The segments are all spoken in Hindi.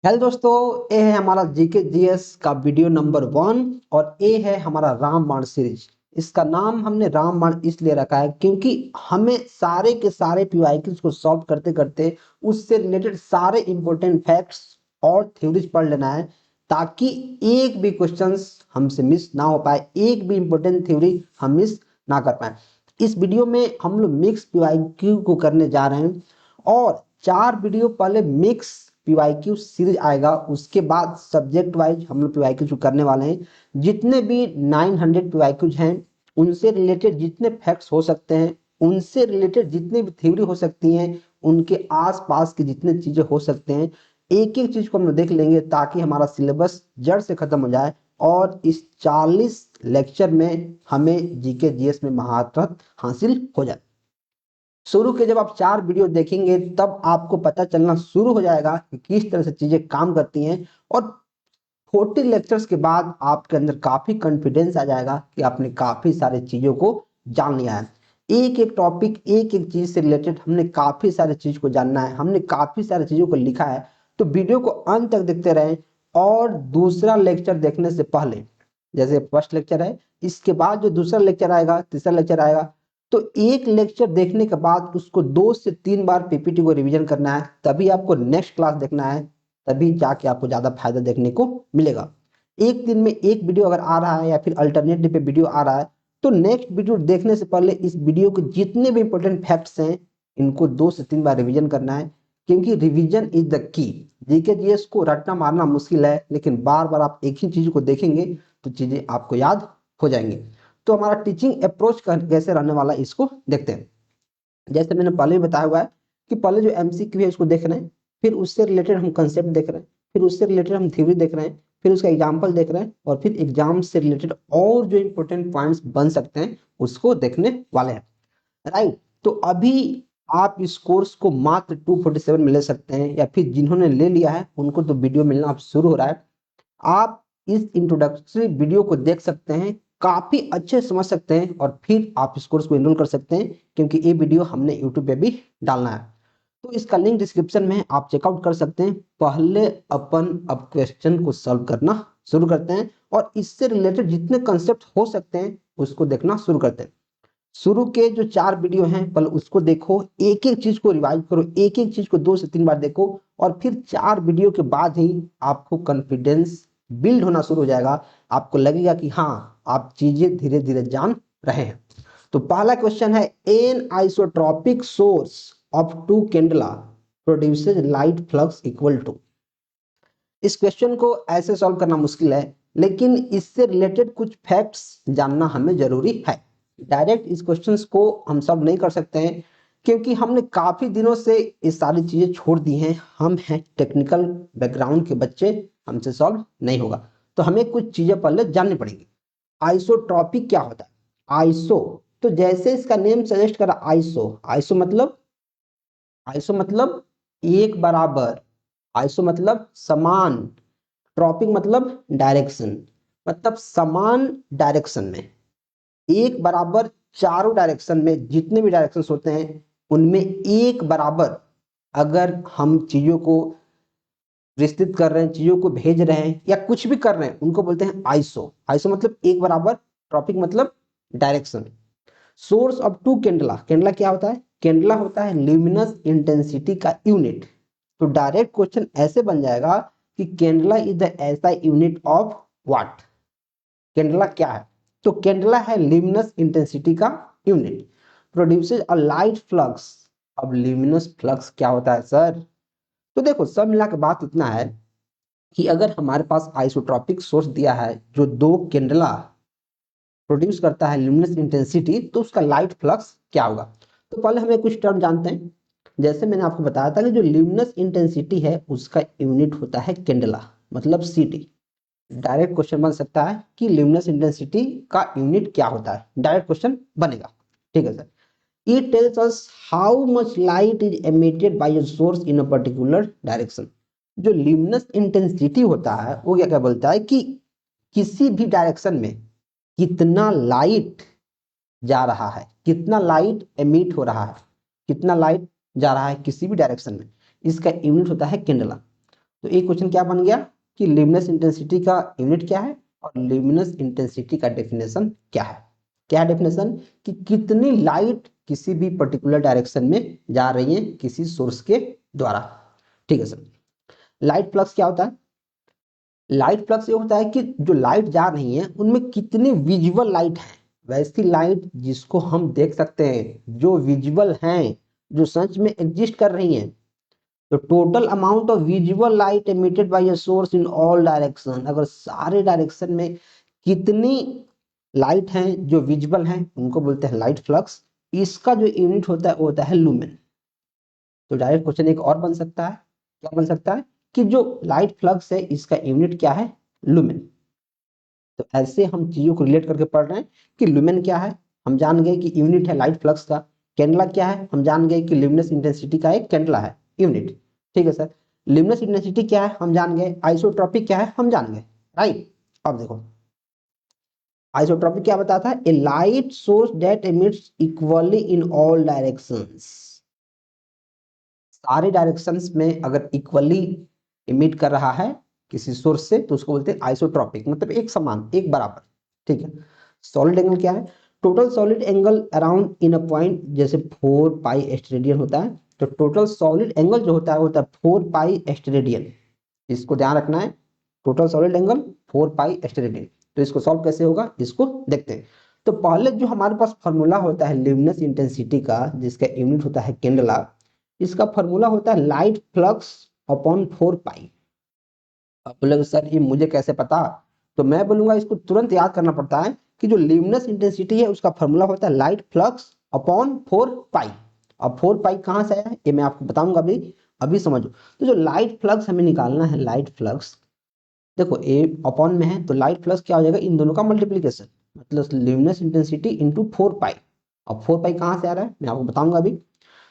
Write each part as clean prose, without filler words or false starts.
हेलो दोस्तों, ये है हमारा जीके जीएस का वीडियो नंबर 1 और ये है हमारा रामबाण सीरीज। इसका नाम हमने रामबाण इसलिए रखा है क्योंकि हमें सारे के सारे पीवाईक्यूज को सॉल्व करते करते उससे रिलेटेड सारे इंपॉर्टेंट फैक्ट्स और थ्योरीज पढ़ लेना है, ताकि एक भी क्वेश्चंस हमसे मिस ना हो पाए, एक भी इंपॉर्टेंट थ्योरी हम मिस ना कर पाए। इस वीडियो में हम लोग मिक्स पीवाईक्यू को करने जा रहे हैं और 4 वीडियो पहले मिक्स पीवाईक्यू सीरीज आएगा, उसके बाद सब्जेक्ट वाइज हम लोग पीवाईक्यू करने वाले हैं। जितने भी 900 पीवाईक्यूज हैं उनसे रिलेटेड जितने फैक्ट्स हो सकते हैं, उनसे रिलेटेड जितने भी थ्योरी हो सकती हैं, उनके आसपास की जितने चीजें हो सकते हैं, एक एक चीज को हम लोग देख लेंगे ताकि हमारा सिलेबस जड़ से खत्म हो जाए और इस 40 लेक्चर में हमें जीके जीएस में महारत हासिल हो जाए। शुरू के जब आप 4 वीडियो देखेंगे तब आपको पता चलना शुरू हो जाएगा कि किस तरह से चीजें काम करती हैं और 40 लेक्चर्स के बाद आपके अंदर काफी कॉन्फिडेंस आ जाएगा कि आपने काफी सारी चीजों को जान लिया है। एक एक टॉपिक, एक एक चीज से रिलेटेड हमने काफी सारी चीज को जानना है, हमने काफी सारी चीजों को लिखा है। तो वीडियो को अंत तक देखते रहें। और दूसरा लेक्चर देखने से पहले, जैसे फर्स्ट लेक्चर है, इसके बाद जो दूसरा लेक्चर आएगा, तीसरा लेक्चर आएगा, तो एक लेक्चर देखने के बाद उसको 2 से 3 बार पीपीटी को रिवीजन करना है, तभी आपको नेक्स्ट क्लास देखना है, तभी जाके आपको ज्यादा फायदा देखने को मिलेगा। एक दिन में एक वीडियो अगर आ रहा है या फिर अल्टरनेटिव पे वीडियो आ रहा है, तो नेक्स्ट वीडियो देखने से पहले इस वीडियो के जितने भी इंपॉर्टेंट फैक्ट्स हैं इनको 2 से 3 बार रिवीजन करना है, क्योंकि revision is the key. GK GS को रटना मारना मुश्किल है, लेकिन बार बार आप एक ही चीज को देखेंगे तो चीजें आपको याद हो जाएंगी। तो हमारा टीचिंग अप्रोच कैसे रहने वाला है इसको देखते हैं। जैसे मैंने पहले भी बताया हुआ है कि पहले जो एमसीक्यू है उसको देख रहे हैं, फिर उससे रिलेटेड हम कंसेप्ट देख रहे हैं, फिर उससे रिलेटेड हम थ्योरी देख रहे हैं, फिर उसका एग्जाम्पल देख रहे हैं, और फिर एग्जाम से रिलेटेड और जो इंपॉर्टेंट पॉइंट्स बन सकते हैं उसको देखने वाले हैं। राइट। तो अभी आप इस कोर्स को मात्र 247 में ले सकते हैं, या फिर जिन्होंने ले लिया है उनको तो वीडियो मिलना अब शुरू हो रहा है। आप इस इंट्रोडक्टरी वीडियो को देख सकते हैं, काफी अच्छे से समझ सकते हैं, और फिर आप इस कोर्स को एनरोल कर सकते हैं, क्योंकि ये वीडियो हमने यूट्यूब पे भी डालना है। तो इसका लिंक डिस्क्रिप्शन में है, आप चेकआउट कर सकते हैं। पहले अपन अब क्वेश्चन को सॉल्व करना शुरू करते हैं और इससे रिलेटेड जितने कंसेप्ट हो सकते हैं उसको देखना शुरू करते हैं। शुरू के जो 4 वीडियो हैं पहले उसको देखो, एक एक चीज को रिवाइज करो, एक एक चीज को 2 से 3 बार देखो, और फिर 4 वीडियो के बाद ही आपको कॉन्फिडेंस बिल्ड होना शुरू हो जाएगा। आपको लगेगा कि हाँ, आप चीजें धीरे धीरे जान रहे हैं। तो पहला क्वेश्चन है, an isotropic source of two candela produces light flux equal to. इस क्वेश्चन को ऐसे सॉल्व करना मुश्किल है, लेकिन इससे रिलेटेड कुछ फैक्ट्स जानना हमें जरूरी है। डायरेक्ट इस क्वेश्चन को हम सॉल्व नहीं कर सकते हैं, क्योंकि हमने काफी दिनों से ये सारी चीजें छोड़ दी हैं। हम हैं टेक्निकल बैकग्राउंड के बच्चे, हमसे सॉल्व नहीं होगा। तो हमें कुछ चीजें पहले जाननी पड़ेगी। आइसोट्रॉपिक क्या होता है? आइसो, तो जैसे इसका नेम सजेस्ट करा, आइसो, आइसो मतलब एक बराबर, आइसो मतलब समान, ट्रॉपिक मतलब डायरेक्शन, मतलब समान डायरेक्शन में, एक बराबर, चारों डायरेक्शन में जितने भी डायरेक्शंस होते हैं उनमें एक बराबर अगर हम चीजों को विस्तृत कर रहे हैं, चीजों को भेज रहे हैं या कुछ भी कर रहे हैं, उनको बोलते हैं आइसो। आइसो मतलब एक बराबर, ट्रॉपिक मतलब direction. Source of two candela, candela क्या होता है? कैंडला होता है ल्यूमिनस इंटेंसिटी का यूनिट। तो डायरेक्ट क्वेश्चन ऐसे बन जाएगा कि कैंडला इज द ऐसा यूनिट ऑफ व्हाट। कैंडला क्या है? तो कैंडला है ल्यूमिनस इंटेंसिटी का unit. Produces a light flux. अब ल्यूमिनस फ्लक्स क्या होता है सर? तो देखो, सब मिला के बात इतना है कि अगर हमारे पास आइसोट्रॉपिक सोर्स दिया है जो 2 कैंडला प्रोड्यूस करता है ल्यूमिनस इंटेंसिटी, तो उसका लाइट फ्लक्स क्या होगा? तो पहले हमें कुछ टर्म जानते हैं। जैसे मैंने आपको बताया था कि जो ल्यूमिनस इंटेंसिटी है उसका यूनिट होता है कैंडला, मतलब सीटी। डायरेक्ट क्वेश्चन बन सकता है कि ल्यूमिनस इंटेंसिटी का यूनिट क्या होता है, डायरेक्ट क्वेश्चन बनेगा। ठीक है sir. It tells us how much light is emitted by a source in a particular direction. जो ल्यूमिनस इंटेंसिटी होता है वो क्या क्या बोलता है कि किसी भी डायरेक्शन में कितना लाइट जा रहा है, कितना लाइट एमिट हो रहा है, कितना लाइट जा रहा है किसी भी डायरेक्शन में, इसका यूनिट होता है कैंडला। तो एक क्वेश्चन क्या बन गया कि ल्यूमिनस इंटेंसिटी का यूनिट क्या है और ल्यूमिनस इंटेंसिटी का डेफिनेशन क्या है। क्या डेफिनेशन कि कितनी लाइट किसी भी पर्टिकुलर डायरेक्शन में जा रही है किसी सोर्स के द्वारा। ठीक है सर। लाइट फ्लक्स क्या होता है? लाइट फ्लक्स ये होता है कि जो लाइट जा रही है उनमें कितनी विजुअल लाइट है, वैसी लाइट जिसको हम देख सकते हैं, जो विजुअल हैं, जो सच में एग्जिस्ट कर रही हैं। तो total amount of visual light emitted by a source in all direction, अगर सारे डायरेक्शन में कितनी लाइट हैं जो विजुअल हैं उनको बोलते हैं लाइट फ्लक्स। इसका जो यूनिट होता है वो होता है लुमेन। तो डायरेक्ट क्वेश्चन एक और बन सकता है, क्या बन सकता है कि जो लाइट फ्लक्स है इसका यूनिट क्या है? लुमेन। तो ऐसे हम चीजों को रिलेट करके पढ़ रहे हैं कि लुमेन क्या है, हम जान गए कि यूनिट है लाइट फ्लक्स का। कैंडला क्या है, हम जान गए कि ल्यूमिनस इंटेंसिटी का एक कैंडला है यूनिट। ठीक है सर। ल्यूमिनस इंटेंसिटी क्या है हम जान गए, आइसोट्रोपिक क्या है हम जान गए, राइट। अब देखो आइसोट्रोपिक क्या बताता है? A light source that emits equally in all directions. सारे डायरेक्शंस में अगर इक्वली इमिट कर रहा है किसी सोर्स से तो उसको बोलते हैं आइसोट्रोपिक, मतलब एक समान, एक बराबर। ठीक है। सॉलिड एंगल क्या है? Total solid angle around in a point, जैसे 4 पाई एस्टेरेडियन होता है, तो टोटल सॉलिड एंगल जो होता है वो होता है 4 पाई एस्टेरेडियन। इसको ध्यान रखना है, टोटल सॉलिड एंगल 4 पाई एस्टेरेडियन। तो इसको सॉल्व कैसे होगा इसको देखते हैं। तो पहले जो हमारे पास फॉर्मूला होता है ल्यूमिनस इंटेंसिटी का, जिसका यूनिट होता है कैंडला, इसका फॉर्मूला होता है लाइट फ्लक्स अपॉन 4 पाई। आप बोलेंगे सर ये मुझे कैसे पता? तो मैं बोलूंगा इसको तुरंत याद करना पड़ता है कि जो ल्यूमिनस इंटेंसिटी है उसका फॉर्मूला होता है लाइट फ्लक्स अपॉन 4 पाई। अब 4 पाई कहां से आया है ये मैं आपको बताऊंगा, अभी अभी समझो। तो जो लाइट फ्लक्स हमें निकालना है, लाइट फ्लक्स, देखो ए अपॉन में है तो लाइट फ्लक्स क्या हो जाएगा, इन दोनों का मल्टीप्लीकेशन, मतलब ल्यूमिनस इंटेंसिटी इंटू 4 पाई। अब 4 पाई कहां से आ रहा है मैं आपको बताऊंगा अभी।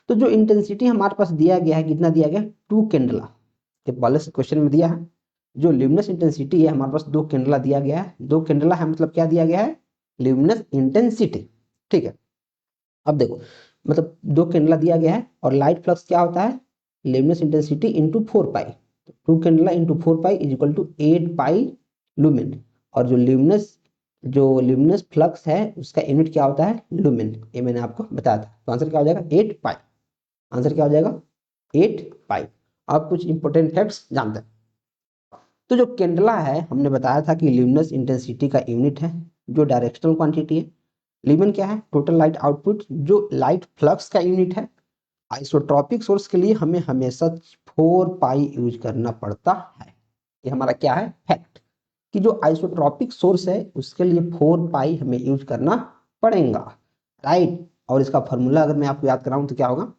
तो जो इंटेंसिटी हमारे पास दिया गया है, कितना दिया गया है? 2 कैंडला। ये पहले से क्वेश्चन में दिया है। जो ल्यूमिनस इंटेंसिटी है हमारे पास 2 कैंडला दिया गया है। 2 कैंडला है मतलब क्या दिया गया है? Luminous intensity. ठीक है। अब देखो मतलब 2 कैंडला दिया गया है और लाइट फ्लक्स क्या होता है? Luminous intensity into 4 pi. 2 candela into 4 pi is equal to 8 pi lumen. और जो ल्यूमिनस फ्लक्स है उसका यूनिट क्या होता है? लुमेन। ये मैंने आपको बताया था। तो आंसर क्या हो जाएगा? 8 पाई। आंसर क्या हो जाएगा? 8 पाई। अब कुछ इंपॉर्टेंट फैक्ट्स जानते हैं। तो जो कैंडला है हमने बताया था कि ल्यूमिनस इंटेंसिटी का यूनिट है, जो डायरेक्शनल क्वांटिटी है। ल्यूमेन क्या है? टोटल लाइट आउटपुट, जो लाइट फ्लक्स का यूनिट है। आइसोट्रोपिक सोर्स के लिए हमें हमेशा 4 पाई यूज करना पड़ता है। ये हमारा क्या है? फैक्ट, कि जो आइसोट्रोपिक सोर्स है उसके लिए 4 पाई हमें यूज करना पड़ेगा, राइट। और इसका फॉर्मूला अगर मैं आपको याद कराऊं तो क्या होगा?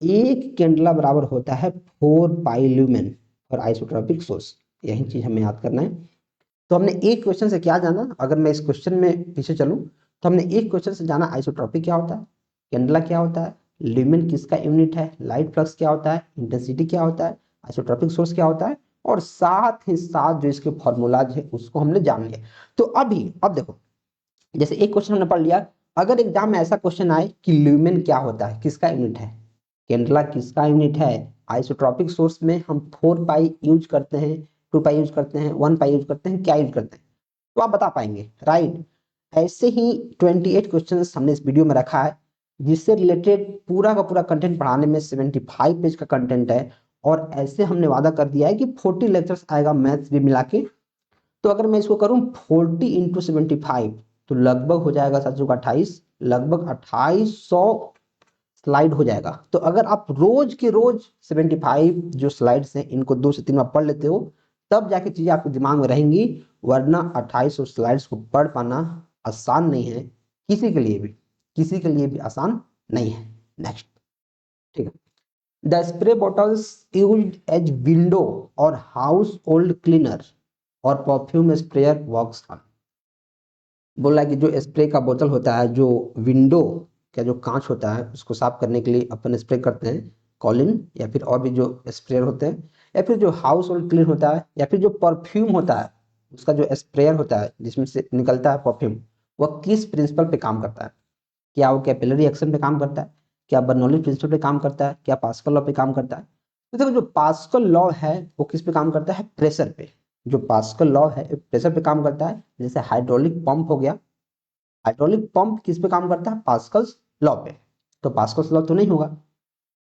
एक कैंडला बराबर होता है 4 पाई ल्यूमेन और आइसोट्रोपिक सोर्स। यही चीज हमें याद करना है। तो हमने एक क्वेश्चन से क्या जाना, अगर मैं इस क्वेश्चन में पीछे चलूं तो हमने एक क्वेश्चन से जाना आइसोट्रोपिक क्या होता है, कैंडला क्या होता है, ल्यूमेन किसका यूनिट है, लाइट फ्लक्स क्या होता है, इंटेंसिटी क्या होता है, आइसोट्रोपिक सोर्स क्या होता है, और साथ ही साथ जो इसके फॉर्मूलाज है उसको हमने जान लिया। तो अब देखो, जैसे एक क्वेश्चन हमने पढ़ लिया, अगर एग्जाम में ऐसा क्वेश्चन आए कि ल्यूमेन क्या होता है, किसका यूनिट है, कैंडला किसका यूनिट है, आइसोट्रोपिक सोर्स में हम 4 पाई यूज करते हैं, 2 पाई यूज करते हैं, 1 पाई यूज करते हैं, क्या यूज करते हैं, तो आप बता पाएंगे, राइट। ऐसे ही 28 क्वेश्चन हमने इस वीडियो में रखा है, जिससे रिलेटेड पूरा का पूरा कंटेंट पढ़ाने में 75 पेज का कंटेंट है। और ऐसे हमने वादा कर दिया है कि 40 लेक्चर्स आएगा मैथ्स भी मिला के। तो अगर मैं इसको करूं 40 इंटू 75 तो लगभग हो जाएगा 7 का 28, लगभग 2800 स्लाइड हो जाएगा। तो अगर आप रोज के रोज 75 जो स्लाइड्स हैं इनको 2 से 3 बार पढ़ लेते हो तब जाके चीजें आपके दिमाग में रहेंगी, वरना 2800 स्लाइड्स को पढ़ पाना आसान नहीं है, किसी के लिए भी, किसी के लिए भी आसान नहीं है। नेक्स्ट, ठीक है। The spray bottles used as window और हाउस होल्ड क्लीनर और परफ्यूम स्प्रेयर वर्क्स ऑन। बोला कि जो स्प्रे का बोतल होता है, जो विंडो का जो कांच होता है उसको साफ करने के लिए अपन स्प्रे करते हैं कॉलिन, या फिर और भी जो स्प्रेयर होते हैं, या फिर जो हाउस होल्ड क्लीन होता है, या फिर जो परफ्यूम होता है उसका जो स्प्रेयर होता है जिसमें से निकलता है परफ्यूम, वह किस प्रिंसिपल पे काम करता है? क्या वो कैपिलरी एक्शन पे काम करता है, क्या बर्नौली प्रिंसिपल पे काम करता है, क्या पास्कल लॉ पे काम करता है? तो देखो जो पास्कल लॉ है वो किस पे काम करता है, प्रेशर पे। जो पास्कल लॉ है प्रेशर पे काम करता है। जैसे हाइड्रोलिक पंप हो गया, हाइड्रोलिक पंप किस पे काम करता है, पास्कल्स लॉ पे। तो पास्कल्स लॉ तो नहीं होगा।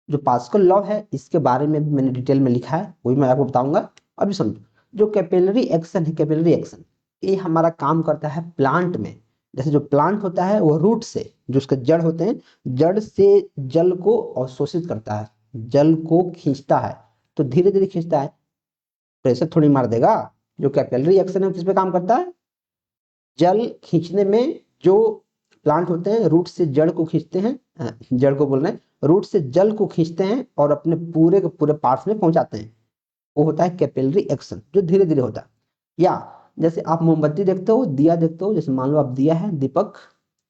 जो पास्कल लॉ है इसके बारे में भी मैंने डिटेल में लिखा है, वही मैं आपको बताऊंगा। अभी समझो, जो कैपिलरी एक्शन है, कैपिलरी एक्शन ये हमारा काम करता है प्लांट में। जैसे जो प्लांट होता है वो रूट से, जो उसके जड़ होते हैं, जड़ से जल को अवशोषित करता है, जल को खींचता है। तो धीरे धीरे खींचता है, प्रेशर थोड़ी मार देगा। जो कैपिलरी एक्शन है किस पे काम करता है, जल खींचने में। जो प्लांट होते हैं रूट से जड़ को खींचते हैं, जड़ को बोल रहे हैं, रूट से जल को खींचते हैं और अपने पूरे के पूरे पार्ट्स में पहुंचाते हैं। वो होता है कैपिलरी एक्शन, जो धीरे धीरे होता है। या जैसे आप मोमबत्ती देखते हो, दिया देखते हो, जैसे मान लो आप दिया है दीपक,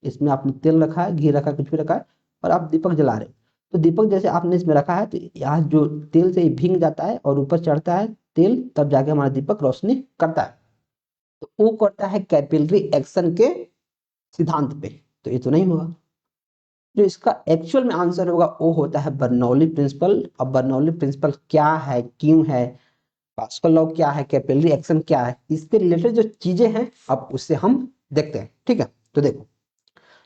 इसमें आपने तेल रखा है, घी रखा है, कुछ भी रखा है, और आप दीपक जला रहे हो। तो दीपक जैसे आपने इसमें रखा है तो यहाँ जो तेल से भींग जाता है और ऊपर चढ़ता है तेल, तब जाके हमारा दीपक रोशनी करता है। तो वो करता है कैपिलरी एक्शन के सिद्धांत पे। तो ये तो नहीं होगा। जो इसका एक्चुअल में आंसर होगा वो होता है बर्नौली प्रिंसिपल। अब बर्नौली प्रिंसिपल क्या है, क्यों है, पास्कल लॉ क्या है, कैपिलरी एक्शन क्या है, इससे रिलेटेड जो चीजें हैं अब उससे हम देखते हैं। ठीक है, तो देखो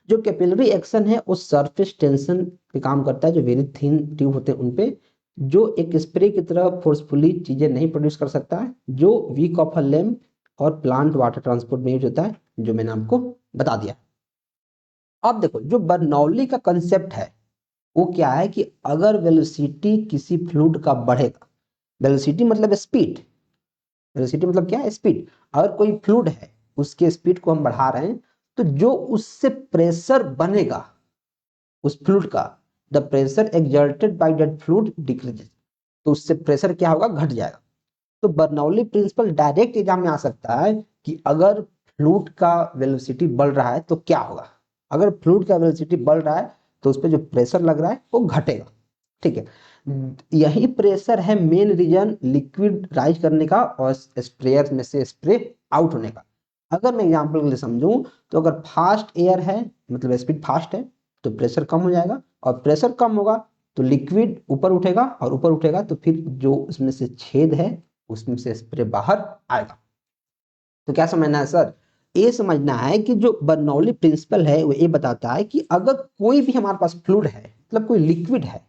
जो कैपिलरी एक्शन है वो सरफेस टेंशन पे काम करता है। जो वेरी थिन ट्यूब होते हैं उनपे, जो एक स्प्रे की तरह फोर्सफुली चीजें नहीं प्रोड्यूस कर सकता है, जो वीक ऑफ अ लैम्प और प्लांट वाटर ट्रांसपोर्ट में यूज होता है, जो मैंने आपको बता दिया। अब देखो जो बर्नौली का कंसेप्ट है वो क्या है कि अगर वेलोसिटी किसी फ्लूइड का बढ़ेगा, वेलोसिटी मतलब स्पीड, वेलोसिटी मतलब क्या है, स्पीड। अगर कोई फ्लूइड है उसके स्पीड को हम बढ़ा रहे हैं, तो जो उससे प्रेशर बनेगा उस फ्लूइड का, the pressure exerted by that fluid decreases, तो उससे प्रेशर क्या होगा, घट जाएगा। तो बर्नौली प्रिंसिपल डायरेक्ट एग्जाम में आ सकता है कि अगर फ्लूइड का वेलोसिटी बढ़ रहा है तो क्या होगा। अगर फ्लूइड का वेलोसिटी बढ़ रहा है तो उस पर जो प्रेशर लग रहा है वो घटेगा। ठीक है, यही प्रेशर है मेन रीजन लिक्विड राइज करने का और स्प्रेयर में से स्प्रे आउट होने का। अगर मैं एग्जांपल के लिए समझूं, तो अगर फास्ट एयर है मतलब स्पीड फास्ट है तो प्रेशर कम हो जाएगा, और प्रेशर कम होगा तो लिक्विड ऊपर उठेगा, और ऊपर उठेगा तो फिर जो उसमें से छेद है उसमें से स्प्रे बाहर आएगा। तो क्या समझना है सर, ये समझना है कि जो बर्नौली प्रिंसिपल है वो ये बताता है कि अगर कोई भी हमारे पास फ्लूइड है मतलब कोई लिक्विड है,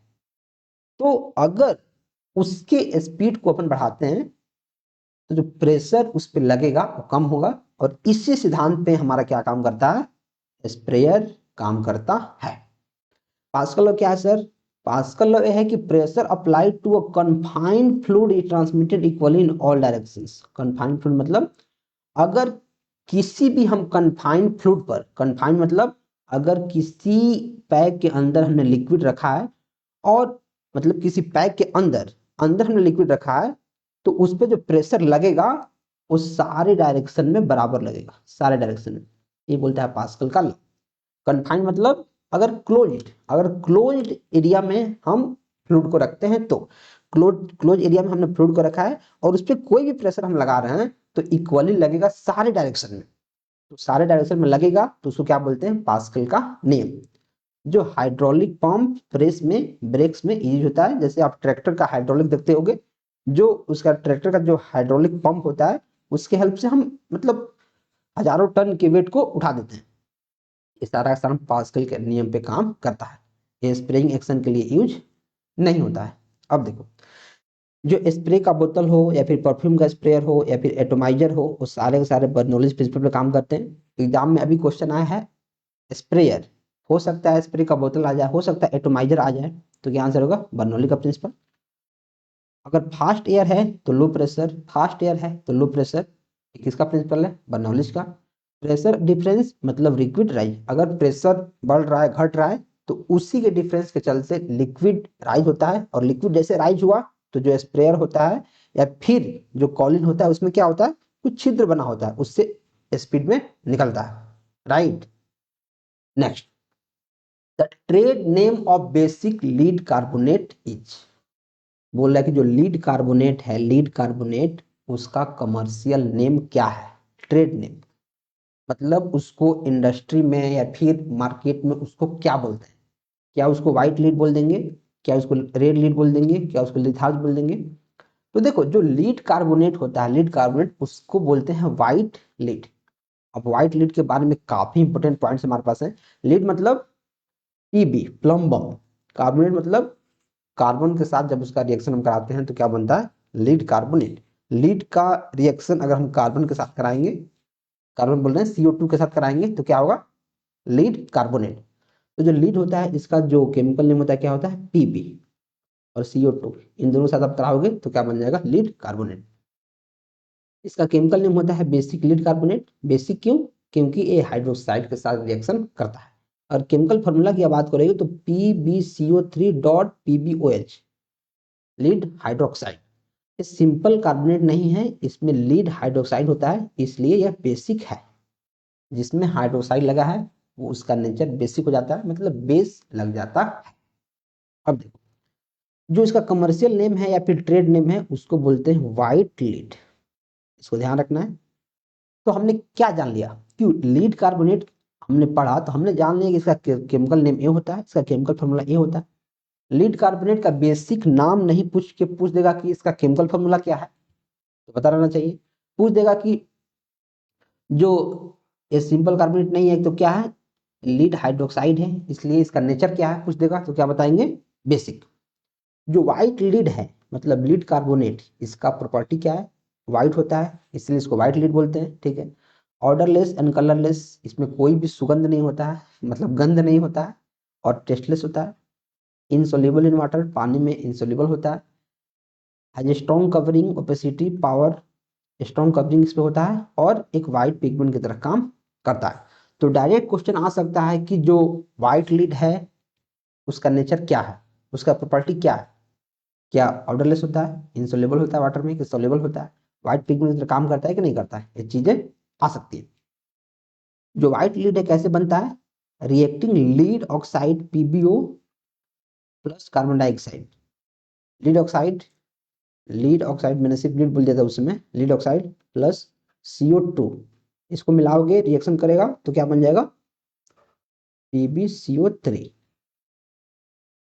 तो अगर उसके स्पीड को अपन बढ़ाते हैं तो जो प्रेशर उस पर लगेगा वो कम होगा। और इसी सिद्धांत पे हमारा क्या काम करता है, स्प्रेयर काम करता है। पास्कल लॉ क्या है सर, पास्कल लॉ यह है कि pressure applied to a confined fluid is transmitted equally in all directions. Confined fluid मतलब अगर किसी भी हम कन्फाइंड फ्लूइड पर, कन्फाइंड मतलब अगर किसी पैक के अंदर हमने लिक्विड रखा है, और मतलब किसी पैक के अंदर अंदर हमने लिक्विड रखा है, तो उस पर जो प्रेशर लगेगा वो सारे डायरेक्शन में बराबर लगेगा, सारे डायरेक्शन में। ये बोलता है पास्कल का लॉ। कन्फाइंड मतलब अगर क्लोज्ड एरिया में हम फ्लूइड को रखते हैं, तो क्लोज एरिया में हमने फ्लूइड को रखा है और उस पर कोई भी प्रेशर हम लगा रहे हैं तो इक्वली लगेगा सारे डायरेक्शन में। तो सारे डायरेक्शन में लगेगा तो उसको क्या बोलते हैं, पास्कल का नियम। जो हाइड्रोलिक पंप प्रेस में ब्रेक्स में यूज होता है, जैसे आप ट्रैक्टर का हाइड्रोलिक देखते होगे, जो उसका ट्रैक्टर का जो हाइड्रोलिक पंप होता है उसके हेल्प से हम मतलब हजारों टन के वेट को उठा देते हैं। ये सारा सारा पास्कल के नियम पे काम करता है। ये स्प्रेइंग एक्शन के लिए यूज नहीं होता है। अब देखो जो स्प्रे का बोतल हो या फिर परफ्यूम का स्प्रेयर हो या फिर एटोमाइजर हो, वो सारे के सारे बर्नौली प्रिंसिपल पे काम करते हैं। एग्जाम में अभी क्वेश्चन आया है स्प्रेयर, हो सकता है स्प्रे का बोतल आ जाए, हो सकता है एटोमाइजर आ जाए, तो क्या आंसर होगा, बर्नौली का प्रिंसिपल। अगर फास्ट एयर है तो लो प्रेशर, फास्ट एयर है तो लो प्रेशर, किसका प्रिंसिपल है, बर्नौली का। प्रेशर डिफरेंस मतलब लिक्विड राइज, अगर प्रेशर बढ़ रहा है घट रहा है तो उसी के डिफरेंस के चलते लिक्विड राइज होता है, और लिक्विड जैसे राइज हुआ तो जो स्प्रेयर होता है या फिर जो कॉलिन होता है उसमें क्या होता है, कुछ छिद्र बना होता है, उससे स्पीड में निकलता है। Right, next, the trade name of basic lead carbonate is, बोल रहा है कि जो लीड कार्बोनेट है, लीड कार्बोनेट उसका कमर्शियल नेम क्या है, ट्रेड नेम मतलब उसको इंडस्ट्री में या फिर मार्केट में उसको क्या बोलते हैं। क्या उसको व्हाइट लीड बोल देंगे, क्या उसको रेड लीड बोल देंगे, क्या उसको लिथार्ज बोल देंगे। तो देखो जो लीड कार्बोनेट होता है, लीड कार्बोनेट, उसको बोलते हैं व्हाइट लीड। अब व्हाइट लीड के बारे में काफी इंपोर्टेंट पॉइंट्स हमारे पास है। लीड मतलब पीबी, प्लम बम। कार्बोनेट मतलब कार्बन के साथ जब उसका रिएक्शन हम कराते हैं तो क्या बनता है, लीड कार्बोनेट। लीड का रिएक्शन अगर हम कार्बन के साथ कराएंगे, कार्बन बोल रहे हैं CO2 के साथ कराएंगे तो क्या होगा, लीड कार्बोनेट। तो जो लीड होता है इसका जो केमिकल नेम होता है क्या होता है, पीबी। और CO2 इन दोनों के साथ आप कराओगे तो क्या बन जाएगा, लीड कार्बोनेट। इसका केमिकल नेम होता है बेसिक लीड कार्बोनेट। बेसिक क्यों, क्योंकि ये हाइड्रोक्साइड के साथ रिएक्शन करता है। और केमिकल फॉर्मूला की बात करेंगे तो PbCO3.PbOH, लीड हाइड्रोक्साइड। ये सिंपल कार्बोनेट नहीं है, इसमें लीड हाइड्रोक्साइड होता है, इसलिए यह बेसिक है। जिसमें हाइड्रोक्साइड लगा है वो उसका नेचर बेसिक हो जाता है, मतलब बेस लग जाता है। अब देखो जो इसका कमर्शियल नेम है या फिर ट्रेड नेम है उसको बोलते हैं व्हाइट लीड, इसको ध्यान रखना है। तो हमने क्या जान लिया, क्यों लीड कार्बोनेट हमने पढ़ा तो हमने जान लिया कि इसका केमिकल नेम ए होता है, इसका केमिकल फॉर्मूला ए होता है। लीड कार्बोनेट का बेसिक नाम नहीं पूछ के पूछ देगा कि इसका केमिकल फॉर्मूला क्या है, तो पता रहना चाहिए। पूछ देगा कि जो ये सिंपल कार्बोनेट नहीं है तो क्या है, लीड हाइड्रोक्साइड है, इसलिए इसका नेचर क्या है पूछ देगा तो क्या बताएंगे, बेसिक। जो व्हाइट लीड है मतलब लीड कार्बोनेट, इसका प्रॉपर्टी क्या है, व्हाइट होता है, इसलिए इसको व्हाइट लीड बोलते हैं, ठीक है। ऑर्डरलेस एंड कलरलेस, इसमें कोई भी सुगंध नहीं होता है, मतलब गंध नहीं होता है, और टेस्टलेस होता है। इनसोल्यूबल इन वाटर, पानी में इनसोल्यूबल होता है। Has strong covering opacity power, strong covering इस पे होता है, और एक वाइट पिगमेंट की तरह काम करता है। तो डायरेक्ट क्वेश्चन आ सकता है कि जो व्हाइट लीड है उसका नेचर क्या है, उसका प्रॉपर्टी क्या है, क्या ऑर्डरलेस होता है, इंसोल्यूबल होता है वाटर में कि सोल्यूबल होता है, व्हाइट पिगमेंट की तरह काम करता है कि नहीं करता है, ये चीजें आ सकती है। जो व्हाइट लीड है कैसे बनता है, reacting lead oxide PbO plus carbon dioxide. Lead oxide मैंने सिर्फ लीड बोल दिया था उसमें, लीड ऑक्साइड प्लस CO2, इसको मिलाओगे रिएक्शन करेगा तो क्या बन जाएगा, PbCO3,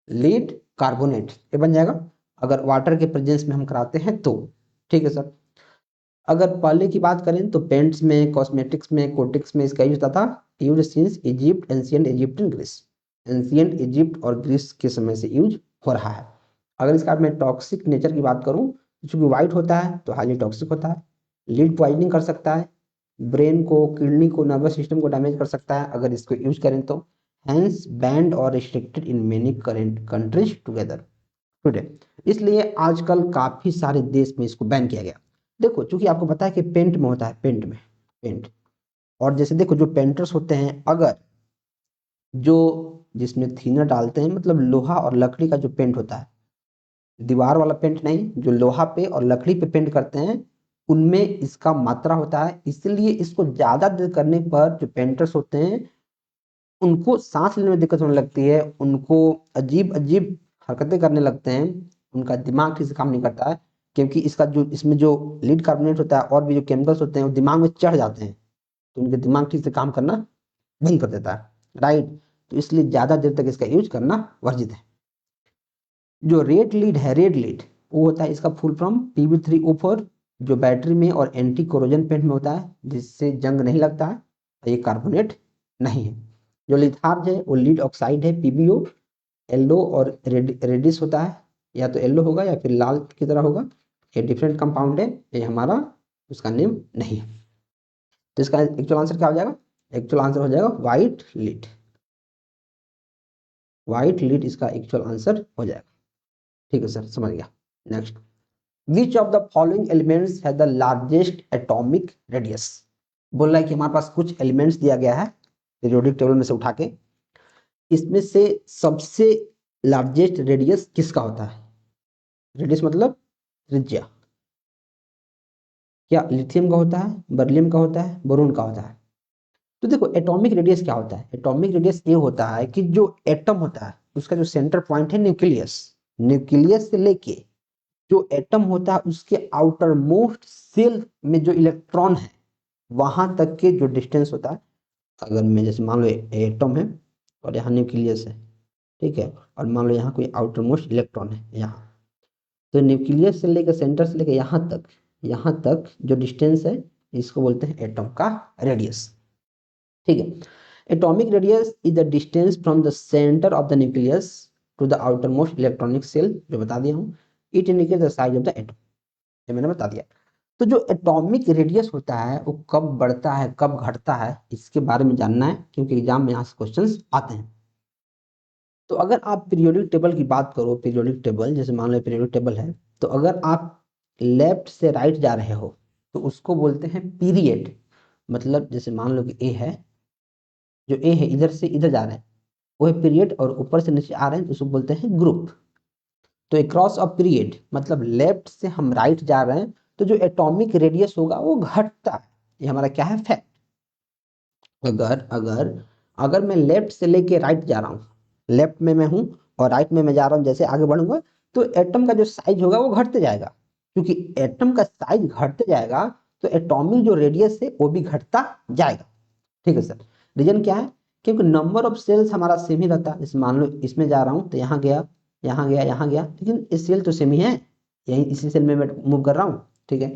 लीड कार्बोनेट, ये बन जाएगा अगर वाटर के प्रेजेंस में हम कराते हैं तो। ठीक है सर। अगर पहले की बात करें तो पेंट्स में, कॉस्मेटिक्स में, कोटिक्स में इसका यूज होता था, use since Egypt, ancient Egypt and Greece. Ancient Egypt और ग्रीस के समय से यूज हो रहा है। अगर इसका मैं टॉक्सिक नेचर की बात करूं, चूंकि व्हाइट होता है तो हाईली टॉक्सिक होता है, लीड पॉइजनिंग कर सकता है, ब्रेन को, किडनी को, नर्वस सिस्टम को डैमेज कर सकता है अगर इसको यूज करें तो। हैंस बैंड और restricted in many current countries together today, इसलिए आजकल काफी सारे देश में इसको बैन किया गया। देखो चूंकि आपको पता है कि पेंट में होता है, पेंट में, पेंट, और जैसे देखो जो पेंटर्स होते हैं, अगर जो जिसमें थीनर डालते हैं, मतलब लोहा और लकड़ी का जो पेंट होता है, दीवार वाला पेंट नहीं, जो लोहा पे और लकड़ी पे पेंट करते हैं, उनमें इसका मात्रा होता है, इसलिए इसको ज्यादा देर करने पर जो पेंटर्स होते हैं उनको सांस लेने में दिक्कत होने लगती है, उनको अजीब अजीब हरकतें करने लगते हैं, उनका दिमाग ठीक से काम नहीं करता है, क्योंकि इसका जो इसमें जो लीड कार्बोनेट होता है और भी जो केमिकल्स होते हैं वो दिमाग में चढ़ जाते हैं, तो उनके दिमाग ठीक से काम करना बंद कर देता है, राइट। तो इसलिए ज्यादा देर तक इसका यूज करना वर्जित है। जो रेड लीड है, रेड लीड, वो होता है इसका फुल फॉर्म Pb3O4, जो बैटरी में और एंटी कोरोजन पेंट में होता है, जिससे जंग नहीं लगता है, ये कार्बोनेट नहीं है। जो लिथार्ज है वो लीड ऑक्साइड है PbO, येलो और रेडिश होता है, या तो येलो होगा या फिर लाल की तरह होगा, ये डिफरेंट कंपाउंड है, ये हमारा उसका नेम नहीं है। तो इसका एक्चुअल आंसर क्या हो जाएगा, एक्चुअल आंसर हो जाएगा व्हाइट लीड, व्हाइट लीड इसका एक्चुअल आंसर हो जाएगा। ठीक है सर, समझ गया। Next, which of the following elements has the largest atomic radius. बोल रहा है कि हमारे पास कुछ एलिमेंट्स दिया गया है पीरियोडिक टेबल में से उठा के, इसमें से सबसे लार्जेस्ट रेडियस किसका होता है, रेडियस मतलब त्रिज्या, क्या लिथियम का होता है, बर्लियम का होता है, बोरोन का होता है। तो देखो एटॉमिक रेडियस क्या होता है, एटॉमिक रेडियस ये होता है कि जो एटम होता है उसका जो सेंटर पॉइंट है न्यूक्लियस, न्यूक्लियस से लेके जो एटम होता है उसके आउटर मोस्ट सेल में जो इलेक्ट्रॉन है वहां तक के जो डिस्टेंस होता है, अगर मैं जैसे मान लो एटम है और यहाँ न्यूक्लियस है, ठीक है, और मान लो यहाँ कोई आउटर मोस्ट इलेक्ट्रॉन है यहाँ, तो न्यूक्लियस से लेकर सेंटर से लेकर यहाँ तक जो डिस्टेंस है इसको बोलते हैं एटम का रेडियस। ठीक है, atomic radius is the distance from the centre of the nucleus to the outermost electronic shell, जो बता दिया हूँ। It indicate the size of the atom, ये मैंने बता दिया। तो जो एटॉमिक रेडियस होता है वो कब बढ़ता है कब घटता है इसके बारे में जानना है, क्योंकि एग्जाम में यहाँ से क्वेश्चंस आते हैं। तो अगर आप पीरियोडिक टेबल की बात करो, पीरियोडिक टेबल जैसे मान लो पीरियोडिक टेबल है, तो अगर आप लेफ्ट से राइट जा रहे हो तो उसको बोलते हैं पीरियड। मतलब जैसे मान लो कि ए है, जो ए है इधर से इधर जा रहे हैं वो है पीरियड, और ऊपर से नीचे आ रहे हैं तो उसको बोलते हैं ग्रुप। तो क्रॉस ऑफ पीरियड मतलब लेफ्ट से हम राइट जा रहे हैं तो जो एटॉमिक रेडियस होगा वो घटता है, ये हमारा क्या है फैक्ट। अगर अगर अगर मैं लेफ्ट से लेके राइट जा रहा हूँ, लेफ्ट में मैं हूँ और राइट में मैं जा रहा हूँ, जैसे आगे बढ़ूंगा तो एटम का जो साइज होगा वो घटते जाएगा, क्योंकि एटम का साइज घटते जाएगा तो एटॉमिक जो रेडियस है वो भी घटता जाएगा। ठीक है सर, रीजन क्या है, क्योंकि नंबर ऑफ सेल्स हमारा सेम ही रहता है। जैसे मान लो इसमें जा रहा हूँ तो यहाँ गया यहाँ गया यहाँ गया, लेकिन ये सेल तो सेम ही है, यही इसी सेल में मैं मूव कर रहा हूँ। ठीक है,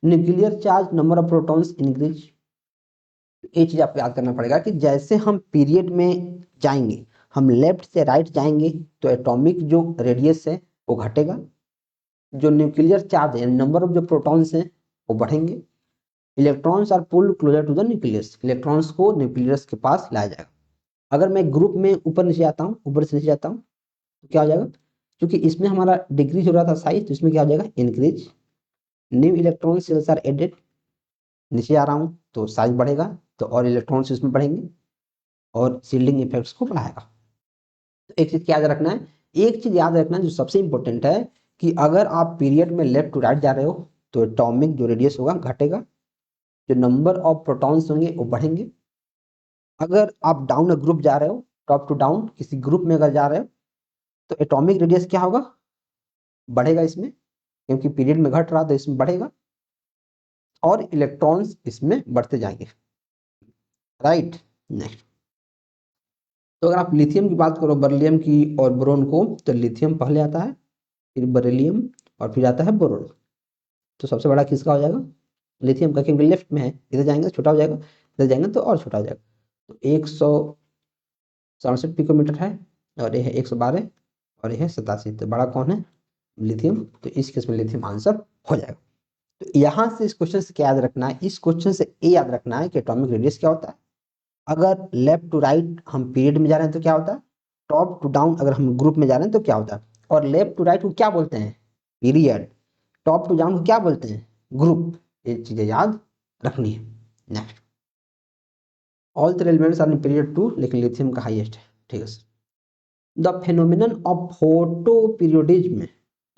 nuclear charge number of protons increase, ये चीज आपको याद करना पड़ेगा कि जैसे हम पीरियड में जाएंगे, हम लेफ्ट से राइट जाएंगे तो एटॉमिक जो रेडियस है वो घटेगा, जो न्यूक्लियर चार्ज है नंबर ऑफ जो प्रोटॉन्स हैं वो बढ़ेंगे। Electrons are pulled closer to the nucleus, electrons को न्यूक्लियस के पास लाया जाएगा। अगर मैं ग्रुप में ऊपर नीचे आता हूँ, ऊपर से नीचे जाता हूँ तो क्या हो जाएगा, क्योंकि इसमें हमारा डिक्रीज हो रहा था साइज, तो इसमें क्या हो जाएगा increase. New electron shells are added, नीचे आ रहा हूँ तो साइज बढ़ेगा तो और इलेक्ट्रॉन्स इसमें बढ़ेंगे और शील्डिंग इफेक्ट्स को बढ़ाएगा। तो एक चीज याद रखना है, एक चीज याद रखना है जो सबसे इंपॉर्टेंट है, कि अगर आप पीरियड में लेफ्ट टू राइट जा रहे हो तो एटॉमिक जो रेडियस होगा घटेगा, जो नंबर ऑफ प्रोटॉन्स होंगे वो बढ़ेंगे। अगर आप डाउन अ ग्रुप जा रहे हो, टॉप टू डाउन किसी ग्रुप में अगर जा रहे हो तो एटॉमिक रेडियस क्या होगा, बढ़ेगा इसमें, क्योंकि पीरियड में घट रहा तो इसमें बढ़ेगा और इलेक्ट्रॉन्स इसमें बढ़ते जाएंगे। Right, next. तो अगर आप लिथियम की बात करो, बर्लियम की और बोरोन को, तो लिथियम पहले आता है, फिर बरेलियम और फिर आता है बोरोन। तो सबसे बड़ा किसका हो जाएगा, लिथियम का, क्योंकि लेफ्ट में है, इधर जाएंगे तो छोटा हो जाएगा, इधर जाएंगे तो और छोटा हो जाएगा। तो 167 पिकोमीटर है, और ये है 112, और ये है 87। तो बड़ा कौन है, लिथियम। तो इस केस में लिथियम आंसर हो जाएगा। तो यहाँ से इस क्वेश्चन से क्या याद रखना है, इस क्वेश्चन से ये याद रखना है कि एटॉमिक रेडियस क्या होता है। अगर लेफ्ट टू राइट हम पीरियड में जा रहे हैं तो क्या होता है, टॉप टू डाउन अगर हम ग्रुप में जा रहे हैं तो क्या होता है, और लेफ्ट टू राइट को क्या बोलते हैं, पीरियड। टॉप टू डाउन को क्या बोलते हैं, ग्रुप। ये चीजें याद रखनी है। Next, all the elements are in period 2, लेकिन लिथियम का हाईएस्ट है। ठीक है sir. The phenomenon of photoperiodism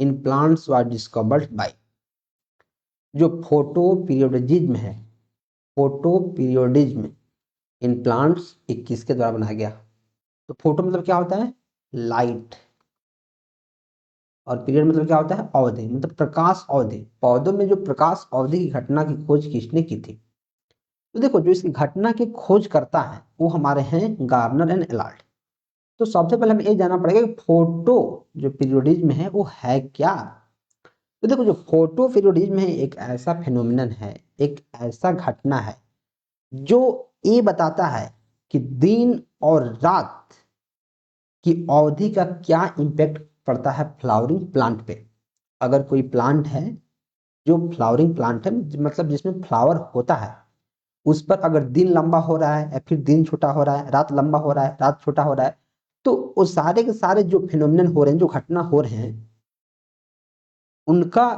in plants was discovered by, जो फोटो पीरियोडिज्म है, फोटो पीरियोडिज्म इन प्लांट्स 21 के द्वारा बनाया गया। तो फोटो मतलब क्या होता है, लाइट, और पीरियड मतलब क्या होता है, अवधि, मतलब प्रकाश अवधि। पौधों में जो प्रकाश अवधि की घटना की खोज किसने की थी, तो देखो जो इसकी घटना की खोज करता है वो हमारे हैं गार्नर एंड एलार्ड। तो सबसे पहले हमें ये जानना पड़ेगा कि फोटो जो पीरियोडिज्म है वो है क्या। तो देखो जो फोटो पीरियोडिज्म है एक ऐसा फिनोमिनन है, एक ऐसा घटना है जो ये बताता है कि दिन और रात की अवधि का क्या इम्पैक्ट पड़ता है फ्लावरिंग प्लांट पे। अगर कोई प्लांट है जो फ्लावरिंग प्लांट है, मतलब जिसमें फ्लावर होता है, उस पर अगर दिन लंबा हो रहा है या फिर दिन छोटा हो रहा है, रात लंबा हो रहा है रात छोटा हो रहा है, तो वो सारे के सारे जो फिनोमिनन हो रहे हैं, जो घटना हो रहे हैं, उनका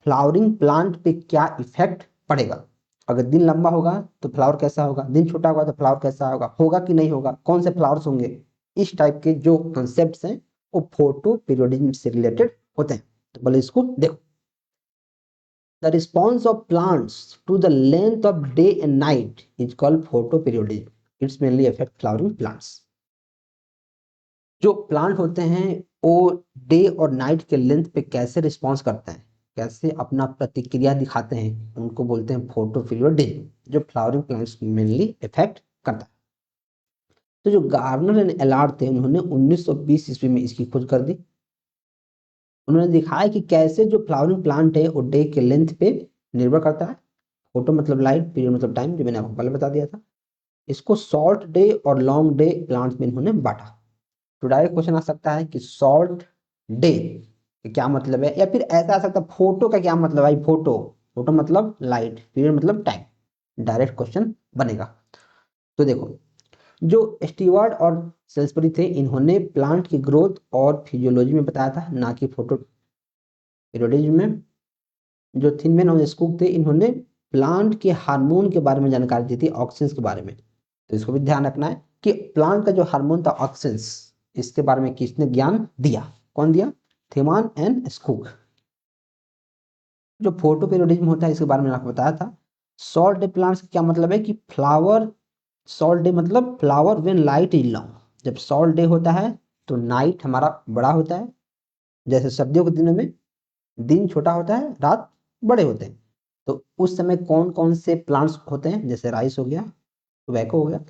फ्लावरिंग प्लांट पे क्या इफेक्ट पड़ेगा। अगर दिन लंबा होगा तो फ्लावर कैसा होगा, दिन छोटा होगा तो फ्लावर कैसा होगा, होगा कि नहीं होगा, कौन से फ्लावर्स होंगे। इस टाइप के जो कॉन्सेप्ट्स हैं वो फोटो पीरियोडिज्म से रिलेटेड होते हैं। तो बोले इसको देखो, the response of plants to the length of day and night is called photoperiodism, its mainly affect flowering plants. जो प्लांट होते हैं वो डे और नाइट के लेंथ पे कैसे रिस्पॉन्स करते हैं, कैसे अपना प्रतिक्रिया दिखाते हैं, उनको बोलते हैं फोटो पीरियोडिज्म, जो फ्लावरिंग प्लांट्स को मेनली इफेक्ट करता है। तो जो गार्नर एंड एलार्ड थे उन्होंने 1920 ईस्वी में इसकी खोज कर दी। उन्होंने दिखाया कि कैसे जो फ्लावरिंग प्लांट है वो डे के लेंथ पे निर्भर करता है। फोटो मतलब लाइट, पीरियड मतलब टाइम, जो मैंने आपको पहले बता दिया था। इसको शॉर्ट डे और लॉन्ग डे प्लांट्स में इन्होंने बांटा। तो डायरेक्ट क्वेश्चन आ सकता है कि शॉर्ट डे क्या मतलब है, या फिर ऐसा आ सकता है फोटो का क्या मतलब है भाई, फोटो, फोटो मतलब लाइट, पीरियड मतलब टाइम। डायरेक्ट क्वेश्चन बनेगा। तो देखो, जो स्टीवर्ड और सेल्सबरी थे इन्होंने प्लांट की ग्रोथ और फिजियोलॉजी में बताया था, ना कि फोटो पीरियोडिज्म में। जो थिनमैन और स्कूक थे इन्होंने प्लांट के हार्मोन के बारे में जानकारी दी थी, ऑक्सीजन के बारे में। तो इसको भी ध्यान रखना है कि प्लांट का जो हार्मोन था ऑक्सीजन, इसके बारे में किसने ज्ञान दिया, कौन दिया, थिमान एंड स्कूक। जो फोटो पीरियोडिज्म होता है इसके बारे में आपको बताया था। सॉल्ट डे प्लांट्स का क्या मतलब है कि फ्लावर, सॉल्ट डे मतलब flower when light is long. जब सॉल्ट डे होता है तो नाइट हमारा बड़ा होता है, जैसे सर्दियों के दिनों में दिन छोटा होता है, रात बड़े होते हैं। तो उस समय कौन कौन से प्लांट्स होते हैं, जैसे राइस हो गया, टोबैको हो गया।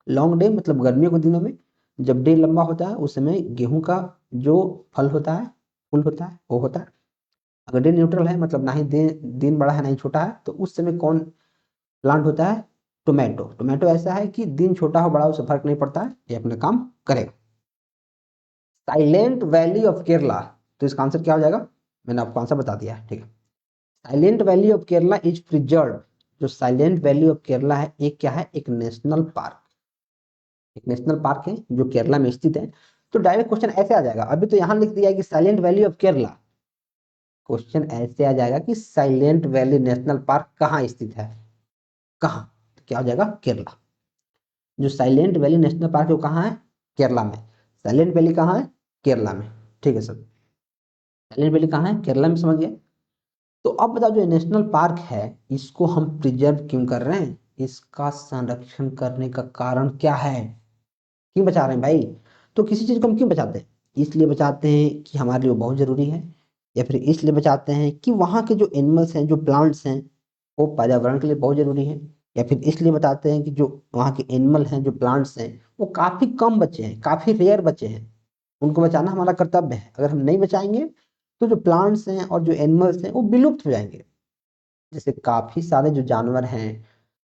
लॉन्ग डे मतलब गर्मियों के दिनों में जब डे लंबा होता है उस समय गेहूं का जो फल होता है, फूल होता है, वो होता है। अगर डे न्यूट्रल है मतलब ना ही दिन बड़ा है ना ही छोटा है, तो उस समय कौन प्लांट होता है, टोमेटो। टोमेटो ऐसा है कि दिन छोटा हो बड़ा हो उससे फर्क नहीं पड़ता है, ये अपना काम करेगा। साइलेंट वैली ऑफ केरला, तो इसका आंसर क्या हो जाएगा, मैंने आपको आंसर बता दिया है, ठीक है। Silent valley of Kerala is preserve. जो साइलेंट वैली ऑफ केरला है एक क्या है, एक नेशनल पार्क, एक नेशनल पार्क है जो केरला में स्थित है। तो डायरेक्ट क्वेश्चन ऐसे आ जाएगा, अभी तो यहां लिख दिया है कि silent valley of Kerala, question ऐसे आ जाएगा कि साइलेंट वैली नेशनल पार्क कहाँ स्थित है, कहाँ, तो क्या हो जाएगा, केरला। जो साइलेंट वैली नेशनल पार्क है वो कहाँ है, केरला में। साइलेंट वैली कहाँ है, केरला में, ठीक है सर। साइलेंट वैली कहाँ है, केरला में, समझ गए। तो अब बताओ, जो नेशनल पार्क है इसको हम प्रिजर्व क्यों कर रहे हैं, इसका संरक्षण करने का कारण क्या है, क्यों बचा रहे हैं भाई। तो किसी चीज को हम क्यों बचाते हैं, इसलिए बचाते हैं कि हमारे लिए वो बहुत जरूरी है, या फिर इसलिए बचाते हैं कि वहाँ के जो एनिमल्स हैं, जो प्लांट्स हैं, वो पर्यावरण के लिए बहुत जरूरी है, या फिर इसलिए बताते हैं कि जो वहाँ के एनिमल हैं, जो प्लांट्स हैं, वो काफी कम बचे हैं, काफी रेयर बचे हैं, उनको बचाना हमारा कर्तव्य है। अगर हम नहीं बचाएंगे तो जो प्लांट्स हैं और जो एनिमल्स हैं वो विलुप्त हो जाएंगे। जैसे काफी सारे जो जानवर हैं,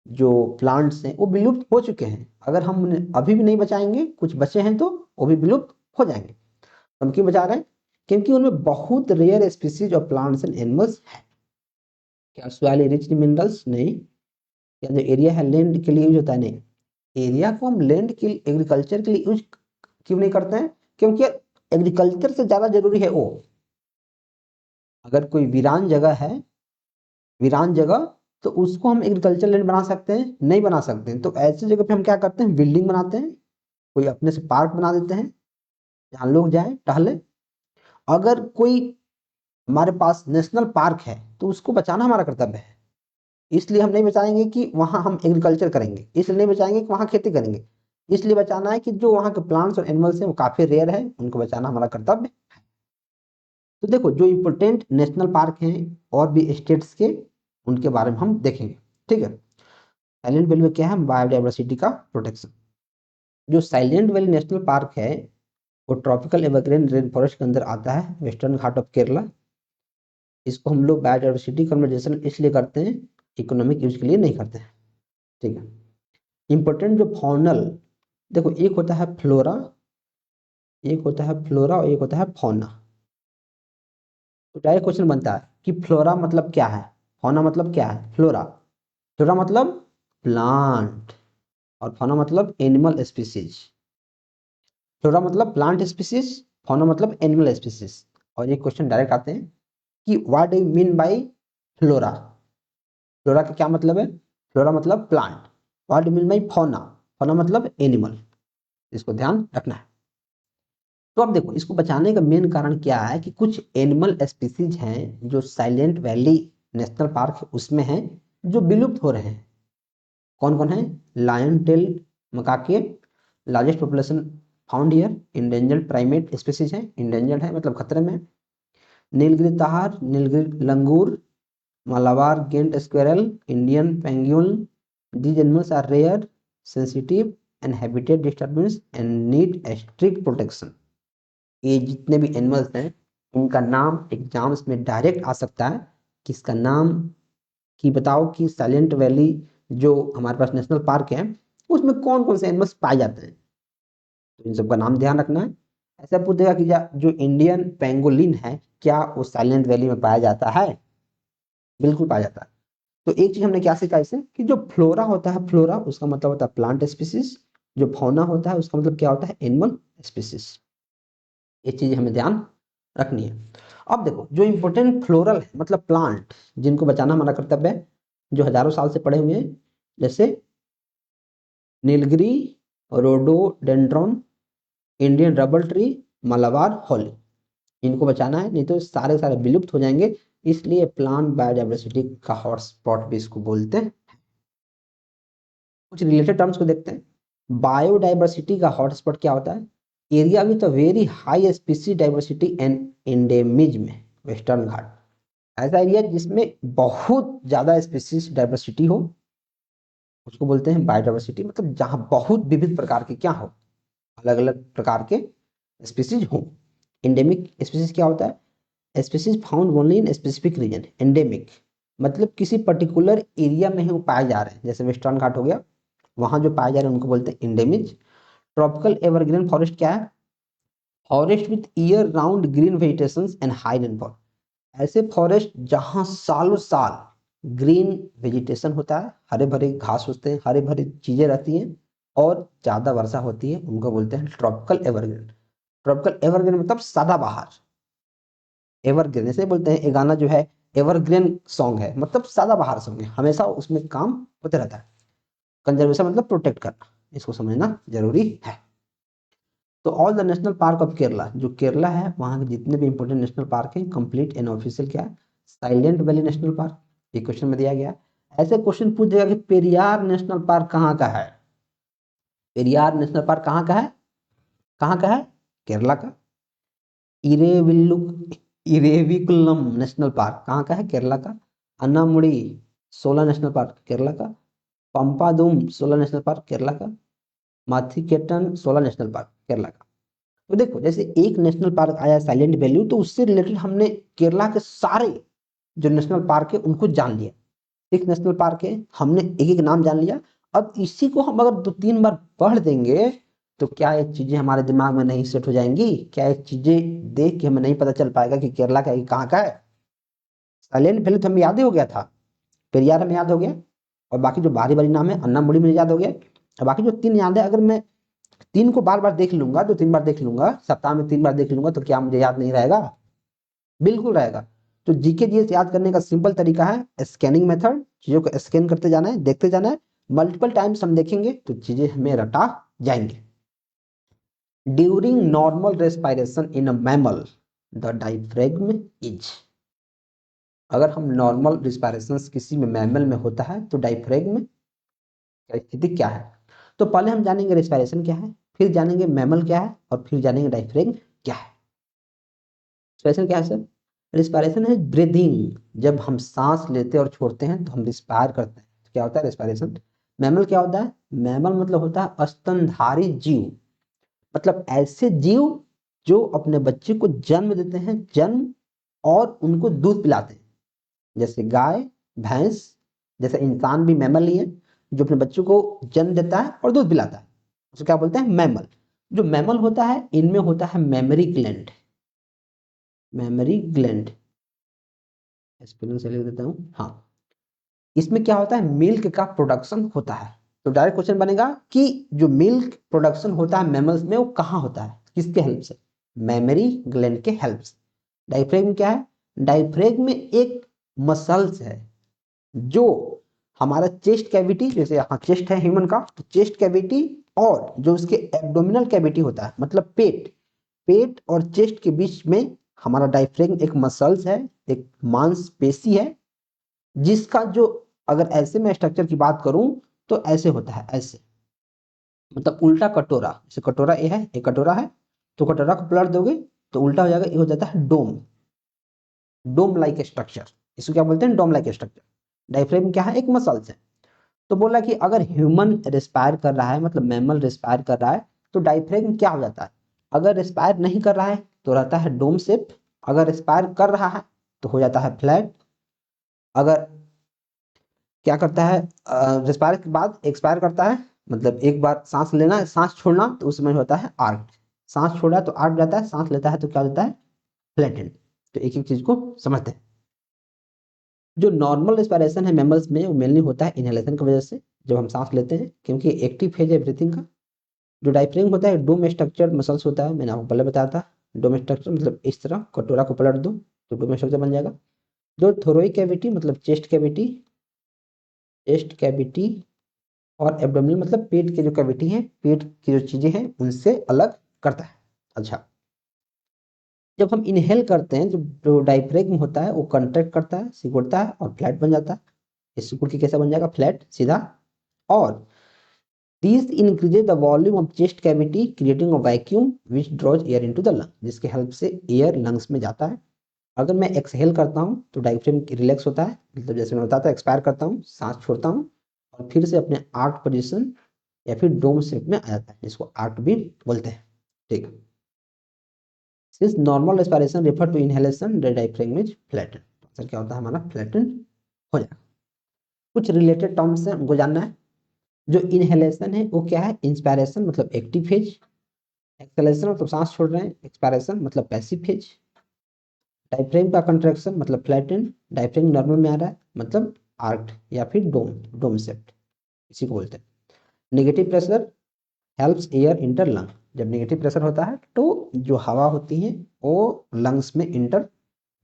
जो प्लांट्स हैं, वो विलुप्त हो चुके हैं। अगर हम उन्हें अभी भी नहीं बचाएंगे, कुछ बचे हैं तो वो भी विलुप्त हो जाएंगे। हम क्यों बचा रहे हैं, क्योंकि उनमें बहुत rare species of plants and animals है। क्या सॉइल रिच इन मिनरल्स, नहीं। क्या जो एरिया है लैंड के लिए यूज होता है, नहीं। एरिया को हम लैंड के एग्रीकल्चर के लिए यूज क्यों नहीं करते हैं, क्योंकि एग्रीकल्चर से ज्यादा जरूरी है वो। अगर कोई वीरान जगह है, वीरान जगह, तो उसको हम एग्रीकल्चर लैंड बना सकते हैं, नहीं बना सकते हैं। तो ऐसी जगह पे हम क्या करते हैं, बिल्डिंग बनाते हैं, कोई अपने से पार्क बना देते हैं जहाँ लोग जाए टहले। अगर कोई हमारे पास नेशनल पार्क है तो उसको बचाना हमारा कर्तव्य है। इसलिए हम नहीं बचाएंगे कि वहां हम एग्रीकल्चर करेंगे, इसलिए नहीं बचाएंगे कि वहां खेती करेंगे, इसलिए बचाना है कि जो वहां के प्लांट्स और एनिमल्स हैं वो काफी रेयर है, उनको बचाना हमारा कर्तव्य है। तो देखो, जो इंपोर्टेंट नेशनल पार्क हैं और भी स्टेट्स के, उनके बारे में हम देखेंगे, ठीक है। साइलेंट वैली में क्या है, बायोडाइवर्सिटी का प्रोटेक्शन। जो साइलेंट वैली नेशनल पार्क है वो ट्रॉपिकल एवरग्रीन रेन फॉरेस्ट के अंदर आता है, वेस्टर्न घाट ऑफ केरला। इसको हम लोग बायोडाइवर्सिटी कन्वर्जेशन इसलिए करते हैं, इकोनॉमिक यूज के लिए नहीं करते हैं, ठीक है। इंपॉर्टेंट जो फॉनल, देखो एक होता है फ्लोरा, एक होता है फ्लोरा और एक होता है फौना। तो डायरेक्ट क्वेश्चन बनता है कि फ्लोरा मतलब क्या है, फौना मतलब क्या है। फ्लोरा, फ्लोरा मतलब प्लांट, और फौना मतलब एनिमल स्पीसीज। फ्लोरा मतलब प्लांट स्पीसीज, फौना मतलब एनिमल स्पीसीज। और ये क्वेश्चन डायरेक्ट आते हैं कि what do you mean by flora. Flora का क्या मतलब है, फ्लोरा मतलब plant. What do you mean by fauna, fauna मतलब एनिमल। इसको ध्यान रखना है। तो अब देखो, इसको बचाने का मेन कारण क्या है कि कुछ एनिमल स्पीसीज हैं जो साइलेंट वैली नेशनल पार्क है उसमें हैं, जो विलुप्त हो रहे हैं। कौन कौन है, lion tail macaque, largest population found here, endangered primate species है, इंडेंजर्ड है मतलब खतरे में। Nilgiri tahr, Nilgiri langur, Malabar giant squirrel, Indian penguin. These animals are rare, sensitive and habitat disturbance and need a strict protection. ये जितने भी एनिमल्स हैं इनका नाम एग्जाम्स में डायरेक्ट आ सकता है। किसका नाम कि बताओ कि साइलेंट वैली जो हमारे पास नेशनल पार्क है उसमें कौन कौन से एनिमल्स पाए जाते हैं, तो इन सबका नाम ध्यान रखना है। ऐसा पूछ देगा कि जो इंडियन पेंगोलिन है क्या वो साइलेंट वैली में पाया जाता है, बिल्कुल पाया जाता है। तो एक चीज हमने क्या सीखा इससे कि जो फ्लोरा होता है, फ्लोरा उसका मतलब होता है प्लांट स्पीसीज, जो फौना होता है उसका मतलब क्या होता है एनिमल स्पीसीज। ये चीज हमें ध्यान रखनी है। अब देखो जो इंपॉर्टेंट फ्लोरल है मतलब प्लांट जिनको बचाना हमारा कर्तव्य है, जो हजारों साल से पड़े हुए हैं, जैसे Nilgiri, rhododendron, Indian rubber tree, Malabar holly, इनको बचाना है नहीं तो सारे सारे विलुप्त हो जाएंगे। इसलिए प्लांट बायोडाइवर्सिटी का हॉटस्पॉट भी इसको बोलते हैं। कुछ रिलेटेड टर्म्स को देखते हैं। बायोडाइवर्सिटी का हॉटस्पॉट क्या होता है, area with a very high species diversity and endemism, Western Ghat ऐसा एरिया जिसमें बहुत ज्यादा स्पीसीज डाइवर्सिटी हो उसको बोलते हैं बायोडाइवर्सिटी, मतलब जहां बहुत विविध प्रकार के क्या हो, अलग अलग प्रकार के स्पीसीज हो। एंडेमिक स्पीसीज क्या होता है, species found only in specific region. Endemic मतलब किसी पर्टिकुलर एरिया में ही वो पाए जा रहे हैं, जैसे वेस्टर्न घाट हो गया, वहां जो पाए जा रहे हैं उनको बोलते हैं एंडेमिक। ट्रॉपिकल एवरग्रीन फॉरेस्ट क्या है, forest with year round green vegetation and high rainfall, ऐसे फॉरेस्ट जहां सालों साल ग्रीन वेजिटेशन होता है, हरे भरे घास होते हैं, हरे भरे चीजें रहती हैं और ज्यादा वर्षा होती है, उनको बोलते हैं ट्रॉपिकल एवरग्रीन। ट्रॉपिकल एवरग्रीन मतलब सदाबहार, एवरग्रीन ऐसे बोलते हैं। ये गाना जो है एवरग्रीन सॉन्ग है, मतलब सदाबहार सॉन्ग है, हमेशा उसमें काम होते रहता है। कंजर्वेशन मतलब प्रोटेक्ट करना, इसको समझना जरूरी है। तो all the national park of Kerala, जो केरला है वहां के जितने भी इंपोर्टेंट नेशनल पार्क हैं कंप्लीट एंड ऑफिशियल क्या है, साइलेंट वैली नेशनल पार्क, ये क्वेश्चन में दिया गया। ऐसे क्वेश्चन पूछ देगा कि पेरियार नेशनल पार्क कहाँ का है, पेरियार नेशनल पार्क कहाँ का है, कहाँ का है, केरला का। इरेविल्लु इरेविकुलम नेशनल पार्क कहाँ का है, केरला का। अन्नामुड़ी 16 नेशनल पार्क केरला का। पंपादुम 16 नेशनल पार्क केरला का। माथिकेटन 16 नेशनल पार्क केरला का। तो देखो जैसे एक नेशनल पार्क आया साइलेंट वैल्यू, तो उससे रिलेटेड हमने केरला के सारे जो नेशनल पार्क है उनको जान लिया। एक नेशनल पार्क है, हमने एक एक नाम जान लिया। अब इसी को हम अगर 2-3 बार पढ़ देंगे तो क्या ये चीजें हमारे दिमाग में नहीं सेट हो जाएंगी, क्या ये चीजें देख के हमें नहीं पता चल पाएगा कि केरला का कहाँ का है। साइलेंट वैली तो हमें याद ही हो गया था, पेरियार हमें याद हो गया, और बाकी जो बारी बारी नाम है अन्नामुड़ी में याद हो गया, और बाकी जो 3 याद है, अगर मैं 3 को बार बार देख लूंगा, 2-3 बार देख लूंगा, सप्ताह में 3 बार देख लूंगा, तो क्या मुझे याद नहीं रहेगा, बिल्कुल रहेगा। तो जीके जीएस याद करने का सिंपल तरीका है स्कैनिंग मेथड, चीजों को स्कैन करते जाना है, देखते जाना है, मल्टीपल टाइम्स हम देखेंगे तो चीजें हमें रटा जाएंगे। During normal respiration in a mammal the diaphragm is, अगर हम नॉर्मल रिस्पायरेशन किसी में मैमल में होता है तो डायफ्रेगम की स्थिति क्या है। तो पहले हम जानेंगे रेस्पिरेशन क्या है, फिर जानेंगे मैमल क्या है, और फिर जानेंगे डायफ्रेगम क्या है। रेस्पिरेशन क्या है सर, रिस्पायरेशन है ब्रीदिंग, जब हम सांस लेते और छोड़ते हैं तो हम रिस्पायर करते हैं, तो क्या होता है रेस्पिरेशन। मैमल क्या होता है, मैमल मतलब होता है स्तनधारी जीव, मतलब ऐसे जीव जो अपने बच्चे को जन्म देते हैं, जन्म और उनको दूध पिलाते हैं, जैसे गाय, भैंस, जैसे इंसान भी मैमल ही है जो अपने बच्चों को जन्म देता है और दूध पिलाता है, उसको क्या बोलते हैं मैमल। जो मैमल होता है इनमें होता है memory gland, memory gland spelling से लिख देता हूँ, हाँ। इसमें क्या होता है, मिल्क का प्रोडक्शन होता है। तो डायरेक्ट क्वेश्चन बनेगा कि जो मिल्क प्रोडक्शन होता है मैमल्स में वो कहाँ होता है, किसके हेल्प से, मेमोरी ग्लैंड के हेल्प से। डायफ्रेगम क्या है, डायफ्रेगम में एक मसल्स है जो हमारा चेस्ट कैविटी, जैसे यहाँ चेस्ट है ह्यूमन का, तो चेस्ट कैविटी और जो उसके एब्डोमिनल कैविटी होता है मतलब पेट, पेट और चेस्ट के बीच में हमारा डायफ्रेगम एक मसल्स है, एक मांसपेशी है, जिसका जो अगर ऐसे में स्ट्रक्चर की बात करूं तो ऐसे होता है, ऐसे मतलब उल्टा कटोरा, जैसे कटोरा ये है, एक कटोरा है, तो कटोरा को पलट दोगे तो उल्टा हो जाएगा, ये हो जाता है डोम, डोम लाइक स्ट्रक्चर, इसको क्या बोलते हैं, डोम लाइक स्ट्रक्चर। डायफ्रेगम क्या है, एक मसल्स है। तो बोला कि अगर ह्यूमन रेस्पायर कर रहा है, मतलब मैमल रेस्पायर कर रहा है, तो डायफ्रेगम क्या हो जाता है? अगर रेस्पायर नहीं कर रहा है तो रहता है डोम शेप, अगर रेस्पायर कर रहा है तो हो जाता है फ्लैट, अगर क्या करता है रेस्पायर के बाद एक्सपायर करता है, मतलब एक बार सांस लेना सांस छोड़ना, तो उस समय होता है आर्क, सांस छोड़ा तो आर्क जाता है, सांस लेता है तो क्या होता है फ्लैटेंड। तो एक एक चीज को समझते हैं। जो नॉर्मल रेस्पिरेशन है मैमल्स में, वो मेनली होता है इनहेलेशन की वजह से, जब हम सांस लेते हैं, क्योंकि एक्टिव फेज है ब्रीथिंग का। जो डायफ्रेगम होता है डोम स्ट्रक्चर मसल्स होता है, मैंने आपको पहले बताया था। डोम स्ट्रक्चर मतलब इस तरह कटोरा को पलट दो तो डोम स्ट्रक्चर बन जाएगा। जो थोरोइक कैविटी मतलब चेस्ट कैविटी और एब्डोमिनल मतलब पेट के जो कैविटी है, पेट की जो चीजें हैं उनसे अलग करता है। अच्छा, जब हम इनहेल करते हैं, जो डायफ्रेगम होता है वो कंट्रैक्ट करता है, सिकुड़ता है और फ्लैट बन जाता है। ये सिकुड़ के कैसा बन जाएगा? फ्लैट, सीधा। और this increases the volume of chest cavity creating a vacuum which draws air into the lung, जिसके हेल्प से एयर लंग्स में जाता है। अगर मैं एक्सहेल करता हूँ तो डायफ्रेगम रिलैक्स होता है, मतलब जैसे मैं बताता एक्सपायर करता हूँ, सांस छोड़ता हूँ और फिर से अपने आर्क पोजीशन या फिर डोम शेप में आ जाता है, जिसको आर्क भी बोलते हैं। ठीक, since normal respiration refer to inhalation, the diaphragm is flattened. Answer क्या होता है हमारा? फ्लैटेंड हो जाएगा। कुछ रिलेटेड टर्म्स है, हमको जानना है। जो इनहेलेशन है वो क्या है? इंस्पायरेशन मतलब एक्टिव फेज, एक्सहेलेशन मतलब सांस छोड़ रहे हैं, एक्सपायरेशन मतलब पैसिव फेज। डायफ्रेगम का कंट्रैक्शन मतलब फ्लैटेंड, डायफ्रेगम नॉर्मल में आ रहा है मतलब आर्क्ड या फिर डोम शेप्ड, इसी को बोलते हैं। Negative pressure helps air inter lung, जब नेगेटिव प्रेशर होता है तो जो हवा होती है वो लंग्स में इंटर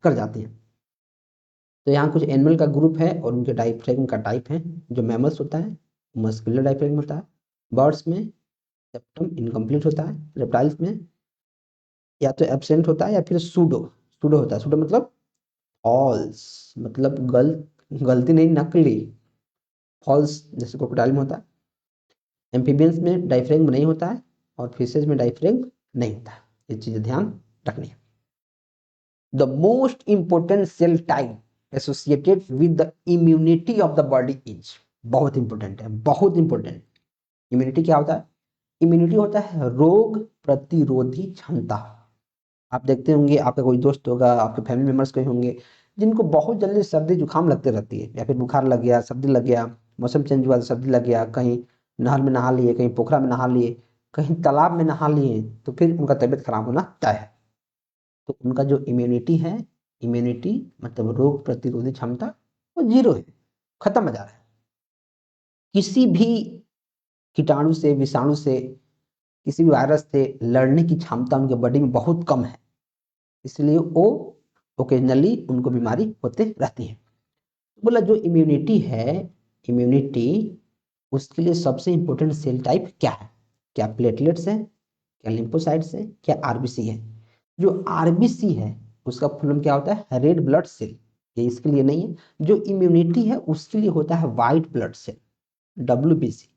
कर जाती है। तो यहाँ कुछ एनिमल का ग्रुप है और उनके डायफ्रेगम का टाइप है। जो मैमल्स होता है मस्कुलर डायफ्रेगम होता है, बर्ड्स में सेप्टम इनकम्प्लीट होता है, रेप्टाइल्स में या तो एब्सेंट होता है या फिर सूडो सूडो होता है। सूडो मतलब फॉल्स, मतलब गलती नहीं, नकली, फॉल्स जैसे क्रोकोडाइल में होता है। एम्फीबियंस में डायफ्रेगम नहीं होता है और फिशेज में डायफ्रेगम नहीं होता है। ये चीजें ध्यान रखनी है। The most important cell type associated with the immunity of the body is, बहुत इंपॉर्टेंट है, बहुत इंपॉर्टेंट। इम्यूनिटी क्या होता है? इम्यूनिटी होता है रोग प्रतिरोधी क्षमता। आप देखते होंगे, आपका कोई दोस्त होगा, आपके फैमिली मेंबर्स कोई होंगे जिनको बहुत जल्दी सर्दी जुकाम लगते रहती है, या फिर बुखार लग गया, सर्दी लग गया, मौसम चेंज हुआ तो सर्दी लग गया, कहीं नहर में नहा लिए, कहीं पोखरा में नहा लिए, कहीं तालाब में नहा लिए, तो फिर उनका तबीयत खराब होना तय है। तो उनका जो इम्यूनिटी है, इम्यूनिटी मतलब रोग प्रतिरोधी क्षमता, वो जीरो है, खत्म हो जा रहा है। किसी भी कीटाणु से, विषाणु से, किसी भी वायरस से लड़ने की क्षमता उनके बॉडी में बहुत कम है, इसलिए वो ओकेजनली उनको बीमारी होते रहती है। तो बोला जो इम्यूनिटी है, इम्यूनिटी उसके लिए सबसे इंपॉर्टेंट सेल टाइप क्या है? क्या प्लेटलेट्स है, क्या लिम्फोसाइट्स है, क्या आरबीसी है? जो आरबीसी है उसका फुल फॉर्म क्या होता है? Red blood cell. ये इसके लिए नहीं है। जो इम्यूनिटी है उसके लिए होता है व्हाइट ब्लड सेल, डब्ल्यूबीसी।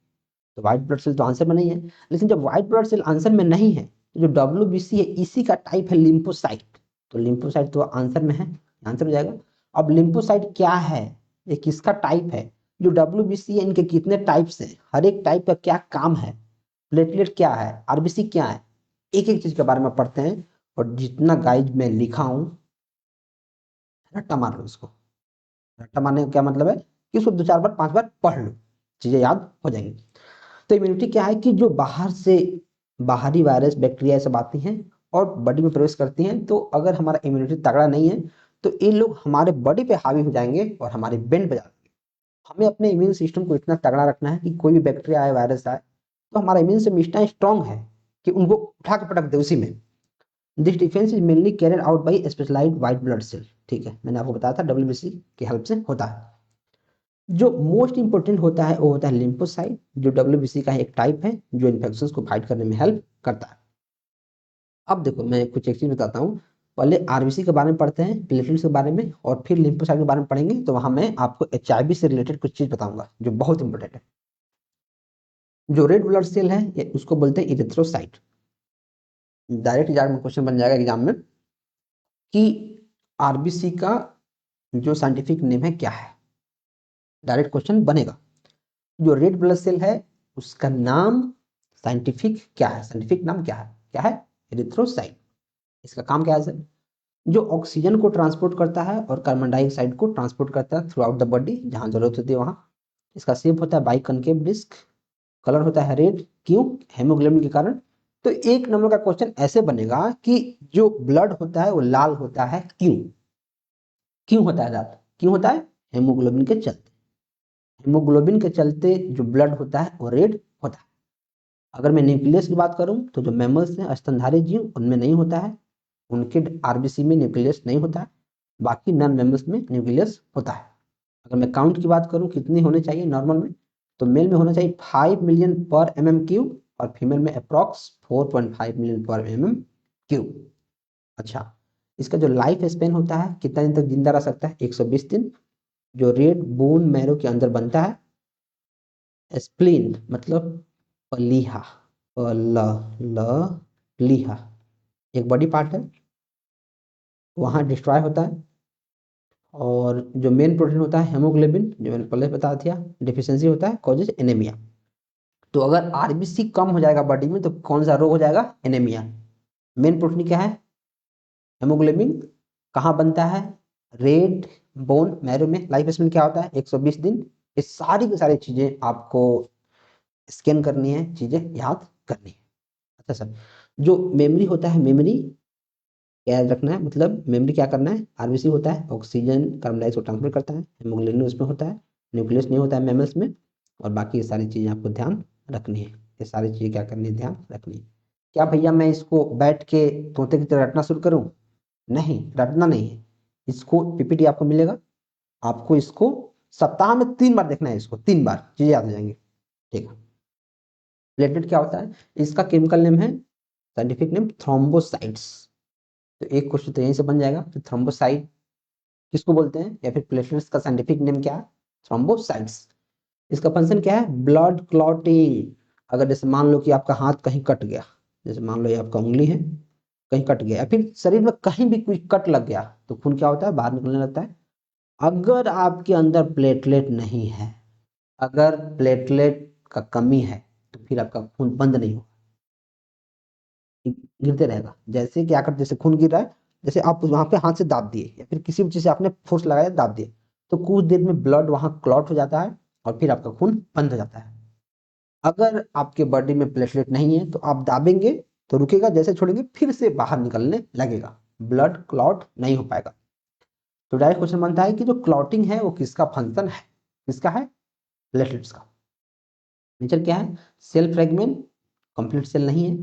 तो व्हाइट ब्लड सेल तो आंसर में नहीं है, लेकिन जब व्हाइट ब्लड सेल आंसर में नहीं है तो जो डब्ल्यूबीसी है इसी का टाइप है लिम्फोसाइट। तो लिम्फोसाइट तो आंसर में है, आंसर में जाएगा। अब लिम्फोसाइट क्या है, ये किसका टाइप है? जो डब्ल्यूबीसी है इनके कितने टाइप्स हैं, हर एक टाइप का क्या काम है, प्लेटलेट क्या है, आरबीसी क्या है, एक एक चीज के बारे में पढ़ते हैं। और जितना गाइड में लिखा हूं रट्टा मार लो इसको। रट्टा मारने का क्या मतलब है? कि उसको दो चार बार पांच बार पढ़ लो, चीजें याद हो जाएंगी। तो इम्यूनिटी क्या है? कि जो बाहर से बाहरी वायरस बैक्टीरिया सब आती हैं और बॉडी में प्रवेश करती हैं, तो अगर हमारा इम्यूनिटी तगड़ा नहीं है तो ये लोग हमारे बॉडी पे हावी हो जाएंगे और हमारे बैंड बजा देंगे। हमें अपने इम्यून सिस्टम को इतना तगड़ा रखना है कि कोई भी बैक्टीरिया आए, वायरस आए, तो हमारा इम्यून सिस्टम इतना स्ट्रांग है कि उनको उठा के पटक दे उसी में। This defence is mainly carried out by specialised white blood cell. ठीक है, मैंने आपको बताया था डब्ल्यूबीसी की हेल्प से होता है। जो मोस्ट इंपोर्टेंट होता है वो होता है लिम्फोसाइट, जो डब्ल्यूबीसी का एक टाइप है जो इन्फेक्शंस को फाइट करने में हेल्प करता है। अब देखो मैं कुछ एक चीज बताता हूँ। पहले आरबीसी के बारे में पढ़ते हैं, प्लेटलेट्स के बारे में, और फिर लिम्फोसाइट के बारे में पढ़ेंगे। तो वहां मैं आपको एचआईवी से रिलेटेड कुछ चीज बताऊंगा जो बहुत इंपॉर्टेंट है। जो रेड ब्लड सेल है उसको बोलते हैं इरिथ्रोसाइट। डायरेक्ट एग्जाम में क्वेश्चन बन जाएगा एग्जाम में कि आरबीसी का जो साइंटिफिक नेम है क्या है, डायरेक्ट क्वेश्चन बनेगा। जो रेड ब्लड सेल है उसका नाम साइंटिफिक क्या है, साइंटिफिक नाम क्या है एरिथ्रोसाइट। इसका काम क्या है सर, जो ऑक्सीजन को ट्रांसपोर्ट करता है और कार्बन डाइऑक्साइड को ट्रांसपोर्ट करता है थ्रू आउट द बॉडी, जहां जरूरत होती है वहां। इसका शेप होता है बाइकनकेव डिस्क, कलर होता है रेड, क्यों, हेमोग्लोबिन के कारण। तो एक नंबर का क्वेश्चन ऐसे बनेगा कि जो ब्लड होता है वो लाल होता है, क्यों होता है लाल, क्यों होता है, हेमोग्लोबिन के चलते। हेमोग्लोबिन के चलते जो ब्लड होता है वो रेड होता है। अगर मैं न्यूक्लियस की बात करूं तो जो मैमल्स हैं स्तनधारी जीव उनमें नहीं होता है, उनके आरबीसी में न्यूक्लियस नहीं होता है, बाकी नॉन मैमल्स में न्यूक्लियस होता है। अगर मैं काउंट की बात करूं कितने होने चाहिए नॉर्मल में, तो मेल में होना चाहिए 5 मिलियन पर mm³ और फीमेल में अप्रॉक्स 4.5 मिलियन पर mm³। अच्छा, इसका जो लाइफ स्पेन होता है कितना दिन तक जिंदा रह सकता है, 120 दिन। जो रेड बोन मैरो के अंदर बनता है, स्प्लीन मतलब पलीहा, प्लीहा एक बॉडी पार्ट है, वहां डिस्ट्रॉय होता है। और जो मेन प्रोटीन होता है हेमोग्लोबिन, जो मैंने पहले बता दिया, डिफिशियंसी होता है कॉजेज एनीमिया। तो अगर आरबीसी कम हो जाएगा बॉडी में तो कौन सा रोग हो जाएगा, एनीमिया। मेन प्रोटीन क्या है, हेमोग्लोबिन। कहाँ बनता है, रेड बोन मैरो में। लाइफ स्पेन क्या होता है, 120 दिन। ये सारी की सारी चीजें आपको स्कैन करनी है, चीजें याद करनी है। अच्छा सर, जो मेमोरी होता है, मेमोरी याद रखना है, मतलब मेमोरी क्या करना है, आरबीसी होता है ऑक्सीजन कार्बन डाइऑक्साइड को ट्रांसफर करता है, हेमोग्लोबिन उसमें होता है, न्यूक्लियस नहीं होता है मैमल्स में। और बाकी ये सारी चीजें आपको ध्यान रखनी है, ये सारी चीजें क्या करनी है, ध्यान रखनी है। क्या भैया मैं इसको बैठ के तोते की तरह रटना शुरू करूं, नहीं रटना नहीं है। इसको पीपीटी आपको मिलेगा, आपको इसको सप्ताह में 3 बार देखना है, इसको 3 बार चीजें याद हो जाएंगी। ठीक है, प्लेटलेट क्या होता है, इसका केमिकल नेम है, साइंटिफिक नेम थ्रोम्बोसाइट्स। तो एक क्वेश्चन तो यहीं से बन जाएगा कि थ्रोम्बोसाइट किसको बोलते हैं, या फिर प्लेटलेट्स का साइंटिफिक नेम क्या है, थ्रोम्बोसाइट्स। इसका फंक्शन क्या है, ब्लड क्लॉटिंग। अगर जैसे मान लो कि आपका हाथ कहीं कट गया, जैसे मान लो ये आपका उंगली है, कहीं कट गया, या फिर शरीर में कहीं भी कोई कट लग गया तो खून क्या होता है, बाहर निकलने लगता है। अगर आपके अंदर प्लेटलेट नहीं है, अगर प्लेटलेट का कमी है तो फिर आपका खून बंद नहीं होगा, गिरते रहेगा। जैसे क्या कर, जैसे खून गिर रहा है, जैसे आप वहां पे हाथ से दाब दिए या फिर किसी भी चीज से आपने फोर्स लगाया दाब दिए, तो कुछ देर में ब्लड वहां क्लॉट हो जाता है और फिर आपका खून बंद हो जाता है। अगर आपके बॉडी में प्लेटलेट नहीं है तो आप दाबेंगे तो रुकेगा, जैसे छोड़ेंगे फिर से बाहर निकलने लगेगा, ब्लड क्लॉट नहीं हो पाएगा। तो डायरेक्ट क्वेश्चन बनता है कि जो क्लॉटिंग है वो किसका फंक्शन है, किसका है, प्लेटलेट्स का। नेचर क्या है, सेल फ्रेगमेंट, कंप्लीट सेल नहीं है।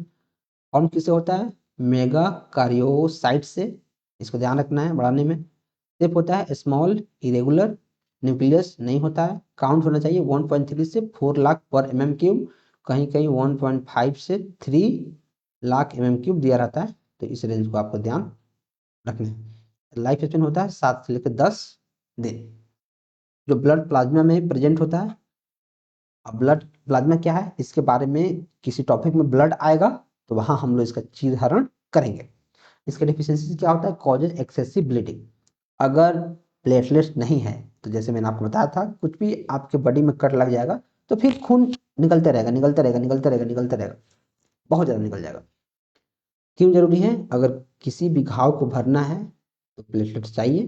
फॉर्म किससे होता है, मेगा कार्योसाइट से, इसको ध्यान रखना है बढ़ाने में। शेप होता है स्मॉल इरेगुलर, न्यूक्लियस नहीं होता है। काउंट होना चाहिए 1.3 से 4 लाख पर mm³, कहीं कहीं 1.5 से 3 लाख mm³ दिया रहता है, तो इस रेंज को आपको ध्यान रखना है। लाइफ स्पेन होता है 7 से लेकर 10 दिन। जो ब्लड प्लाज्मा में प्रेजेंट होता है, अब ब्लड प्लाज्मा क्या है इसके बारे में किसी टॉपिक में ब्लड आएगा तो वहां हम लोग इसका चीज हरण करेंगे। इसका डिफिशियंसी क्या होता है, कॉजेज एक्सेसिव ब्लीडिंग। अगर प्लेटलेट्स नहीं है तो जैसे मैंने आपको बताया था, कुछ भी आपके बॉडी में कट लग जाएगा तो फिर खून निकलते रहेगा, निकलते रहेगा, निकलते रहेगा, निकलते रहेगा, बहुत ज्यादा निकल जाएगा। क्यों जरूरी है, अगर किसी भी घाव को भरना है तो प्लेटलेट्स चाहिए,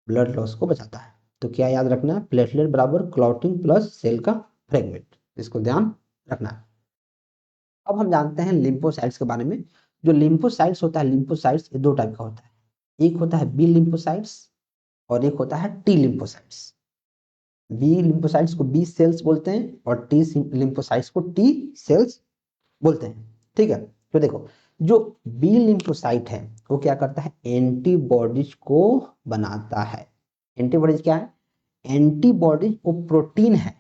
ब्लड लॉस को बचाता है। तो क्या याद रखना है, प्लेटलेट बराबर क्लॉटिंग प्लस सेल का फ्रेगमेंट, इसको ध्यान रखना है। अब हम जानते हैं लिम्फोसाइट्स के बारे में। जो लिम्फोसाइट्स होता है, लिम्फोसाइट्स ये 2 टाइप का होता है, एक होता है बी लिम्फोसाइट्स और एक होता है टी लिम्फोसाइट्स। बी लिम्फोसाइट्स को बी सेल्स बोलते हैं और टी लिम्फोसाइट्स को टी सेल्स बोलते हैं। ठीक है, तो देखो जो बी लिम्फोसाइट है वो क्या करता है, एंटीबॉडीज को बनाता है। एंटीबॉडीज क्या है, एंटीबॉडीज वो प्रोटीन है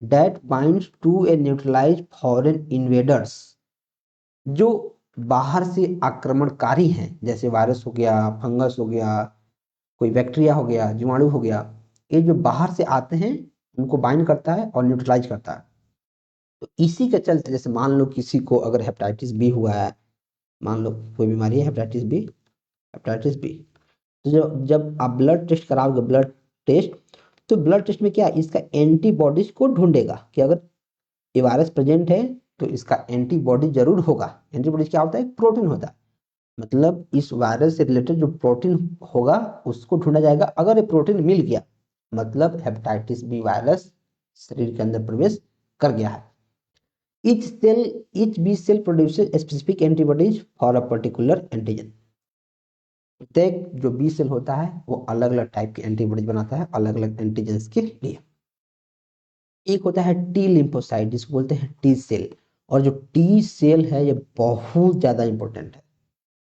that binds to a neutralized foreign invaders, जो बाहर से आक्रमणकारी हैं, जैसे वायरस हो गया, फंगस हो गया, कोई बैक्टीरिया हो गया, जीवाणु हो गया, ये जो बाहर से आते हैं उनको बाइंड करता है और न्यूट्रलाइज करता है। तो इसी के चलते जैसे मान लो किसी को अगर हेपेटाइटिस बी हुआ है, मान लो कोई बीमारी है हेपेटाइटिस बी, हेपेटाइटिस बी, तो जब जब आप ब्लड टेस्ट कराओगे, ब्लड टेस्ट, तो ब्लड टेस्ट में क्या, इसका एंटीबॉडीज को ढूंढेगा कि अगर ये वायरस प्रेजेंट है तो इसका एंटीबॉडी जरूर होगा। एंटीबॉडीज क्या होता है, प्रोटीन होता है, मतलब इस वायरस से रिलेटेड जो प्रोटीन होगा उसको ढूंढा जाएगा। अगर ये प्रोटीन मिल गया मतलब हेपेटाइटिस बी वायरस शरीर के अंदर प्रवेश कर गया है। each B cell produces specific antibodies for a particular antigen। प्रत्येक जो बी सेल होता है वो अलग अलग टाइप के एंटीबॉडीज बनाता है अलग अलग एंटीजेंस के लिए। एक होता है टी लिम्फोसाइट जिसको बोलते हैं टी सेल, और जो टी सेल है ये बहुत ज्यादा इंपॉर्टेंट है।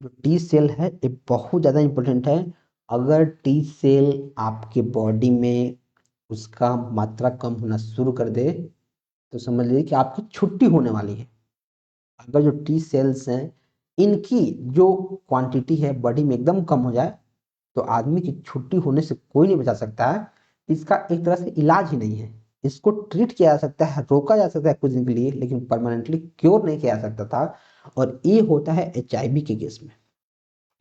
जो टी सेल है ये बहुत ज्यादा इंपॉर्टेंट है। अगर टी सेल आपके बॉडी में उसका मात्रा कम होना शुरू कर दे तो समझ लीजिए कि आपकी छुट्टी होने वाली है। अगर जो टी सेल्स हैं इनकी जो क्वांटिटी है बॉडी में एकदम कम हो जाए तो आदमी की छुट्टी होने से कोई नहीं बचा सकता है। इसका एक तरह से इलाज ही नहीं है। इसको ट्रीट किया जा सकता है, रोका जा सकता है कुछ दिन के लिए, लेकिन परमानेंटली क्योर नहीं किया जा सकता था। और ये होता है HIV के केस में।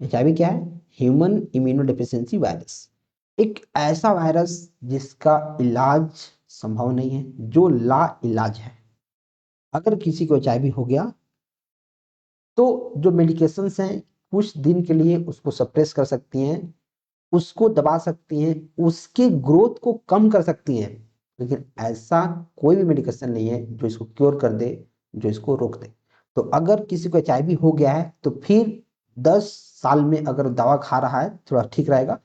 HIV क्या है, ह्यूमन इम्यूनोडेफिशिएंसी वायरस। एक ऐसा वायरस जिसका इलाज संभव नहीं है, जो ला इलाज है। अगर किसी को HIV हो गया तो जो मेडिकेशंस हैं कुछ दिन के लिए उसको सप्रेस कर सकती हैं, उसको दबा सकती हैं, उसके ग्रोथ को कम कर सकती हैं, लेकिन ऐसा कोई भी मेडिकेशन नहीं है जो इसको क्योर कर दे, जो इसको रोक दे। तो अगर किसी को HIV हो गया है तो फिर 10 साल में अगर दवा खा रहा है थोड़ा ठीक रहेगा,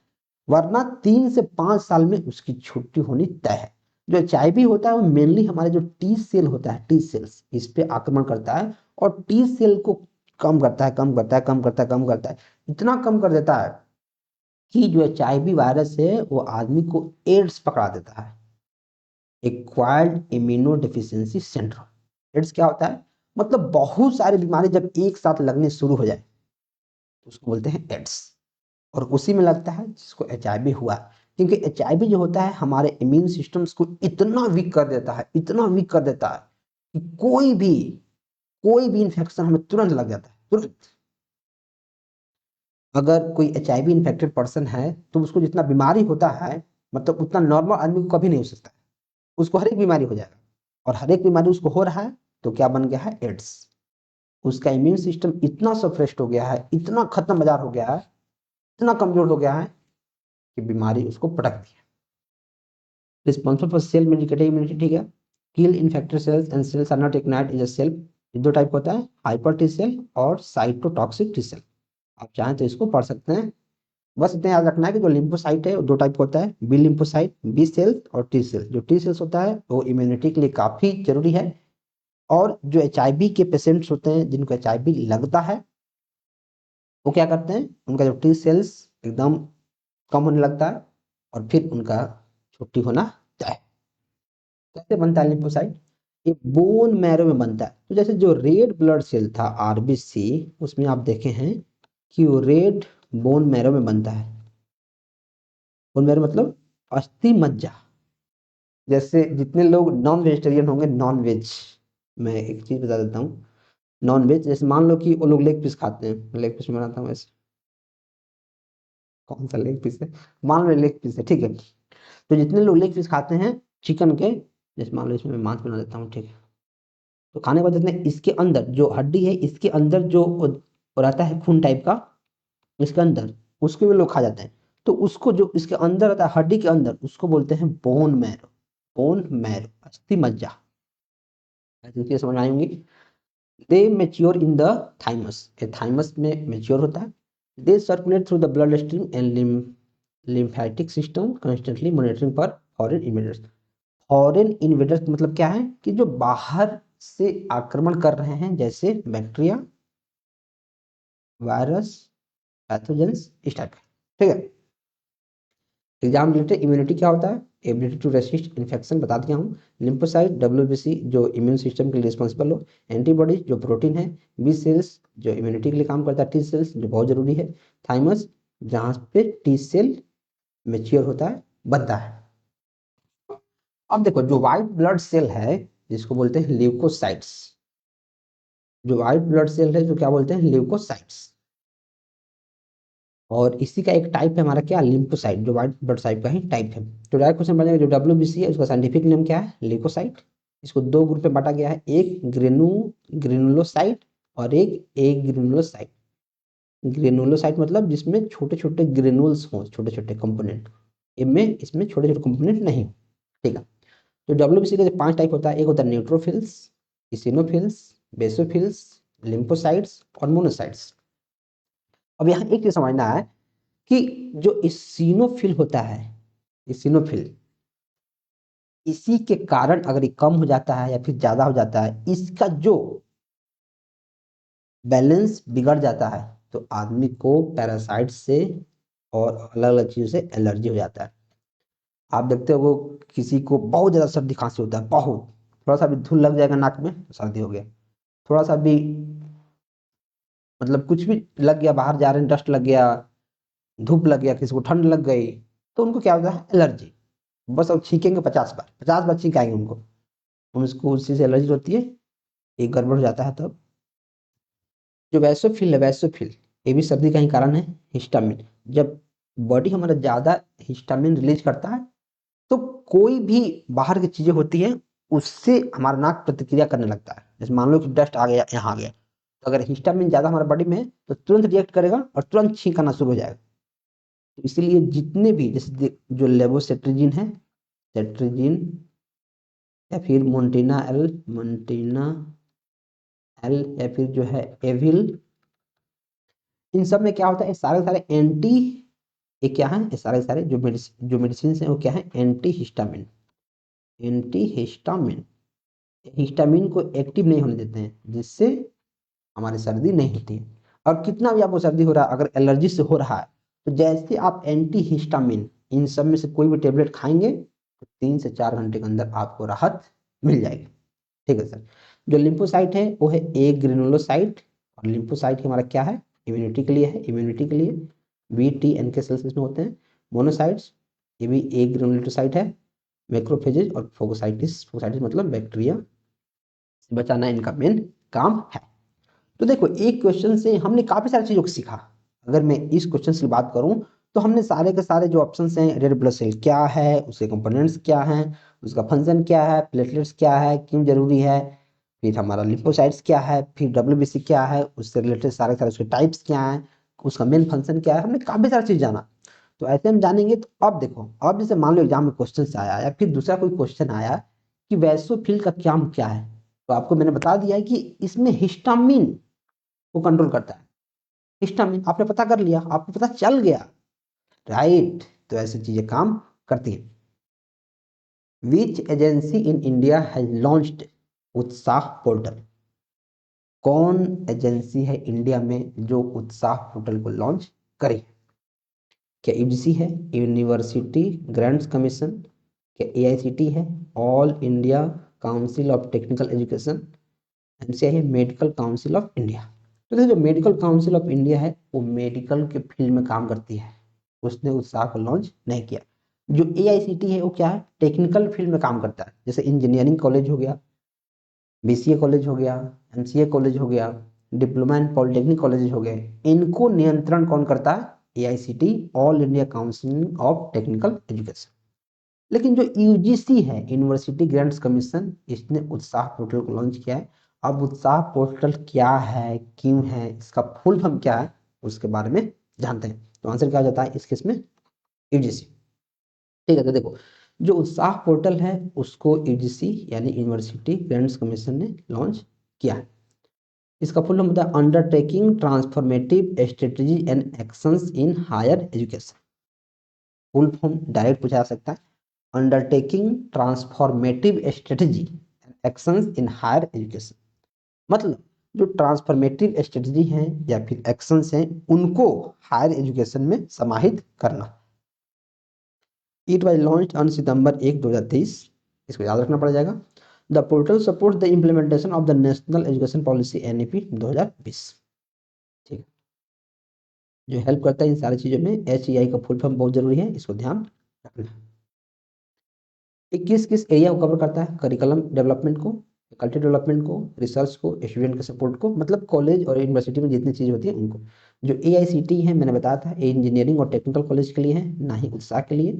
वरना 3 से 5 साल में उसकी छुट्टी होनी तय है। जो HIV होता है वो मेनली हमारे जो टी सेल होता है, टी सेल्स इस पे आक्रमण करता है और टी सेल को कम करता है, कम करता है, कम करता है, कम करता है, इतना कम कर देता है कि जो HIV वायरस है वो आदमी को एड्स पकड़ा देता है, acquired immunodeficiency syndrome. AIDS क्या होता है, मतलब बहुत सारी बीमारी जब एक साथ लगने शुरू हो जाए तो उसको बोलते हैं एड्स। और उसी में लगता है जिसको HIV हुआ, क्योंकि HIV जो होता है हमारे इम्यून सिस्टम्स को इतना वीक कर देता है, इतना वीक कर देता है कि कोई भी इंफेक्शन हमें तुरंत लग जाता है, तुरंत। अगर कोई HIV इन्फेक्टेड पर्सन है तो उसको जितना बीमारी होता है मतलब उतना नॉर्मल आदमी को कभी नहीं हो सकता है। उसको हर एक बीमारी हो जाएगा, और हर एक बीमारी उसको हो रहा है तो क्या बन गया है, एड्स। उसका इम्यून सिस्टम इतना सप्रेस्ड हो गया है, इतना खत्म बाजार हो गया है, इतना कमजोर हो गया है कि बीमारी उसको पटक दी है। Responsible for cell medicated immunity, ठीक है। Kill infected cells and cells are not ignite in the cell. दो टाइप का होता है, हाइपर टी सेल और साइटोटॉक्सिक टी सेल। आप चाहें तो इसको पढ़ सकते हैं। बस इतना याद रखना है कि जो लिम्फोसाइट है वो दो टाइप का होता है, बी लिम्फोसाइट, बी सेल्स और टी सेल्स। जो टी सेल्स होता है वो इम्यूनिटी के लिए काफी जरूरी है। और जो HIV के पेशेंट्स होते हैं जिनको HIV लगता है वो क्या करते हैं, उनका जो टी सेल्स एकदम कम होने लगता है और फिर उनका छुट्टी होना तय है। कैसे बनता है लिम्फोसाइट, ये बोन मैरो में बनता है। तो जैसे जो रेड ब्लड सेल था RBC, उसमें आप देखे हैं कि वो रेड बोन मैरो में बनता है। बोन मैरो मतलब अस्थि मज्जा। जैसे जितने लोग नॉन वेजिटेरियन होंगे, नॉन वेज, मैं एक चीज बता देता हूँ। नॉन वेज जैसे मान लो कि वो लोग लेग पीस खाते हैं, लेग पीस बनाता हूँ ऐसे, कौन सा लेग पीस है, मान लो लेग पीस है, ठीक है। तो जितने लोग लेग पीस खाते हैं चिकन के, जैसे मान लो इसमें मैं मांस बना देता हूँ, ठीक है। तो खाने के बाद जितने इसके अंदर जो हड्डी है, इसके अंदर जो वो रहता है खून टाइप का इसके अंदर, उसको भी लोग खा जाते हैं। तो उसको जो इसके अंदर रहता है हड्डी के अंदर उसको बोलते हैं बोन मैरो। बोन मैरो अस्थि मज्जा, ऐसे समझ आएंगी। They mature in the thymus, ये थाइमस में मेच्योर होता है। They circulate through the blood stream and lymphatic system constantly monitoring for foreign invaders। Foreign invaders मतलब क्या है कि जो बाहर से आक्रमण कर रहे हैं, जैसे बैक्टीरिया, वायरस, पैथोजेंस, इस टाइप का, ठीक है। एग्जाम रिलेटेड इम्यूनिटी क्या होता है, एबिलिटी टू रेसिस्ट इन्फेक्शन बता दिया हूँ। लिम्फोसाइट WBC जो इम्यून सिस्टम के लिए रिस्पॉन्सिबल हो, एंटीबॉडीज जो प्रोटीन है, बी सेल्स जो इम्यूनिटी के लिए काम करता है, टी सेल्स जो बहुत जरूरी है, थाइमस जहाँ पे टी सेल मेच्योर होता है, बनता है। अब देखो जो व्हाइट ब्लड सेल है जिसको बोलते हैं ल्यूकोसाइट्स, जो व्हाइट ब्लड सेल है जो क्या बोलते हैं ल्यूकोसाइट्स। और इसी का एक टाइप है हमारा क्या, लिम्फोसाइट, जो व्हाइट ब्लड सेल का ही टाइप है। तो डायरेक्ट क्वेश्चन बनेगा, जो WBC है उसका साइंटिफिक नेम क्या है, ल्यूकोसाइट। इसको दो ग्रुप में बांटा गया है, एक ग्रेनुलोसाइट और एक ए ग्रेनुलोसाइट। ग्रेनुलोसाइट मतलब जिसमें छोटे छोटे ग्रेनुल्स हों, छोटे छोटे कंपोनेंट। इनमें इसमें छोटे छोटे कंपोनेंट नहीं, ठीक है। तो WBC का जो 5 टाइप होता है, एक होता है न्यूट्रोफिल्स, इसिनोफिल्स, बेसोफिल्स, लिम्फोसाइट्स और मोनोसाइट्स। अब यहाँ एक चीज समझना है कि जो इसिनोफिल होता है, इसिनोफिल, इसी के कारण अगर ये कम हो जाता है या फिर ज्यादा हो जाता है, इसका जो बैलेंस बिगड़ जाता है, तो आदमी को पैरासाइट से और अलग अलग चीजों से एलर्जी हो जाता है। आप देखते हो वो किसी को बहुत ज्यादा सर्दी खांसी होता है, बहुत, थोड़ा सा भी धूल लग जाएगा नाक में तो सर्दी हो गया, थोड़ा सा भी मतलब कुछ भी लग गया, बाहर जा रहे हैं डस्ट लग गया, धूप लग गया, किसी को ठंड लग गई, तो उनको क्या होता है, एलर्जी। बस अब छींकेंगे 50 बार, 50 बार छींकाएंगे उनको, उनको उसी से एलर्जी होती है, एक गड़बड़ हो जाता है तब। जो वैसोफिल है, वैसोफिल, ये भी सर्दी का ही कारण है। हिस्टामिन, जब बॉडी हमारा ज्यादा हिस्टामिन रिलीज करता है, तो कोई भी बाहर की चीजें होती है उससे हमारा नाक प्रतिक्रिया करने लगता है। जैसे मान लो कि डस्ट आ गया, यहाँ आ गया, तो अगर हिस्टामिन ज्यादा हमारे बॉडी में है तो तुरंत रिएक्ट करेगा और तुरंत छींक आना शुरू हो जाएगा। तो इसीलिए जितने भी जैसे जो लेवोसेट्रिजिन है, सेट्रिजिन, या फिर मोन्टेना एल, या फिर जो है एविल, इन सब में क्या होता है, ये सारे सारे एंटी, ये क्या है, ये सारे सारे जो मेडिसिन है वो क्या है, anti histamine, anti histamine, histamine को एक्टिव नहीं होने देते हैं, जिससे हमारी सर्दी नहीं होती है। और कितना भी आपको सर्दी हो रहा है, अगर एलर्जी से हो रहा है, तो जैसे आप एंटी हिस्टामिन इन सब में से कोई भी टेबलेट खाएंगे तो 3 से 4 घंटे के अंदर आपको राहत मिल जाएगी, ठीक है सर। जो लिम्फोसाइट है वो है ए ग्रेनुलोसाइट, और लिम्फोसाइट हमारा क्या है, इम्यूनिटी के लिए है, इम्यूनिटी के लिए BT NK सेल्स इसमें होते हैं। मोनोसाइट्स, ये भी ए ग्रेनुलोसाइट है, मैक्रोफेजेज और फोगोसाइटिस, फोगोसाइटिस मतलब बैक्टीरिया से बचाना इनका मेन काम है। तो देखो एक क्वेश्चन से हमने काफी सारी चीजों को सीखा। अगर मैं इस क्वेश्चन की बात करूं तो हमने सारे के सारे जो ऑप्शंस हैं, रेड ब्लड सेल क्या है, उसके कंपोनेंट्स क्या हैं, उसका फंक्शन क्या है, प्लेटलेट्स क्या है, क्यों जरूरी है, फिर हमारा लिम्फोसाइट्स क्या है, फिर WBC क्या है, उससे रिलेटेड सारे सारे उसके टाइप्स क्या हैं, उसका मेन फंक्शन क्या है, हमने काफी सारी चीज जाना। तो ऐसे हम जानेंगे। तो अब देखो, अब जैसे मान लो एग्जाम में क्वेश्चन से आया या फिर दूसरा कोई क्वेश्चन आया कि वैसोफिल का काम क्या है, तो आपको मैंने बता दिया है कि इसमें हिस्टामिन को कंट्रोल करता है। हिस्टामिन आपने पता कर लिया, आपको पता चल गया, राइट। तो ऐसी चीजें काम करती हैं। Which agency in India has launched Utsah portal, कौन एजेंसी है इंडिया में जो उत्साह पोर्टल को लॉन्च करे, क्या UGC है, यूनिवर्सिटी ग्रांट्स कमीशन, क्या AICT है, all India council of technical education, MCI है, मेडिकल काउंसिल ऑफ इंडिया। तो देखो जो मेडिकल काउंसिल ऑफ इंडिया है वो मेडिकल के फील्ड में काम करती है, उसने उत्साह को लॉन्च नहीं किया। जो AICT है वो क्या है, टेक्निकल फील्ड में काम करता है, जैसे इंजीनियरिंग कॉलेज हो गया, BCA कॉलेज हो गया, MCA कॉलेज हो गया, डिप्लोमा एंड पॉलिटेक्निक कॉलेज हो गए, इनको नियंत्रण कौन करता है, AICT, all India council of technical education. लेकिन जो UGC है, यूनिवर्सिटी ग्रांट्स कमीशन, इसने उत्साह पोर्टल को लॉन्च किया है। अब उत्साह पोर्टल क्या है, क्यों है, इसका फुल फॉर्म क्या है, उसके बारे में जानते हैं। तो आंसर क्या हो जाता है इस केस में, UGC, ठीक है। तो देखो जो उत्साह पोर्टल है उसको UGC यानी यूनिवर्सिटी ग्रांट्स कमीशन ने लॉन्च किया है। इसका फुल फॉर्म होता है undertaking transformative strategy and actions in higher education. Full form direct पूछा जा सकता है, undertaking transformative strategy and actions in higher education, मतलब जो ट्रांसफॉर्मेटिव स्ट्रेटजी हैं या फिर एक्शंस हैं उनको हायर एजुकेशन में समाहित करना। इट वाज लॉन्च्ड ऑन सितंबर 1 2023, इसको याद रखना पड़ जाएगा। The portal supports the implementation of the national education policy NEP 2020, ठीक है, जो हेल्प करता है इन सारी चीजों में। HEI का फुल फॉर्म बहुत जरूरी है, इसको ध्यान रखना। किस किस एरिया को कवर करता है, करिकुलम डेवलपमेंट को, फैकल्टी डेवलपमेंट को, रिसर्च को, स्टूडेंट के सपोर्ट को, मतलब कॉलेज और यूनिवर्सिटी में जितनी चीज़ होती है उनको। जो AICTE है मैंने बताया था, इंजीनियरिंग और टेक्निकल कॉलेज के लिए है, ना ही उत्साह के लिए।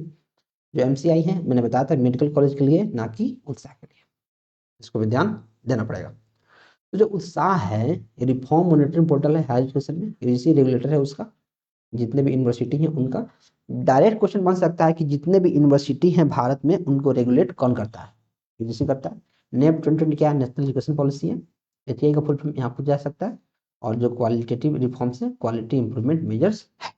जो MCI है मैंने बताया था मेडिकल कॉलेज के लिए, ना कि उत्साह के लिए। इसको भी ध्यान देना पड़ेगा। तो जो उत्साह है, रिफॉर्म मॉनिटरिंग पोर्टल है हायर एजुकेशन में, UGC रेगुलेटर है उसका, जितने भी यूनिवर्सिटी हैं उनका। डायरेक्ट क्वेश्चन बन सकता है कि जितने भी यूनिवर्सिटी हैं भारत में उनको रेगुलेट कौन करता है? UGC करता है। NAP 2020 क्या है? नेशनल एजुकेशन पॉलिसी है। ATI का फुल फॉर्म यहाँ पूछा जा सकता है। और जो क्वालिटेटिव रिफॉर्म्स है, क्वालिटी इंप्रूवमेंट मेजर्स है।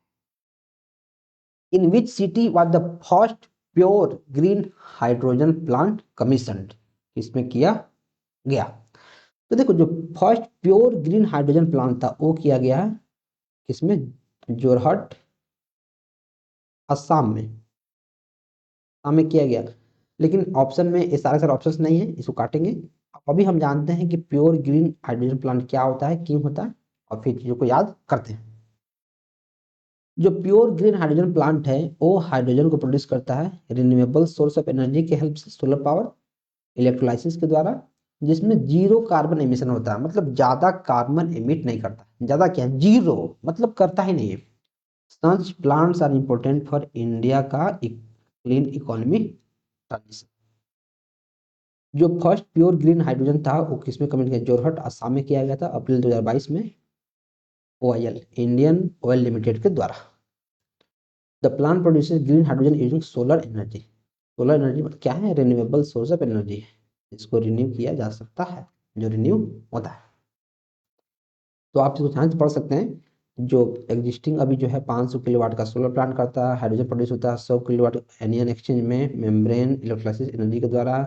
In which city was the first pure green hydrogen plant commissioned? इसमें किया गया। तो देखो जो first pure green hydrogen plant था वो किया गया है किसमें? जोरहट, असम में। असम में किया गया। लेकिन ऑप्शन में ये सारे सारे ऑप्शंस नहीं है, इसको काटेंगे। अभी हम जानते हैं कि प्योर ग्रीन हाइड्रोजन प्लांट क्या होता है, क्यों होता है, और फिर चीजों को याद करते हैं। जो प्योर ग्रीन हाइड्रोजन प्लांट है वो हाइड्रोजन को प्रोड्यूस करता है रिन्यूएबल सोर्स ऑफ एनर्जी के हेल्प से, सोलर पावर, इलेक्ट्रोलाइसिस के द्वारा, जिसमें जीरो कार्बन एमिशन होता है, मतलब ज्यादा कार्बन एमिट नहीं करता। ज्यादा क्या? जीरो, मतलब करता ही नहीं है। Such plants are important for India का क्लीन इकोनॉमी ट्रांजिशन। जो फर्स्ट प्योर ग्रीन हाइड्रोजन था वो किसमें कमिट किया? जोरहट, असम में किया गया था अप्रैल 2022 में, OIL, इंडियन ऑयल लिमिटेड के द्वारा। The plant produces green hydrogen using solar energy. Solar energy क्या है? रिन्यूएबल सोर्स ऑफ एनर्जी है, इसको रिन्यू किया जा सकता है, जो रिन्यू होता है। तो आप इसको ध्यान से पढ़ सकते हैं। जो एग्जिस्टिंग अभी जो है 500 किलोवाट का सोलर प्लांट करता है, हाइड्रोजन प्रोड्यूस होता है 100 किलोवाट एनियन एक्सचेंज में मेम्ब्रेन इलेक्ट्रोलाइसिस एनर्जी के द्वारा।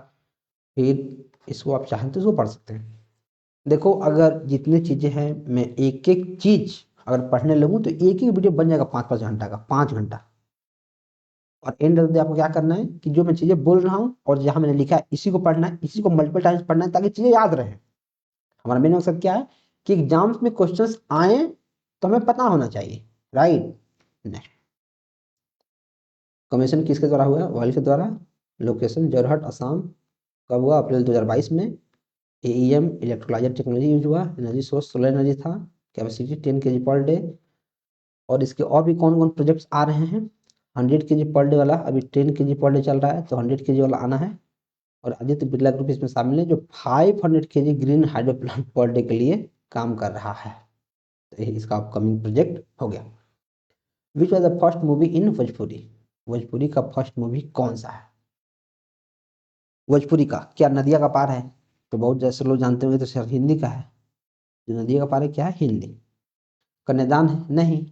फिर इसको आप चाहें तो इसको पढ़ सकते हैं। देखो अगर जितनी चीजें हैं मैं एक एक चीज अगर पढ़ने लगूँ तो एक ही वीडियो बन जाएगा 5-5 घंटा का, 5 घंटा। और एंड ऑफ द डे आपको क्या करना है कि जो मैं चीजें बोल रहा हूँ और जहां मैंने लिखा है इसी को पढ़ना है, इसी को मल्टीपल टाइम्स पढ़ना है ताकि चीजें याद रहे। हमारा मेन मकसद क्या है कि एग्जाम्स में क्वेश्चंस आए तो हमें पता होना चाहिए, राइट? नहीं। कमीशन किसके द्वारा हुआ? ऑयल के द्वारा। लोकेशन जोरहट, असम। कब हुआ? अप्रैल 2022 में। AEM इलेक्ट्रोलाइजर टेक्नोलॉजी यूज हुआ। एनर्जी सोर्स सोलर एनर्जी था। Capacity 10 kg per day. और इसके और भी कौन कौन प्रोजेक्ट्स आ रहे हैं? 100 kg पर डे वाला अभी 10 kg पर डे चल रहा है, तो 100 kg वाला आना है। और आदित्य बिरला ग्रुप इसमें शामिल है जो 500 kg green hydro plant per day के लिए काम कर रहा है। तो ये इसका अपकमिंग प्रोजेक्ट हो गया। Which was the first movie इन भोजपुरी? भोजपुरी का फर्स्ट मूवी कौन सा है? भोजपुरी का क्या नदिया का पार है? तो बहुत जैसे लोग जानते होंगे तो सर हिंदी का है। जो नदिया का पार है क्या है? हिंदी। कन्यादान है? नहीं।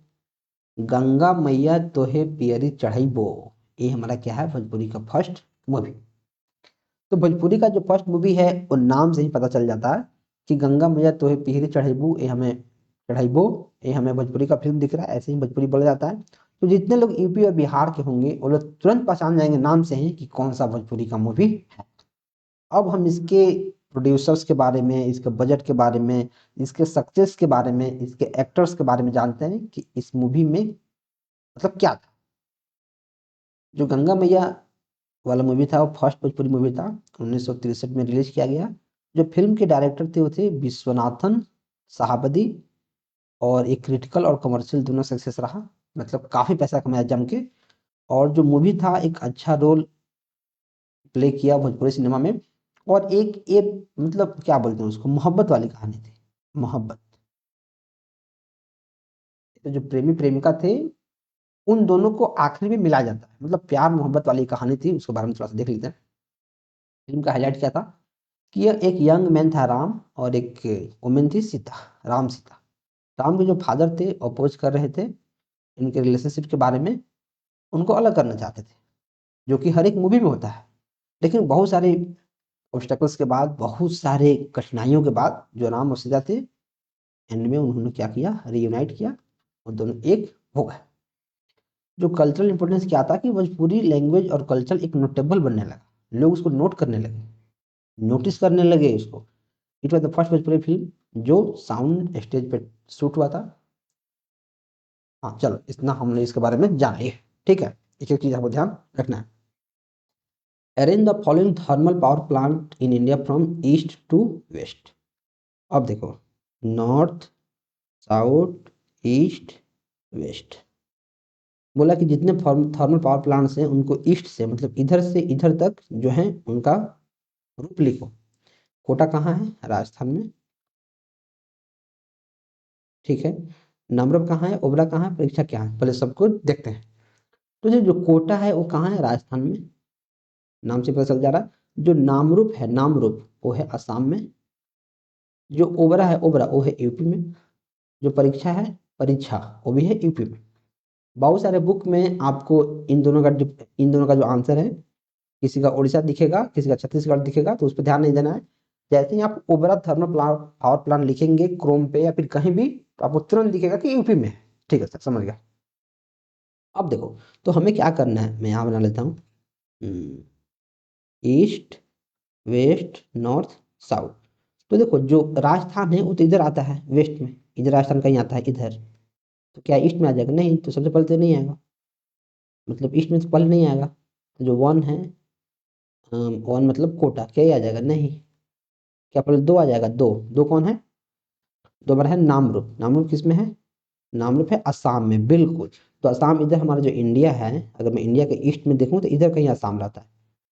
गंगा मैया तोहे पियरी चढ़ाई बो, ये हमारा क्या है? भोजपुरी का फर्स्ट मूवी। तो भोजपुरी का जो फर्स्ट मूवी है वो नाम से ही पता चल जाता है कि गंगा मैया तोहे पियरी चढ़ाईबू, ये हमें चढ़ाईबो, ये हमें भोजपुरी का फिल्म दिख रहा है, ऐसे ही भोजपुरी बोला जाता है। तो जितने लोग यूपी और बिहार के होंगे वो लोग तुरंत पहचान जाएंगे नाम से ही कि कौन सा भोजपुरी का मूवी है। अब हम इसके प्रोड्यूसर्स के बारे में, इसके बजट के बारे में, इसके सक्सेस के बारे में, इसके एक्टर्स के बारे में जानते हैं कि इस मूवी में मतलब क्या था। जो गंगा मैया वाला मूवी था वो फर्स्ट भोजपुरी मूवी था, 1963 में रिलीज किया गया। जो फिल्म के डायरेक्टर थे वो थे विश्वनाथन साहबदी। और एक क्रिटिकल और कमर्शियल दोनों सक्सेस रहा, मतलब काफी पैसा कमाया जम के। और जो मूवी था एक अच्छा रोल प्ले किया भोजपुरी सिनेमा में। और एक मतलब क्या बोलते हैं उसको, मोहब्बत वाली कहानी थी। मोहब्बत, तो जो प्रेमी प्रेमिका थे उन दोनों को आखिरी में मिला जाता है, मतलब प्यार मोहब्बत वाली कहानी थी। उसके बारे में थोड़ा सा देख लेते हैं। फिल्म का हाईलाइट क्या था कि यह एक यंग मैन था राम, और एक वुमेन थी सीता, राम सीता। राम के जो फादर थे अपोज कर रहे थे इनके रिलेशनशिप के बारे में, उनको अलग करना चाहते थे, जो कि हर एक मूवी में होता है। लेकिन बहुत सारे ऑब्स्टेकल्स के बाद, बहुत सारे कठिनाइयों के बाद जो राम और सीता थे, एंड में उन्होंने क्या किया? रीयूनाइट किया और दोनों एक हो गए। जो कल्चरल इंपोर्टेंस क्या था कि भोजपुरी लैंग्वेज और कल्चर एक नोटेबल बनने लगा, लोग उसको नोट करने लगे, नोटिस करने लगे उसको। It was the first Bhojpuri film जो साउंड स्टेज पे शूट हुआ था। हाँ चलो, इतना हमने इसके बारे में जाना है, ठीक है। एक एक चीज आपको ध्यान रखना है। Arrange the following thermal power plant in India from east to west. अब देखो, नॉर्थ, साउथ, ईस्ट, वेस्ट। बोला कि जितने थर्मल पावर प्लांट्स हैं उनको ईस्ट से मतलब इधर से इधर तक जो है उनका रूप लिखो। कोटा कहाँ है? राजस्थान में, ठीक है। नमरुप कहाँ है? ओबरा कहाँ है? परीक्षा क्या है? पहले सबको देखते हैं। तो जो कोटा है वो कहाँ है? राजस्थान में, नाम से पता चल जा रहा है। जो नामरूप है, नामरूप वो है असम में। जो ओबरा है, ओबरा वो है यूपी में। जो परीक्षा है, परीक्षा वो भी है यूपी में। बहुत सारे बुक में आपको इन दोनों का जो आंसर है, किसी का उड़ीसा दिखेगा, किसी का छत्तीसगढ़ दिखेगा, तो उस पर ध्यान नहीं देना है। जैसे ही आप ओबरा थर्मल पावर प्लांट लिखेंगे क्रोम पे या फिर कहीं भी, तो आपको तुरंत दिखेगा कि यूपी में है। ठीक है सर, समझ गया। अब देखो, तो हमें क्या करना है, मैं यहाँ बना लेता हूँ, ईस्ट, वेस्ट, नॉर्थ, साउथ। तो देखो, जो राजस्थान है वो तो इधर आता है वेस्ट में, इधर राजस्थान कहीं आता है इधर, तो क्या ईस्ट में आ जाएगा? नहीं, तो सबसे पहले तो नहीं आएगा, मतलब ईस्ट में तो पहले नहीं आएगा। तो जो वन है, वन मतलब कोटा, क्या ही आ जाएगा? नहीं। क्या पहले दो आ जाएगा? दो, दो कौन है? दो बार है नामरूप। नामरूप किस में है? नामरूप है असम में, बिल्कुल। तो असम इधर हमारा जो इंडिया है, अगर मैं इंडिया के ईस्ट में देखूं तो इधर कहीं असम रहता है,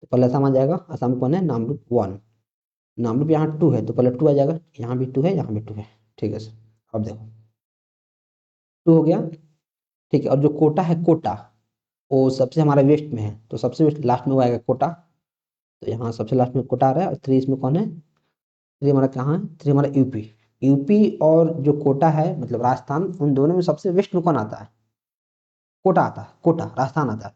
तो पहले असम आ जाएगा। असम कौन है? नामरूप वन। नामरूप यहाँ टू है तो पहले टू आ जाएगा, यहाँ भी टू है, यहाँ भी टू है। ठीक है सर। अब देखो, टू हो गया, ठीक है। और जो कोटा है, कोटा वो सबसे हमारा वेस्ट में है, तो सबसे वेस्ट लास्ट में वो आएगा कोटा। तो यहाँ सबसे लास्ट में कोटा आ रहा है। और थ्री इसमें कौन है? थ्री हमारा कहाँ है? थ्री हमारा यूपी। यूपी और जो कोटा है मतलब राजस्थान, उन दोनों में सबसे वेस्ट में कौन आता है? कोटा आता है, कोटा राजस्थान आता है।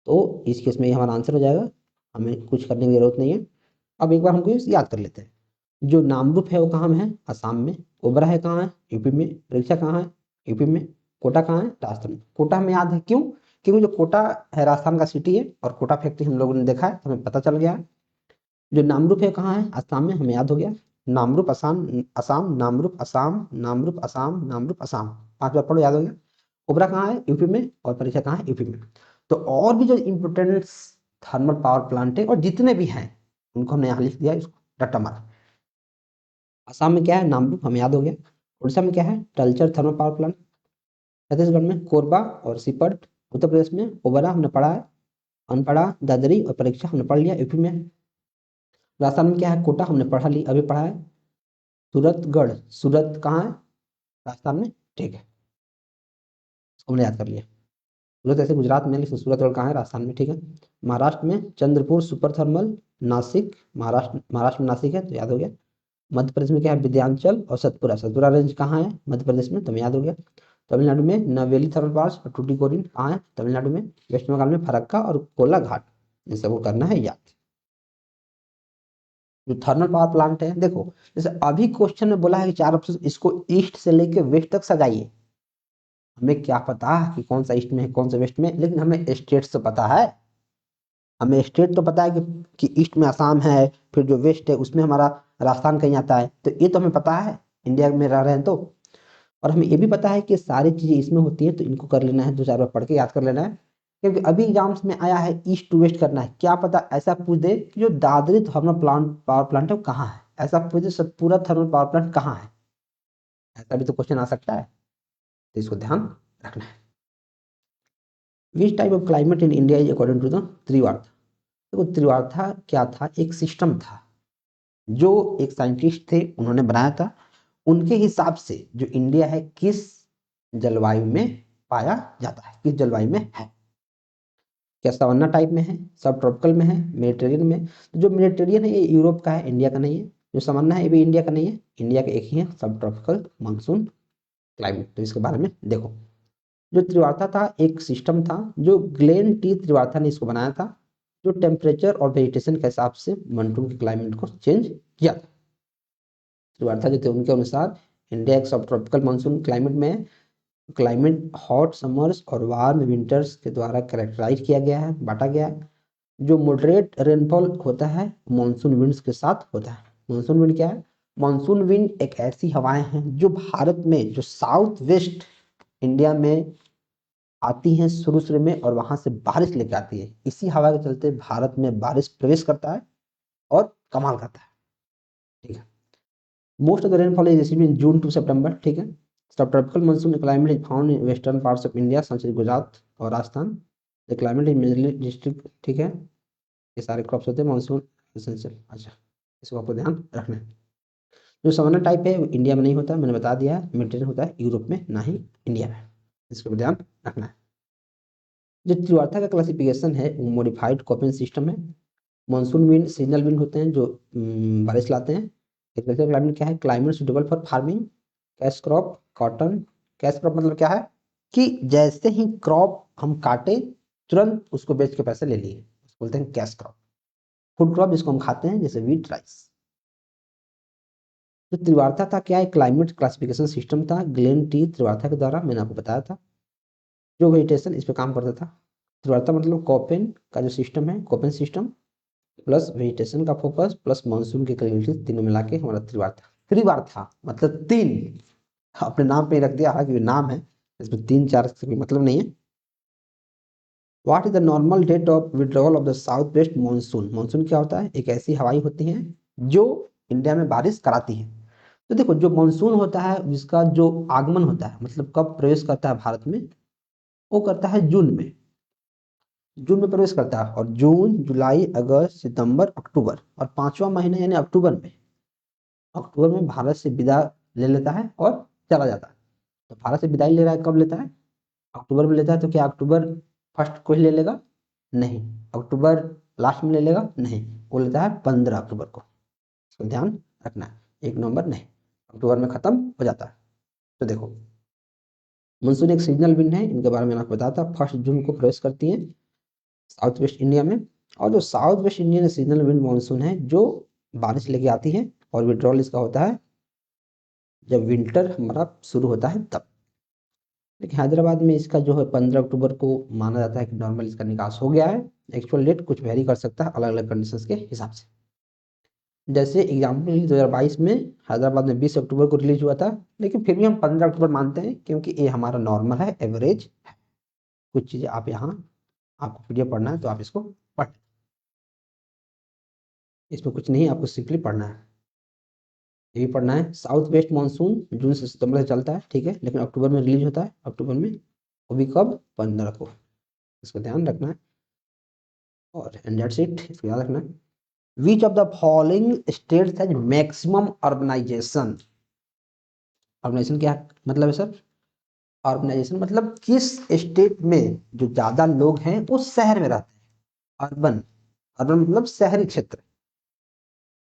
तो इस केस में ये हमारा आंसर हो जाएगा, हमें कुछ करने की जरूरत नहीं है। अब एक बार हमको इसे याद कर लेते हैं। जो नामरूप है वो कहाँ में है? असम में। ओबरा है कहाँ है? यूपी में। परीक्षा कहाँ है? यूपी में। कोटा कहाँ है? राजस्थान में। कोटा हमें याद है, क्यों? क्योंकि जो कोटा है राजस्थान का सिटी है, और कोटा फैक्ट्री हम लोगों ने देखा है, तो हमें पता चल गया है। जो नामरूप है कहाँ है? असम में, हमें याद हो गया। नामरूप असम, असम नामरूप असम, नामरूप असम, नामरूप असम, पांच बार पढ़ो, याद हो गया। ओबरा कहाँ है? यूपी में। और परीक्षा कहाँ है? यूपी में। तो और भी जो इम्पोर्टेंट थर्मल पावर प्लांट है और जितने भी हैं उनको हमने यहाँ लिख दिया, इसको रट्टा मारा। असम में क्या है? नामरूप, हमें याद हो गया। उड़ीसा में क्या है? टलचर थर्मल पावर प्लांट। छत्तीसगढ़ में कोरबा और सिपट। उत्तर प्रदेश में ओबरा हमने पढ़ा है, अनपढ़ा दादरी और परीक्षा हमने पढ़ लिया। यूपी में, राजस्थान में क्या है? कोटा हमने पढ़ा ली, अभी पढ़ा है। सूरतगढ़, सूरत कहाँ है? राजस्थान में, ठीक है, इसको हमने याद कर लिया। सूरत ऐसे गुजरात में, लेकिन सूरतगढ़ कहाँ है? राजस्थान में, ठीक है। महाराष्ट्र में चंद्रपुर सुपर थर्मल, नासिक, महाराष्ट्र में नासिक है, तो याद हो गया। मध्य प्रदेश में क्या है? विद्यांचल और सतपुरा। सतपुरा रेंज कहाँ है? मध्य प्रदेश में, तो हमें याद हो गया। तमिलनाडु में नवेली थर्मल पावर्स और टूटीकोरिन कहाँ है? तमिलनाडु में। वेस्ट बंगाल में फरक्का और कोलाघाट। ये सबको करना है याद। जो थर्मल पावर प्लांट है, देखो जैसे अभी क्वेश्चन में बोला है कि चार ऑप्शन, इसको ईस्ट से लेके वेस्ट तक सजाइए। हमें क्या पता कि कौन सा ईस्ट में है कौन सा वेस्ट में, लेकिन हमें स्टेट तो पता है। हमें स्टेट तो पता है कि ईस्ट में आसाम है, फिर जो वेस्ट है उसमें हमारा राजस्थान कहीं आता है, तो ये तो हमें पता है, इंडिया में रह रहे हैं तो। और हमें ये भी पता है कि सारी चीजें इसमें होती हैं, तो इनको कर लेना है, दो चार बार पढ़ के याद कर लेना है। क्योंकि अभी एग्जाम्स में आया है ईस्ट टू वेस्ट करना है, क्या पता ऐसा पूछ दे कि जो Dadri thermal plant power plant है वो कहाँ है, ऐसा पूछ दे सब पूरा थर्मल पावर प्लांट कहाँ है, ऐसा भी तो क्वेश्चन आ सकता है, तो इसको ध्यान रखना है। Which type of climate in India is according to the Trewartha. देखो त्रिवार्था क्या था? एक सिस्टम था जो एक साइंटिस्ट थे उन्होंने बनाया था। उनके हिसाब से जो इंडिया है किस जलवायु में पाया जाता है, किस जलवायु में है। क्या सवन्ना टाइप में है, सब ट्रॉपिकल में है, मेडिटेरियन में? तो जो मेडिटेरियन है ये यूरोप का है, इंडिया का नहीं है। जो सवन्ना है ये भी इंडिया का नहीं है, इंडिया का एक ही है, सब ट्रॉपिकल मानसून क्लाइमेट। तो इसके बारे में देखो, जो त्रिवार्ता था एक सिस्टम था जो ग्लेन टी त्रिवार्ता ने इसको बनाया था, जो टेम्परेचर और वेजिटेशन के हिसाब से मानसून के क्लाइमेट को चेंज किया था। त्रिवार्ता जो थे उनके अनुसार इंडिया एक सब ट्रॉपिकल मानसून क्लाइमेट में है। क्लाइमेट हॉट समर्स और वार्म विंटर्स के द्वारा कैरेक्टराइज किया गया है, बांटा गया है। जो मॉडरेट रेनफॉल होता है मानसून विंड्स के साथ होता है। मानसून विंड क्या है? मानसून विंड एक ऐसी हवाएं हैं जो भारत में जो साउथ वेस्ट इंडिया में आती हैं शुरू शुरू में और वहां से बारिश लेके आती है। इसी हवा के चलते भारत में बारिश प्रवेश करता है और कमाल करता है। ठीक है, most of the rainfall is received in June to September. ठीक है, sub tropical monsoon climate is found in western parts of India such as Gujarat और Rajasthan. The climate is majorly district. ठीक है, ये सारे क्रॉप्स होते हैं मानसून एसेंशियल। अच्छा, इसको आपको ध्यान रखना है। जो समर टाइप है इंडिया में नहीं होता, मैंने बता दिया है, मेडिटेरियन होता है यूरोप में, ना ही इंडिया में। इसको भी ध्यान रखना है। जो त्रिवार्ता का क्लासिफिकेशन है वो मॉडिफाइड कोपेन सिस्टम है। मानसून विंड सीजनल विंड होते हैं जो बारिश लाते हैं। एग्रीकल्चर क्लाइमेट क्या है? Climate suitable for farming, cash crop, cotton. Cash crop मतलब क्या है कि जैसे ही क्रॉप हम काटे तुरंत उसको बेच के पैसे ले लिए, उसको बोलते हैं कैश क्रॉप। फूड क्रॉप जिसको हम खाते हैं जैसे व्हीट, राइस। तो त्रिवार्ता था क्या है? क्लाइमेट क्लासिफिकेशन सिस्टम था ग्लेन टी त्रिवार्ता के द्वारा, मैंने आपको बताया था। जो वेजिटेशन इस पे काम करता था। त्रिवार्ता मतलब कोपेन का जो सिस्टम है, कोपेन सिस्टम प्लस वेजिटेशन का फोकस प्लस मानसून के कैलकुलेशन, तीनों मिला के हमारा त्रिवार्ता। त्रिवार्ता मतलब तीन, अपने नाम पे ही रख दिया, हालांकि नाम है, इसमें तीन चार से कोई मतलब नहीं है। What is the normal date of withdrawal of the south west monsoon? Monsoon क्या होता है? एक ऐसी हवाई होती है जो इंडिया में बारिश कराती है। तो देखो, जो मानसून होता है जिसका जो आगमन होता है, मतलब कब प्रवेश करता है भारत में, वो करता है जून में। जून में प्रवेश करता है, और जून, जुलाई, अगस्त, सितंबर, अक्टूबर, और पांचवा महीना यानी अक्टूबर में, अक्टूबर में भारत से विदा ले लेता है और चला जाता है। तो भारत से विदाई ले रहा है, कब लेता है? अक्टूबर में लेता है। तो क्या अक्टूबर फर्स्ट को ही ले लेगा? नहीं। अक्टूबर लास्ट में ले लेगा? नहीं। वो लेता है 15 अक्टूबर को। इसको ध्यान रखना है, 1 नवंबर नहीं, अक्टूबर में खत्म हो जाता है। तो देखो, मानसून एक सीजनल विंड है, इनके बारे में आपको बताया था। 1 जून को प्रवेश करती है साउथ वेस्ट इंडिया में। और जो south West Indian seasonal wind monsoon है जो बारिश लेके आती है, और विड्रॉल इसका होता है जब विंटर हमारा शुरू होता है तब। लेकिन हैदराबाद में इसका जो है 15 अक्टूबर को माना जाता है कि नॉर्मल इसका निकास हो गया है। एक्चुअल डेट कुछ वेरी कर सकता है अलग अलग कंडीशंस के हिसाब से। जैसे एग्जाम्पल 2022 में हैदराबाद में 20 अक्टूबर को रिलीज हुआ था, लेकिन फिर भी हम 15 अक्टूबर मानते हैं क्योंकि ये हमारा नॉर्मल है, एवरेज है। कुछ चीज़ें आप यहाँ, आपको पीडीएफ पढ़ना है तो आप इसको पढ़, इसमें कुछ नहीं, आपको सिंपली पढ़ना है। ये भी पढ़ना है। साउथ वेस्ट मानसून जून से सितंबर से चलता है, ठीक है, लेकिन अक्टूबर में रिलीज होता है, अक्टूबर में, वो भी कब? 15 को। इसको ध्यान रखना है। और एंड दैट्स इट, इसको याद रखना है। Which of the following states has maximum urbanisation? Urbanisation क्या मतलब है सर? अर्बनाइजेशन मतलब किस स्टेट में जो ज्यादा लोग हैं वो शहर में रहते हैं। अर्बन, अर्बन मतलब शहरी क्षेत्र।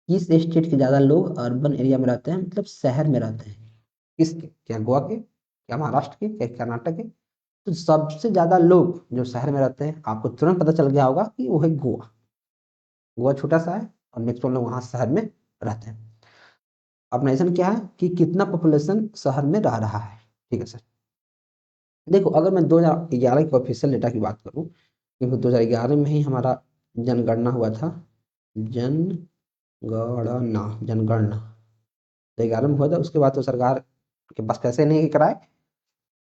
किस स्टेट के ज्यादा लोग अर्बन एरिया में रहते हैं, मतलब शहर में रहते हैं? किसके? क्या गोवा के, क्या महाराष्ट्र के, क्या कर्नाटक के? तो सबसे ज्यादा लोग जो शहर में रहते हैं, आपको तुरंत पता चल गया होगा कि वो है गोवा। गोवा छोटा सा है और मैक्सिमम लोग वहां शहर में रहते हैं। अर्बनाइजेशन क्या है कि कितना पॉपुलेशन शहर में रह रहा है। ठीक है सर। देखो, अगर मैं 2011 के ऑफिशियल डेटा की बात करूं, क्योंकि 2011 में ही हमारा जनगणना हुआ था, जनगणना, जनगणना 2011 में हुआ था। उसके बाद तो सरकार के पास पैसे नहीं कराए,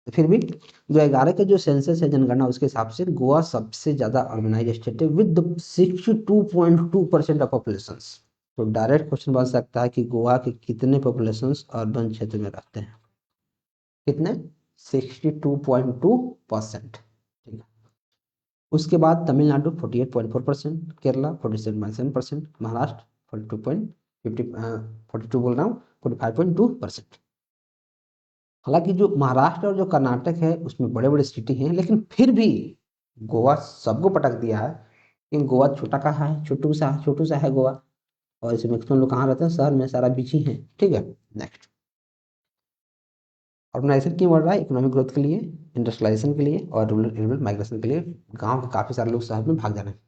तो फिर भी 2011 के जो सेंसस है, जनगणना, उसके हिसाब से गोवा सबसे ज्यादा अर्बनाइज स्टेट है विद 62.2% ऑफ पॉपुलेशन। तो डायरेक्ट क्वेश्चन बन सकता है कि गोवा के कितने पॉपुलेशन अर्बन क्षेत्र में रहते हैं? कितने? 62.2%। ठीक है। उसके बाद तमिलनाडु 48.4%, केरला 47.7%, महाराष्ट्र 42 बोल रहा हूँ, 45.2%। हालांकि जो महाराष्ट्र और जो कर्नाटक है उसमें बड़े बड़े सिटी हैं, लेकिन फिर भी गोवा सबको पटक दिया है। लेकिन गोवा छोटा कहाँ है, छोटू सा है गोवा। और इसमें मैक्सिमम लोग कहाँ रहते हैं? शहर में, सारा बीच ही है। ठीक है, नेक्स्ट। ऑर्गेनाइजेशन क्यों बढ़ रहा है? इकोनॉमिक ग्रोथ के लिए, इंडस्ट्रियलाइजेशन के लिए, और रूरल माइग्रेशन के लिए। गांव के काफी सारे लोग शहर में भाग जा रहे हैं।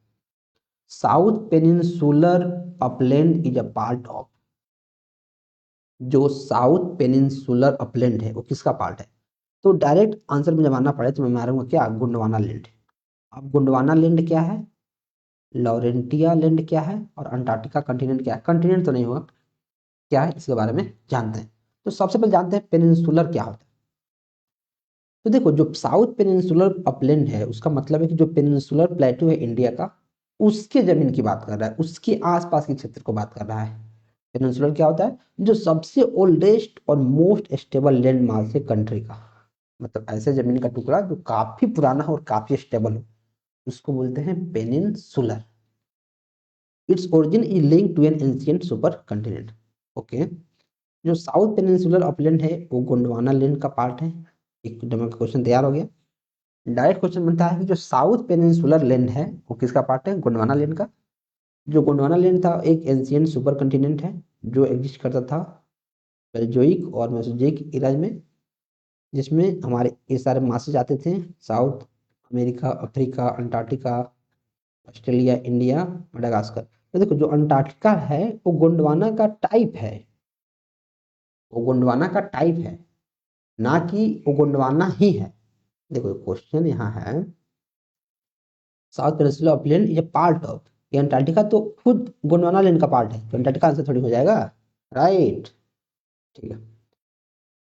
South peninsular upland is a part of, जो साउथ पेनिनसुलर अपलैंड है वो किसका पार्ट है? तो डायरेक्ट आंसर में जब आना पड़े तो मैं मारूंगा क्या? गोंडवाना लैंड। अब गोंडवाना लैंड क्या है, लॉरेंटिया लैंड क्या है, और अंटार्कटिका कंटिनेंट क्या है? कंटिनेंट तो नहीं होगा, क्या है इसके बारे में जानते हैं। तो सबसे पहले जानते हैं पेनिनसुलर क्या होता है। तो देखो जो साउथ पेनिनसुलर अपलैंड है उसका मतलब है कि जो पेनिनसुलर प्लेटू है इंडिया का, उसके जमीन की बात कर रहा है, उसके आसपास के क्षेत्र को बात कर रहा है। पेनिनसुलर क्या होता है? जो सबसे ओल्डेस्ट और मोस्ट स्टेबल लैंड मास है कंट्री का, मतलब ऐसे जमीन का टुकड़ा जो काफी पुराना हो और काफी स्टेबल हो, उसको बोलते हैं peninsular. Its origin is linked to an ancient supercontinent. Okay, जो साउथ पेनिनसुलर अपलैंड है वो गोंडवाना लैंड का पार्ट है। एक नंबर का क्वेश्चन तैयार हो गया। डायरेक्ट क्वेश्चन बनता है कि जो साउथ पेनिनसुलर लैंड है वो किसका पार्ट है? गोंडवाना लैंड का। जो गोंडवाना लैंड था एक एंशिएंट सुपर कंटिनेंट है जो एग्जिस्ट करता था मेसोजोइक और मेसोजोइक इराज में, जिसमें हमारे ये सारे मासेज आते थे, south America, Africa, Antarctica, Australia, India, Madagascar. तो देखो जो अंटार्कटिका है वो गोंडवाना का टाइप है, वो गोंडवाना का टाइप है, ना कि वो गोंडवाना ही है। देखो क्वेश्चन यहाँ है, साउथ पेनिनसुला अपलैंड ये पार्ट ऑफ, ये अंटार्कटिका तो खुद गोंडवाना लैंड का पार्ट है, तो अंटार्कटिका आंसर थोड़ी हो जाएगा, राइट। ठीक है,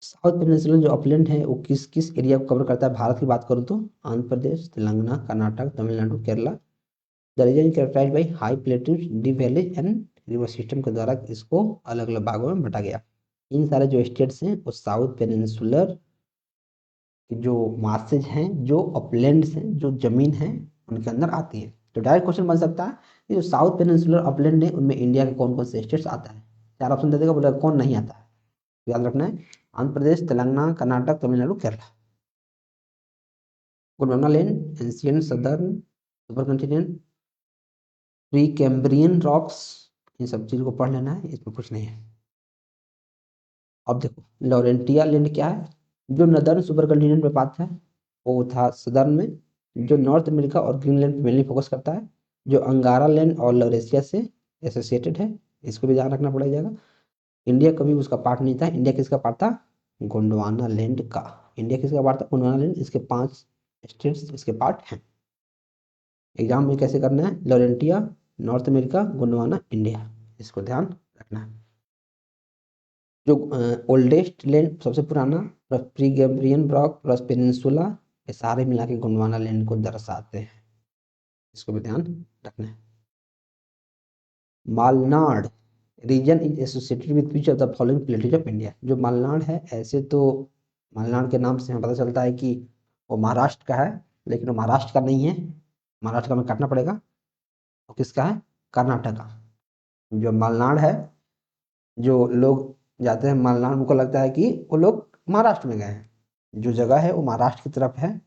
साउथ पेनिनसुला जो अपलैंड है वो किस किस एरिया को कवर करता है? भारत की बात करूँ तो Andhra Pradesh, Telangana, Karnataka, Tamil Nadu, Kerala. The region characterised by high plateaus, deep valleys and river system के द्वारा इसको अलग अलग भागों में बांटा गया। इन सारे जो स्टेट्स हैं वो साउथ पेनिनसुलर जो मार्सेज हैं, जो अपलैंड्स हैं, जो जमीन है उनके अंदर आती है। तो डायरेक्ट क्वेश्चन बन सकता है कि जो साउथ पेनिनसुलर अपलैंड है उनमें इंडिया के कौन कौन से स्टेट्स आता है? चार ऑप्शन दे देगा, बोलेगा कौन नहीं आता है। याद रखना है, Andhra Pradesh, Telangana, Karnataka, Tamil Nadu, Kerala. Gondwana land, ancient southern super continent, pre Cambrian rocks, इन सब चीज़ को पढ़ लेना है, इसमें कुछ नहीं है। अब देखो लॉरेंटिया लैंड क्या है? जो नदर्न सुपर कंटिनेंट में पाता है वो था सदर्न में, जो नॉर्थ अमेरिका और ग्रीनलैंड पे मेनली फोकस करता है, जो अंगारा लैंड और लॉरेशिया से एसोसिएटेड है, इसको भी ध्यान रखना पड़ेगा। इंडिया कभी उसका पार्ट नहीं था। इंडिया किसका पार्ट था? गोंडवाना लैंड का। इंडिया किसका पार्ट था? गोंडवाना लैंड। इसके 5 स्टेट्स इसके पार्ट हैं। एग्जाम में कैसे करना है? Laurentia, north America, Gondwana, India, इसको ध्यान रखना है। जो ओल्डेस्ट लैंड सबसे पुराना plus pre Cambrian rock plus peninsula, ये सारे मिला के गोंडवाना लैंड को दर्शाते हैं, इसको भी ध्यान रखना है। Malnad region is associated with which of the following plateaus of India? जो मालनाड है, ऐसे तो मालनाड के नाम से हमें पता चलता है कि वो महाराष्ट्र का है, लेकिन वो महाराष्ट्र का नहीं है, महाराष्ट्र का हमें काटना पड़ेगा। वो किसका है? कर्नाटक का। जो मालनाड है, जो लोग जाते हैं मालनाड, उनको लगता है कि वो लोग महाराष्ट्र में गए हैं, जो जगह है वो महाराष्ट्र की तरफ है,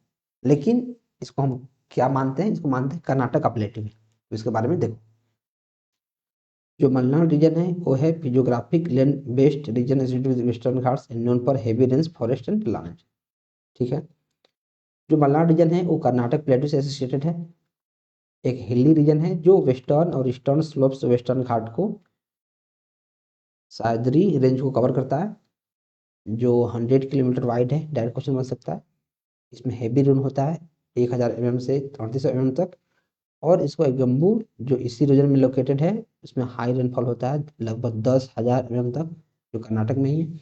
लेकिन इसको हम क्या मानते हैं? इसको मानते हैं कर्नाटक का प्लेटू है। तो इसके बारे में देखो, जो मलनाड रीजन है वो है physiographic land based region associated with Western Ghats and known for heavy rains forest and planet. ठीक है, जो मलनाड रीजन है वो कर्नाटक प्लेटू से एसोसिएटेड है। एक हिली रीजन है जो वेस्टर्न और ईस्टर्न स्लोप्स वेस्टर्न घाट को, सह्याद्री रेंज को कवर करता है, जो 100 किलोमीटर वाइड है। डायरेक्ट क्वेश्चन बन सकता है। इसमें हैवी रेन होता है 1000 mm से 3300 mm तक, और इसको एक गम्बू जो इसी रीजन में लोकेटेड है, उसमें हाई रेनफॉल होता है लगभग 10,000 mm तक, जो कर्नाटक में ही है।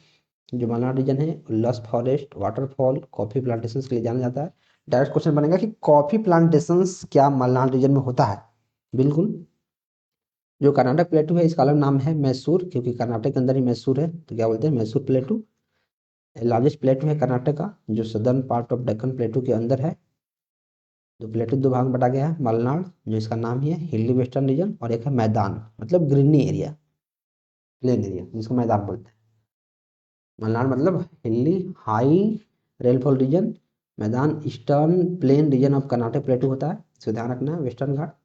जो मलनाड रीजन है लस फॉरेस्ट, वाटरफॉल, कॉफी प्लांटेशन के लिए जाना जाता है। डायरेक्ट क्वेश्चन बनेगा कि कॉफी प्लांटेशन क्या मलनाड रीजन में होता है? बिल्कुल। जो कर्नाटक प्लेटू है इसका अलग नाम है मैसूर, क्योंकि कर्नाटक के अंदर ही मैसूर है, तो क्या बोलते हैं? मैसूर प्लेटू। लार्जेस्ट प्लेटू है कर्नाटक का, जो सदर्न पार्ट ऑफ डेक्कन प्लेटू के अंदर है। जो प्लेटू दो भाग में बटा गया है, मलनाड जो इसका नाम ही है हिली वेस्टर्न रीजन, और एक है मैदान मतलब ग्रीनी एरिया, प्लेन एरिया जिसको मैदान बोलते हैं। मलनाड मतलब हिली हाई रेनफॉल रीजन, मैदान eastern plain region of Karnataka प्लेटू होता है, इसको ध्यान रखना है, वेस्टर्न घाट।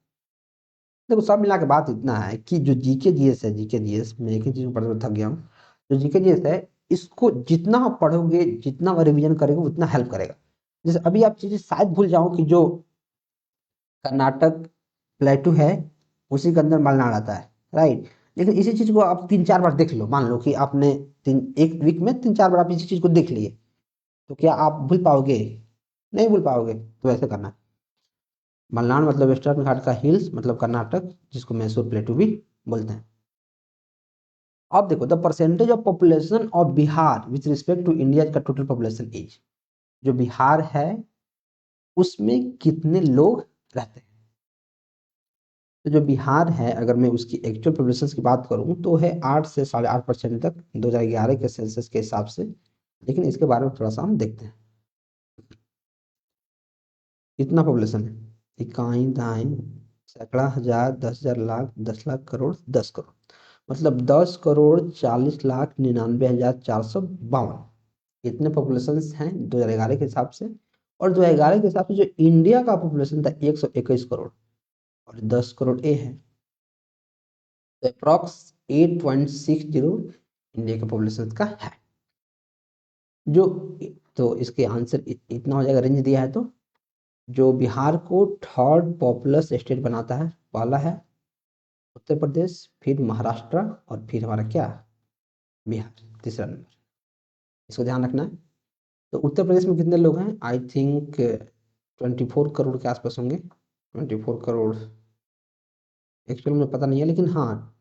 देखो सब मिला के बात इतना है कि जो जीके जीएस है, जीके जीएस में एक ही चीज पढ़ थक गया हूँ। जो जीके जीएस है, इसको जितना आप पढ़ोगे, जितना रिवीजन करेंगे उतना हेल्प करेगा। जैसे अभी आप चीजें शायद भूल जाओ कि जो कर्नाटक प्लेटू है उसी के अंदर मलनाड आता है, राइट। लेकिन इसी चीज को आप 3-4 बार देख लो, मान लो कि आपने एक वीक में 3-4 बार आप इसी चीज को देख लिए, तो क्या आप भूल पाओगे? नहीं भूल पाओगे। तो ऐसे करना है। मलनाड मतलब वेस्टर्न घाट का हिल्स मतलब कर्नाटक, जिसको मैसूर प्लेटू भी बोलते हैं। अब देखो the percentage of population of Bihar with respect to India का टोटल पॉपुलेशन इज। जो बिहार है उसमें कितने लोग रहते हैं। तो जो बिहार है, अगर मैं उसकी एक्चुअल पॉपुलेशन की बात करूं तो है 8 से 8.5% तक 2011 के सेंसस के हिसाब से। लेकिन इसके बारे में थोड़ा सा हम देखते हैं। कितना पॉपुलेशन है, इकाई दाई सैकड़ा हजार 10,000 लाख 10 लाख करोड़ 10 करोड़, मतलब 10,40,99,452। इतने पॉपुलेशन हैं 2011 के हिसाब से। और 2011 के हिसाब से जो इंडिया का पॉपुलेशन था 121 करोड़, और 10 करोड़ ए है, तो अप्रॉक्स 8.60 इंडिया के पॉपुलेशन का है। जो तो इसके आंसर इतना हो जाएगा, रेंज दिया है। तो जो बिहार को थर्ड पॉपुलस स्टेट बनाता है, पहला है उत्तर प्रदेश, फिर महाराष्ट्र, और फिर हमारा क्या, बिहार, तीसरा नंबर। इसको ध्यान रखना है। तो उत्तर प्रदेश में कितने लोग हैं, आई थिंक 24 करोड़ के आसपास होंगे। 24 करोड़ एक्चुअल में पता नहीं है, लेकिन हाँ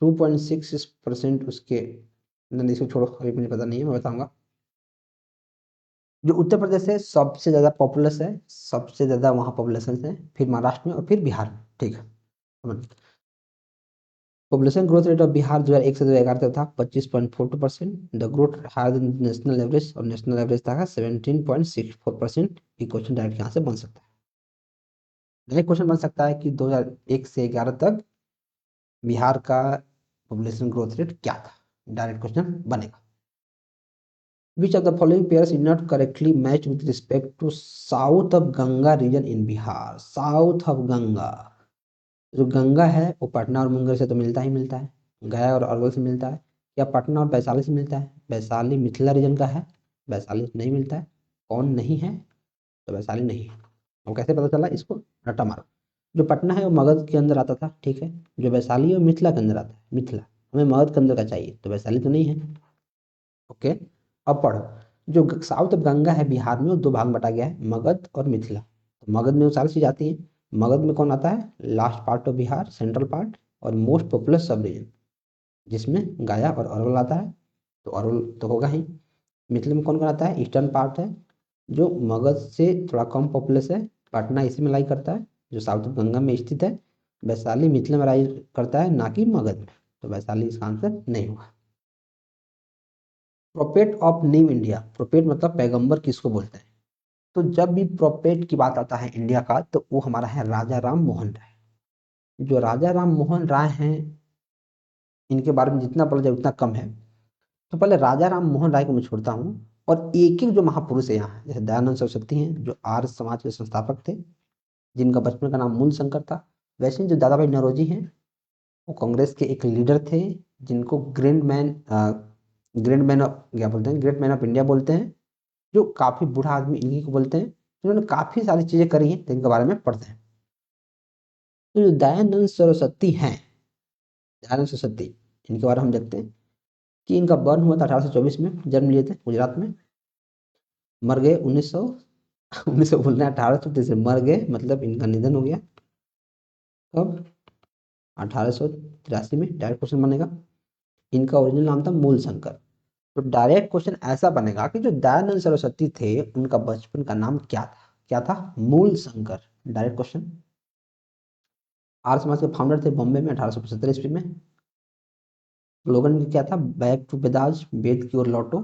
2.66% उसके, नहीं इसको छोड़ो, अभी मुझे पता नहीं है, मैं बताऊंगा। जो उत्तर प्रदेश है सबसे ज़्यादा पॉपुलस है, सबसे ज़्यादा वहाँ पॉपुलेशन है, फिर महाराष्ट्र में और फिर बिहार में। ठीक है, population growth rate of Bihar 2001 से 2011 तक था 25.42%। The growth higher than national average, और नेशनल एवरेज था 17.64%। ये क्वेश्चन डायरेक्ट यहाँ से बन सकता है। डायरेक्ट क्वेश्चन बन सकता है कि 2001 से 11 तक बिहार का पॉपुलेशन ग्रोथ रेट क्या था, डायरेक्ट क्वेश्चन बनेगा। Which of the following pairs is not correctly matched with respect to south of Ganga region in Bihar? South of Ganga, जो गंगा है वो पटना और मुंगेर से तो मिलता ही मिलता है, गया और अरवल से मिलता है, या पटना और वैशाली से मिलता है। वैशाली मिथिला रीजन का है, वैशाली से नहीं मिलता है। कौन नहीं है, तो वैशाली नहीं है। वो कैसे पता चला, इसको रट्टा मारो। जो पटना है वो मगध के अंदर आता था, ठीक है। जो वैशाली है वो मिथिला के अंदर आता है, मिथिला हमें मगध के अंदर का चाहिए, तो वैशाली तो नहीं है। ओके, अब पढ़ो। जो साउथ गंगा है बिहार में वो दो भाग में बटा गया है, मगध और मिथिला। तो मगध में वो सारी चीज आती है। मगध में कौन आता है, last part of Bihar, central part, और मोस्ट पॉपुलस सब रीजन, जिसमें गया और अरवल आता है, तो अरवल तो होगा ही। मिथिला में कौन कौन आता है, ईस्टर्न पार्ट है, जो मगध से थोड़ा कम पॉपुलस है, पटना इसी में लाई करता है, जो साउथ गंगा में स्थित है। वैशाली मिथिला में लाई करता है, ना कि मगध में, तो वैशाली इसका आंसर नहीं होगा। Prophet of new India, prophet मतलब पैगंबर किसको बोलते हैं। तो जब भी प्रोपेट की बात आता है इंडिया का, तो वो हमारा है राजा राम मोहन राय। जो राजा राम मोहन राय हैं, इनके बारे में जितना पढ़ा जाए उतना कम है। तो पहले राजा राम मोहन राय को मैं छोड़ता हूँ, और एक एक जो महापुरुष है यहाँ हैं, जैसे दयानंद सरस्वती हैं जो आर्य समाज के संस्थापक थे, जिनका बचपन का नाम मूल शंकर था। वैसे ही जो दादा भाई नौरोजी हैं, वो कांग्रेस के एक लीडर थे, जिनको ग्रैंड मैन ऑफ क्या बोलते हैं, ग्रेट मैन ऑफ इंडिया बोलते हैं। जो काफी बूढ़ा आदमी इन्हीं को बोलते हैं, जिन्होंने काफी सारी चीजें करी हैं, जिनके बारे में पढ़ते हैं। तो जो दयानंद सरस्वती हैं, दयानंद सरस्वती, इनके बारे में हम देखते हैं कि इनका बर्न हुआ था 1824 में, जन्म लिए थे गुजरात में। मर गए 1900 बोलना है 1830 में मर गए, मतलब इनका निधन हो गया कब, 1883 में। डायरेक्ट क्वेश्चन बनेगा। इनका ओरिजिनल नाम था मूल शंकर। तो डायरेक्ट क्वेश्चन ऐसा बनेगा कि जो दयानंद सरस्वती थे उनका बचपन का नाम क्या था, क्या था, मूल शंकर। Direct question. आर्य समाज के फाउंडर थे बॉम्बे में 1875 ईस्वी में। स्लोगन क्या था, बैक टू वेदास, वेद की ओर लौटो।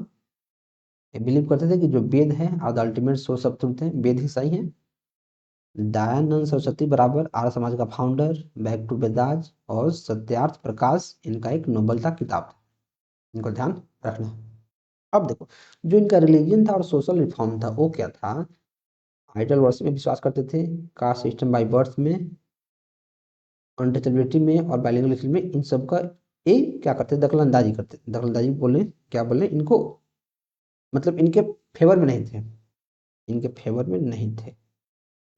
ये बिलीव करते थे कि जो वेद है और the ultimate source of truth है, वेद ही सही है। दयानंद सरस्वती बराबर आर्य समाज का फाउंडर, बैक टू वेदास और सत्यार्थ प्रकाश इनका एक नोबल था, किताब था। इनको ध्यान रखना है। अब देखो, जो इनका रिलीजन था और सोशल रिफॉर्म था वो क्या था। आइडल वर्शिप में विश्वास करते थे, कास्ट सिस्टम बाय बर्थ में, अनटचेबिलिटी में और बाइलिंगुअलिज्म में, इन सब का ये क्या करते, दखलंदाजी करते। दखलंदाजी बोले क्या बोले इनको, मतलब इनके फेवर में नहीं थे, इनके फेवर में नहीं थे,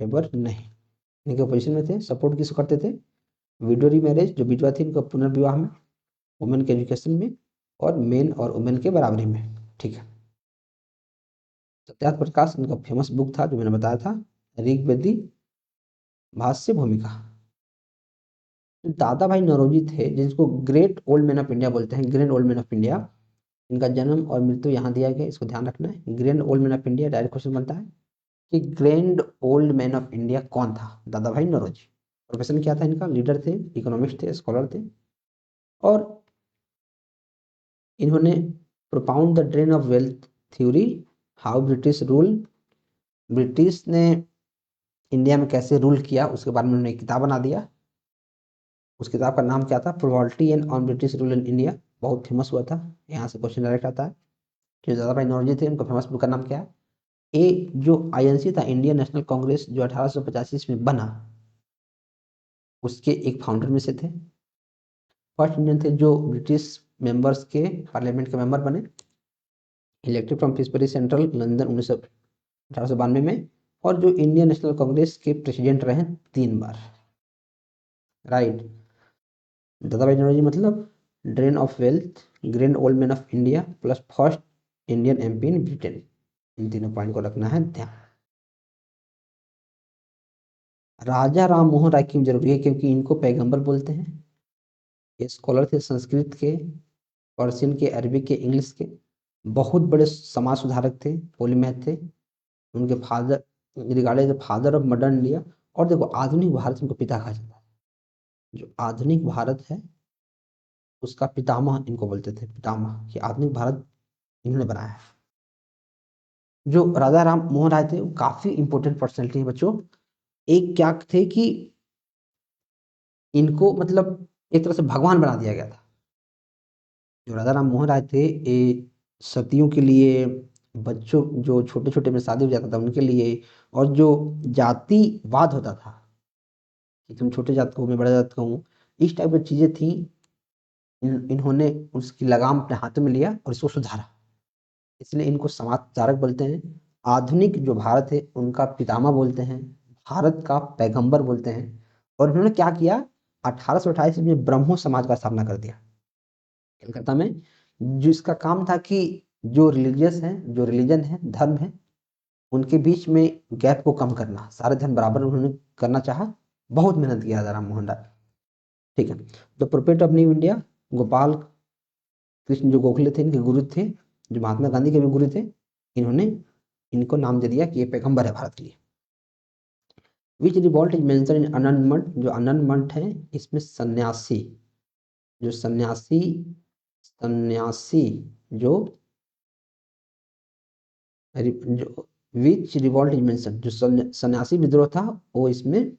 फेवर नहीं, इनके पोजिशन में थे। सपोर्ट किसको करते थे, विडो मैरिज, जो विधवा थी उनका पुनर्विवाह में, वुमेन के एजुकेशन में, और मेन और वुमेन के बराबरी में। ठीक है। सत्यार्थ प्रकाश इनका फेमस बुक था जो मैंने बताया था, ऋग्वेदी भाष्य भूमिका। दादा भाई नौरोजी थे, जिसको great old man of India बोलते हैं, great old man of India. इनका जन्म और मृत्यु यहाँ दिया गया, इसको ध्यान रखना है। Grand old man of India, direct question बनता है कि grand old man of India कौन था? दादा भाई नौरोजी। प्रोफेशन क्या था इनका? लीडर थे, इकोनॉमिस्ट थे, स्कॉलर थे, और इन्होंने प्रोपाउंड the drain of wealth theory, how British rule, British ने इंडिया में कैसे रूल किया उसके बारे में उन्होंने एक किताब बना दिया। उस किताब का नाम क्या था? Poverty and on British rule in India. बहुत फेमस हुआ था, यहाँ से क्वेश्चन डायरेक्ट आता है। जो दादा भाई नौरोजी थे उनका फेमस बुक का नाम क्या है? ए जो आईएनसी था, इंडियन नेशनल कांग्रेस, जो 1885 में बना, उसके एक फाउंडर में से थे। फर्स्ट इंडियन थे जो ब्रिटिश मेंबर्स के पार्लियामेंट के मेंबर बने, इलेक्टेड फ्रॉम फिसबरी सेंट्रल लंदन 1892 में, और जो इंडियन नेशनल कांग्रेस के प्रेसिडेंट रहे 3 बार। राइट। दादा भाई नौरोजी मतलब drain of wealth, grand old man of India, plus first Indian MP in Britain. इन तीनों पॉइंट को रखना है ध्यान। राजा राम मोहन राय क्यों जरूरी है? क्योंकि इनको पैगंबर बोलते हैं। ये स्कॉलर थे संस्कृत के, पर्शियन के, अरबी के, इंग्लिश के। बहुत बड़े समाज सुधारक थे, पॉलीमैथ थे। उनके father regarded the father of modern India. और देखो, आधुनिक भारत इनको पिता कहा जाता है। जो आधुनिक भारत है उसका पितामह इनको बोलते थे, पितामह, कि आधुनिक भारत इन्होंने बनाया है। जो राजा राम मोहन राय थे वो काफी इंपॉर्टेंट पर्सनैलिटी है बच्चों। एक क्या थे कि इनको मतलब एक तरह से भगवान बना दिया गया था। जो राजा राम मोहन राय थे, ये सतियों के लिए, बच्चों जो छोटे छोटे में शादी हो जाता था उनके लिए, और जो जातिवाद होता था कि तुम छोटे जात का हो मैं बड़ा जात का हूँ, इस टाइप की चीजें थी, इन्होंने उसकी लगाम अपने हाथों में लिया और इसको सुधारा। इसलिए इनको समाज सुधारक बोलते हैं। आधुनिक जो भारत है उनका पितामह बोलते हैं, भारत का पैगंबर बोलते हैं। और इन्होंने क्या किया? 1828 में ब्रह्मो समाज का स्थापना कर दिया कलकत्ता में, जिसका काम था कि जो रिलीजियस है, जो रिलीजन है, धर्म है, उनके बीच में गैप को कम करना, सारे धर्म बराबर उन्होंने करना चाहा। बहुत मेहनत किया राजा राम मोहन राय। ठीक है। The prophet of new India, Gopal Krishna जो गोखले थे इनके गुरु थे, जो महात्मा गांधी के भी गुरु थे। इन्होंने इनको नाम दे दिया कि ये पैगंबर है भारत के लिए। विच रिवॉल्ट इज मेंशन इन आनंद मठ? जो आनंद मठ है इसमें सन्यासी, जो सन्यासी सन्यासी जो जो विच रिवॉल्ट इज मेंशन, जो सन्यासी विद्रोह था वो इसमें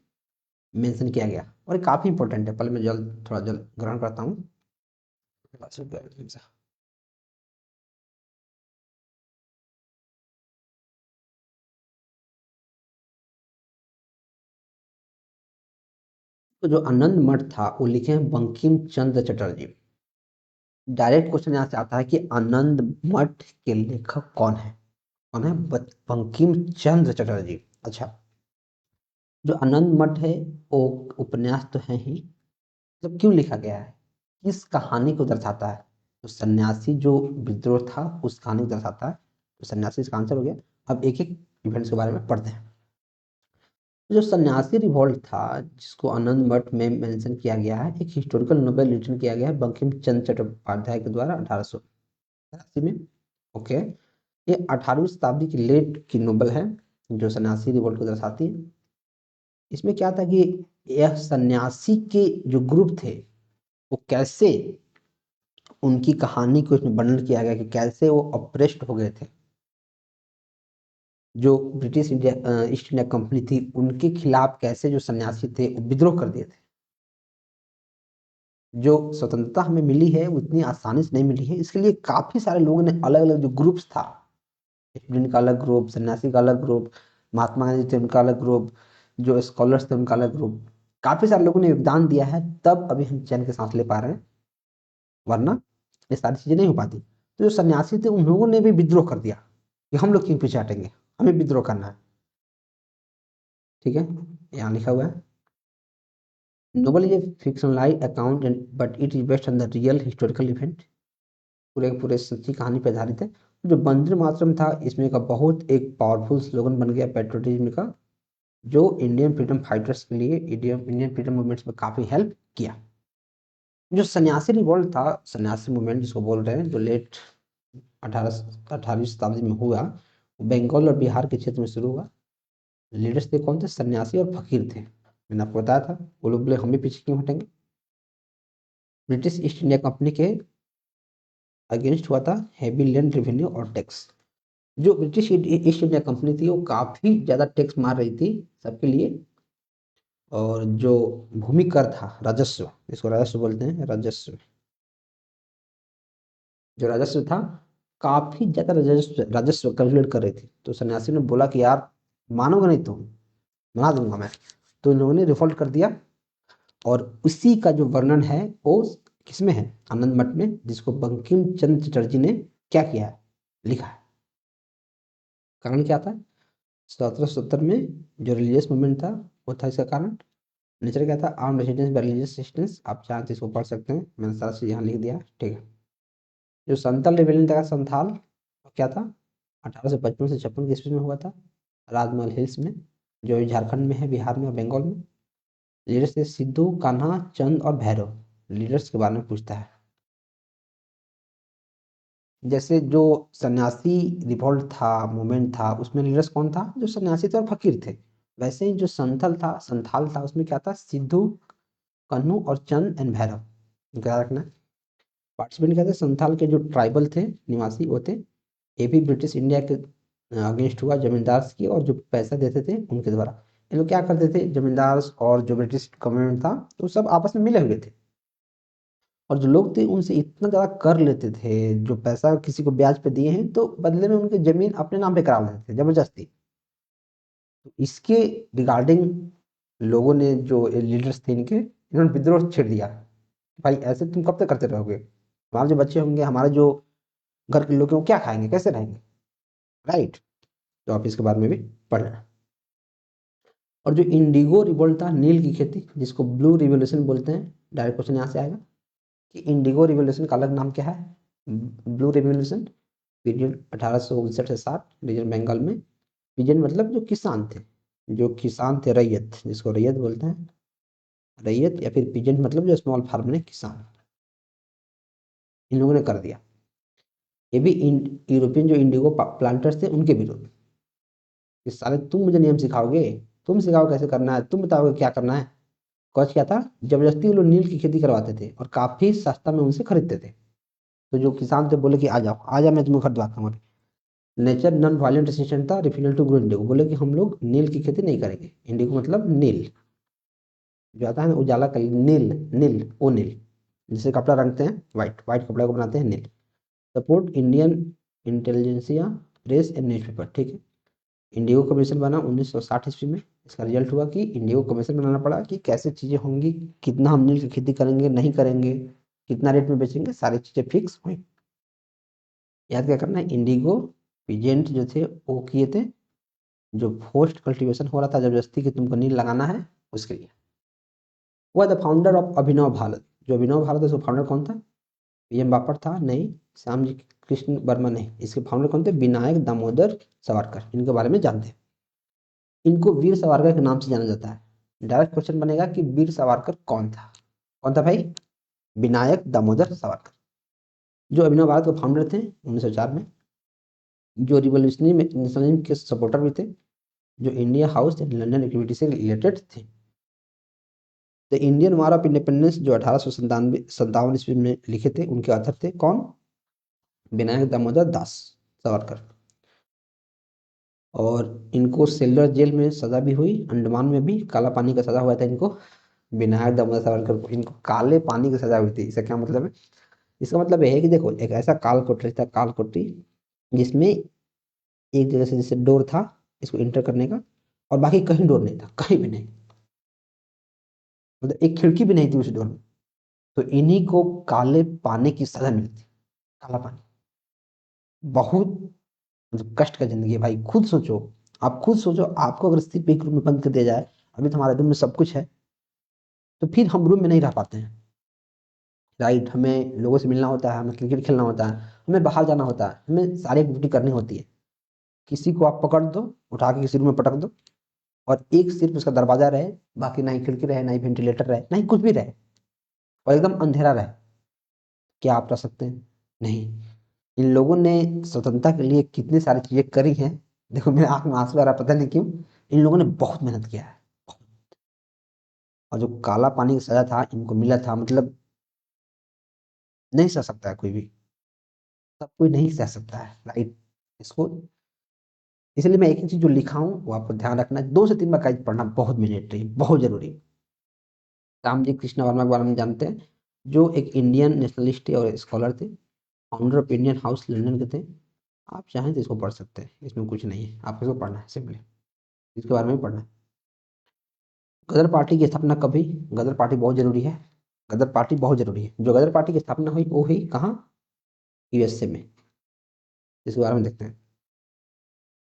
मेंशन किया गया। और ये काफी इंपॉर्टेंट है, पहले मैं थोड़ा जल्द ग्रहण करता हूँ। तो जो आनंद मठ था वो लिखे हैं बंकिम चंद्र चटर्जी। डायरेक्ट क्वेश्चन यहाँ से आता है कि आनंद मठ के लेखक कौन है? कौन है? बंकिम चंद्र चटर्जी। अच्छा, जो आनंद मठ है वो उपन्यास तो है ही, मतलब क्यों लिखा गया है, किस कहानी को दर्शाता है? तो सन्यासी जो विद्रोह था उस कहानी को दर्शाता है। तो सन्यासी इसका आंसर हो गया। अब एक एक इवेंट्स के बारे में पढ़ते हैं। जो सन्यासी रिवॉल्ट था जिसको आनंद मठ में मेंशन किया गया है, एक हिस्टोरिकल नोवेल रिटन किया गया है बंकिम चंद्र चट्टोपाध्याय के द्वारा 1883 में। ओके। ये 18वीं शताब्दी की लेट की नोवेल है जो सन्यासी रिवॉल्ट को दर्शाती है। इसमें क्या था कि यह सन्यासी के जो ग्रुप थे वो कैसे, उनकी कहानी को इसमें वर्णन किया गया कि कैसे वो अप्रेस्ड हो गए थे। जो British India east India company थी उनके खिलाफ कैसे जो सन्यासी थे वो विद्रोह कर दिए थे। जो स्वतंत्रता हमें मिली है वो इतनी आसानी से नहीं मिली है, इसके लिए काफी सारे लोगों ने अलग अलग जो ग्रुप्स था, स्टूडेंट का अलग ग्रुप, सन्यासी का अलग ग्रुप, महात्मा गांधी थे उनका अलग ग्रुप, जो स्कॉलर्स थे उनका अलग ग्रुप, काफी सारे लोगों ने योगदान दिया है, तब अभी हम चैन के सांस ले पा रहे हैं, वरना ये सारी चीजें नहीं हो पाती। तो जो सन्यासी थे उन लोगों ने भी विद्रोह कर दिया कि हम लोग क्यों पीछे हटेंगे, हमें विद्रोह करना है। ठीक है, यहाँ लिखा हुआ है novel is a fictionalised account but it is based on the real historical event. पूरे पूरे सच्ची कहानी पर आधारित है। जो वंदे मातरम था इसमें का बहुत एक पावरफुल स्लोगन बन गया पेट्रोटिज्म का, जो इंडियन फ्रीडम फाइटर्स के लिए इंडियन फ्रीडम मूवमेंट्स में काफी हेल्प किया। जो सन्यासी रिवॉल्ट था, सन्यासी मूवमेंट जिसको बोल रहे हैं, जो लेट 18वीं शताब्दी में हुआ, बंगाल और बिहार के क्षेत्र में शुरू हुआ। लीडर्स थे कौन थे? सन्यासी और फकीर थे। मैंने आपको बताया था, वो लोग बोले हम भी पीछे क्यों हटेंगे। ब्रिटिश ईस्ट इंडिया कंपनी के अगेंस्ट हुआ था हैवी लैंड रेवेन्यू और टैक्स। जो ब्रिटिश ईस्ट इंडिया कंपनी थी वो काफी ज्यादा टैक्स मार रही थी सबके लिए। और जो भूमि कर था, राजस्व, इसको राजस्व बोलते हैं, राजस्व, जो राजस्व था, काफी ज्यादा राजस्व राजस्व कैलकुलेट कर रही थी। तो सन्यासी ने बोला कि यार मानोगे नहीं तुम, बना दूंगा मैं। तो इन लोगों ने रिवोल्ट कर दिया। और उसी का जो वर्णन है वो किसमें है? आनंद मठ में, जिसको बंकिम चंद्र चटर्जी ने क्या किया है? लिखा है। कारण क्या था? 1770 में जो रिलीजियस मूवमेंट था वो था इसका कारण। नेचर क्या था? Arm resistance bye religious resistance. आप चाहें तो इसको पढ़ सकते हैं, मैंने सारा चीज यहाँ लिख दिया, ठीक है। जो संथाल रिबेलियन था, संथाल क्या था? 1855 से 56 ईस्वी में हुआ था, राजमहल हिल्स में, जो झारखंड में है, बिहार में और बंगाल में। लीडर्स थे सिद्धू, कान्हा, चंद और भैरव। लीडर्स के बारे में पूछता है। जैसे जो सन्यासी रिवॉल्ट था, मूवमेंट था, उसमें लीडर्स कौन था? जो सन्यासी थे और फकीर थे। वैसे ही जो संथाल था, उसमें क्या था? सिद्धू, कन्हू और चंद एंड भैरव। क्या रखना है? पार्टिसिपेंट क्या थे? संथाल के जो ट्राइबल थे, निवासी, वो थे। ये भी ब्रिटिश इंडिया के अगेंस्ट हुआ, जमींदार की, और जो पैसा देते थे उनके द्वारा। ये लोग क्या करते थे? जमींदार और जो ब्रिटिश गवर्नमेंट था, तो सब आपस में मिले हुए थे। और जो लोग थे उनसे इतना ज़्यादा कर लेते थे, जो पैसा किसी को ब्याज पे दिए हैं तो बदले में उनकी जमीन अपने नाम पे करा लेते थे जबरदस्ती। तो इसके रिगार्डिंग लोगों ने, जो लीडर्स थे इनके, इन्होंने विद्रोह छेड़ दिया। भाई ऐसे तुम कब तक करते रहोगे? हमारे जो बच्चे होंगे, हमारे जो घर के लोग हैं, वो क्या खाएंगे, कैसे रहेंगे? राइट। तो आप इसके बारे में भी पढ़ लेना। और जो इंडिगो रिवोल्ट था, नील की खेती, जिसको ब्लू रिवोल्यूशन बोलते हैं, डायरेक्ट क्वेश्चन यहाँ से आएगा कि इंडिगो रिवोल्यूशन का अलग नाम क्या है? ब्लू रिवोल्यूशन, पीरियड 1859 से 60, रीजन बंगाल में। पीजन मतलब जो किसान थे, जो किसान थे, रैयत, जिसको रैयत बोलते हैं, रैयत, या फिर पीजेंट मतलब जो स्मॉल फार्मर है, किसान, इन लोगों ने कर दिया। ये भी यूरोपियन जो इंडिगो प्लांटर्स थे उनके विरुद्ध, कि साले तुम मुझे नियम सिखाओगे, तुम सिखाओ कैसे करना है, तुम बताओगे क्या करना है। कौच क्या था? जबरदस्ती वो लोग नील की खेती करवाते थे और काफी सस्ता में उनसे खरीदते थे। तो जो किसान थे बोले कि आ जाओ आ जाओ, मैं तुम्हें खरीदवाता हूँ। नेचर नॉन वायलेंट रेसिस्टेंट था, रिफ्यूजल टू ग्रो इंडिगो, बोले कि हम लोग नील की खेती नहीं करेंगे। इंडिगो मतलब नील, जो आता है ना उजाला का नील, नील, ओ नील, जिसे कपड़ा रंगते हैं, व्हाइट व्हाइट कपड़ा को बनाते हैं, नील। Support Indian intelligentsia press and newspaper, ठीक है। इंडिगो कमीशन बना 1960 ईस्वी में। इसका रिजल्ट हुआ कि इंडिगो कमीशन बनाना पड़ा कि कैसे चीज़ें होंगी, कितना हम नील की खेती करेंगे, नहीं करेंगे, कितना रेट में बेचेंगे, सारी चीज़ें फिक्स हुई। याद क्या करना है? इंडिगो पीजेंट जो थे वो किए थे, जो फोर्स्ड कल्टीवेशन हो रहा था जबरदस्ती कि तुमको नील लगाना है, उसके लिए। वो द फाउंडर ऑफ अभिनव भारत। जो अभिनव भारत है उसका फाउंडर कौन था? पीएम बापट था? नहीं। श्याम जी कृष्ण वर्मा? नहीं। इसके फाउंडर कौन थे? विनायक दामोदर सावरकर। इनके बारे में जानते हैं। इनको वीर सावरकर के नाम से जाना जाता है। डायरेक्ट क्वेश्चन बनेगा कि वीर सावरकर कौन था? कौन था भाई? विनायक दामोदर सावरकर, जो अभिनव भारत के फाउंडर थे 1904 में, जो रिवोल्यूशनरी नेशनलिज्म के सपोर्टर भी थे, जो India house and London activity से रिलेटेड थे। The Indian war of independence जो 1897 ईस्वी में लिखे थे, उनके ऑथर थे कौन? विनायक दामोदर दास सावरकर। और इनको सेलुलर जेल में सजा भी हुई, अंडमान में भी काला पानी का सजा हुआ था इनको। विनायक दामोदर सावरकर को इनको काले पानी की सजा हुई थी। इसका क्या मतलब है? इसका मतलब यह है कि देखो, एक ऐसा काल कोठरी था, काल कोठरी, जिसमें एक जगह से जैसे डोर था इसको इंटर करने का, और बाकी कहीं डोर नहीं था, कहीं भी नहीं, मतलब एक खिड़की भी नहीं थी उस डोर में। तो इन्हीं को काले पानी की सजा मिलती, काला पानी। बहुत मतलब कष्ट का जिंदगी है भाई, खुद सोचो। आप खुद सोचो, आपको अगर सिर्फ एक रूम में बंद कर दिया जाए, अभी तो हमारे रूम में सब कुछ है, तो फिर हम रूम में नहीं रह पाते हैं। राइट, हमें लोगों से मिलना होता है, हमें क्रिकेट खेलना होता है, हमें बाहर जाना होता है, हमें सारी एक्टिविटी करनी होती है। किसी को आप पकड़ दो, उठा के किसी रूम में पटक दो, और एक सिर्फ उसका दरवाजा रहे, बाकी ना ही खिड़की रहे, ना ही वेंटिलेटर रहे, ना ही कुछ भी रहे, और एकदम अंधेरा रहे, क्या आप रह सकते हैं? नहीं। इन लोगों ने स्वतंत्रता के लिए कितनी सारी चीजें करी हैं। देखो मेरे आंख में आंसू आ रहा, पता नहीं क्यों। इन लोगों ने बहुत मेहनत किया है। और जो काला पानी की सजा था इनको मिला था, मतलब नहीं सह सकता है कोई भी, सब कोई नहीं सह सकता है, राइट। इसको, इसलिए मैं एक ही चीज जो लिखा हूँ वो आपको ध्यान रखना है। 2 से 3 बार कागज पढ़ना बहुत मैंडेटरी, बहुत जरूरी। रामजी कृष्ण वर्मा के बारे में जानते हैं, जो एक इंडियन नेशनलिस्ट और स्कॉलर थे, founder of Indian house London के थे। आप चाहें तो इसको पढ़ सकते हैं, इसमें कुछ नहीं है, आपको इसको पढ़ना है सिंपली, इसके बारे में पढ़ना है। गदर पार्टी की स्थापना कब हुई? गदर पार्टी बहुत जरूरी है, गदर पार्टी बहुत जरूरी है। जो गदर पार्टी की स्थापना हुई वो हुई कहाँ? यूएसए में। इसके बारे में देखते हैं।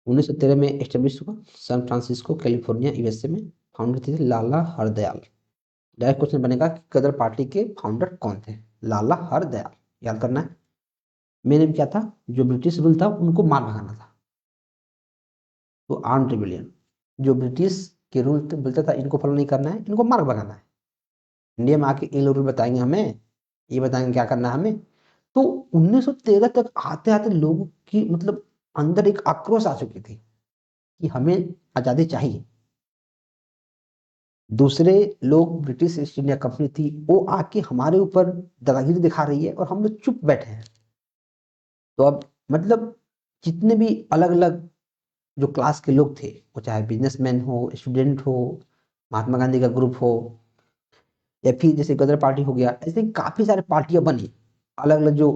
1913 में एस्टेब्लिश हुआ, सैन फ्रांसिस्को कैलिफोर्निया यूएसए में। फाउंडर थे लाला हरदयाल। डायरेक्ट क्वेश्चन बनेगा कि गदर पार्टी के फाउंडर कौन थे? लाला हरदयाल, याद करना है। मेन एम क्या था? जो ब्रिटिश रूल था उनको मार भगाना था, तो आर्म रिबेलियन। जो ब्रिटिश के रूल बोलता था इनको फॉलो नहीं करना है, इनको मार भगाना है। इंडिया में आके ये लोग रूल बताएंगे हमें, ये बताएंगे क्या करना है हमें। तो 1913 तक आते आते लोगों की मतलब अंदर एक आक्रोश आ चुकी थी कि हमें आजादी चाहिए। दूसरे लोग, ब्रिटिश ईस्ट इंडिया कंपनी थी, वो आके हमारे ऊपर दादागिरी दिखा रही है और हम लोग चुप बैठे हैं। तो अब मतलब जितने भी अलग अलग जो क्लास के लोग थे, वो चाहे बिजनेसमैन हो, स्टूडेंट हो, महात्मा गांधी का ग्रुप हो, या फिर जैसे गदर पार्टी हो गया, ऐसे काफी सारे पार्टियां बनी। अलग अलग जो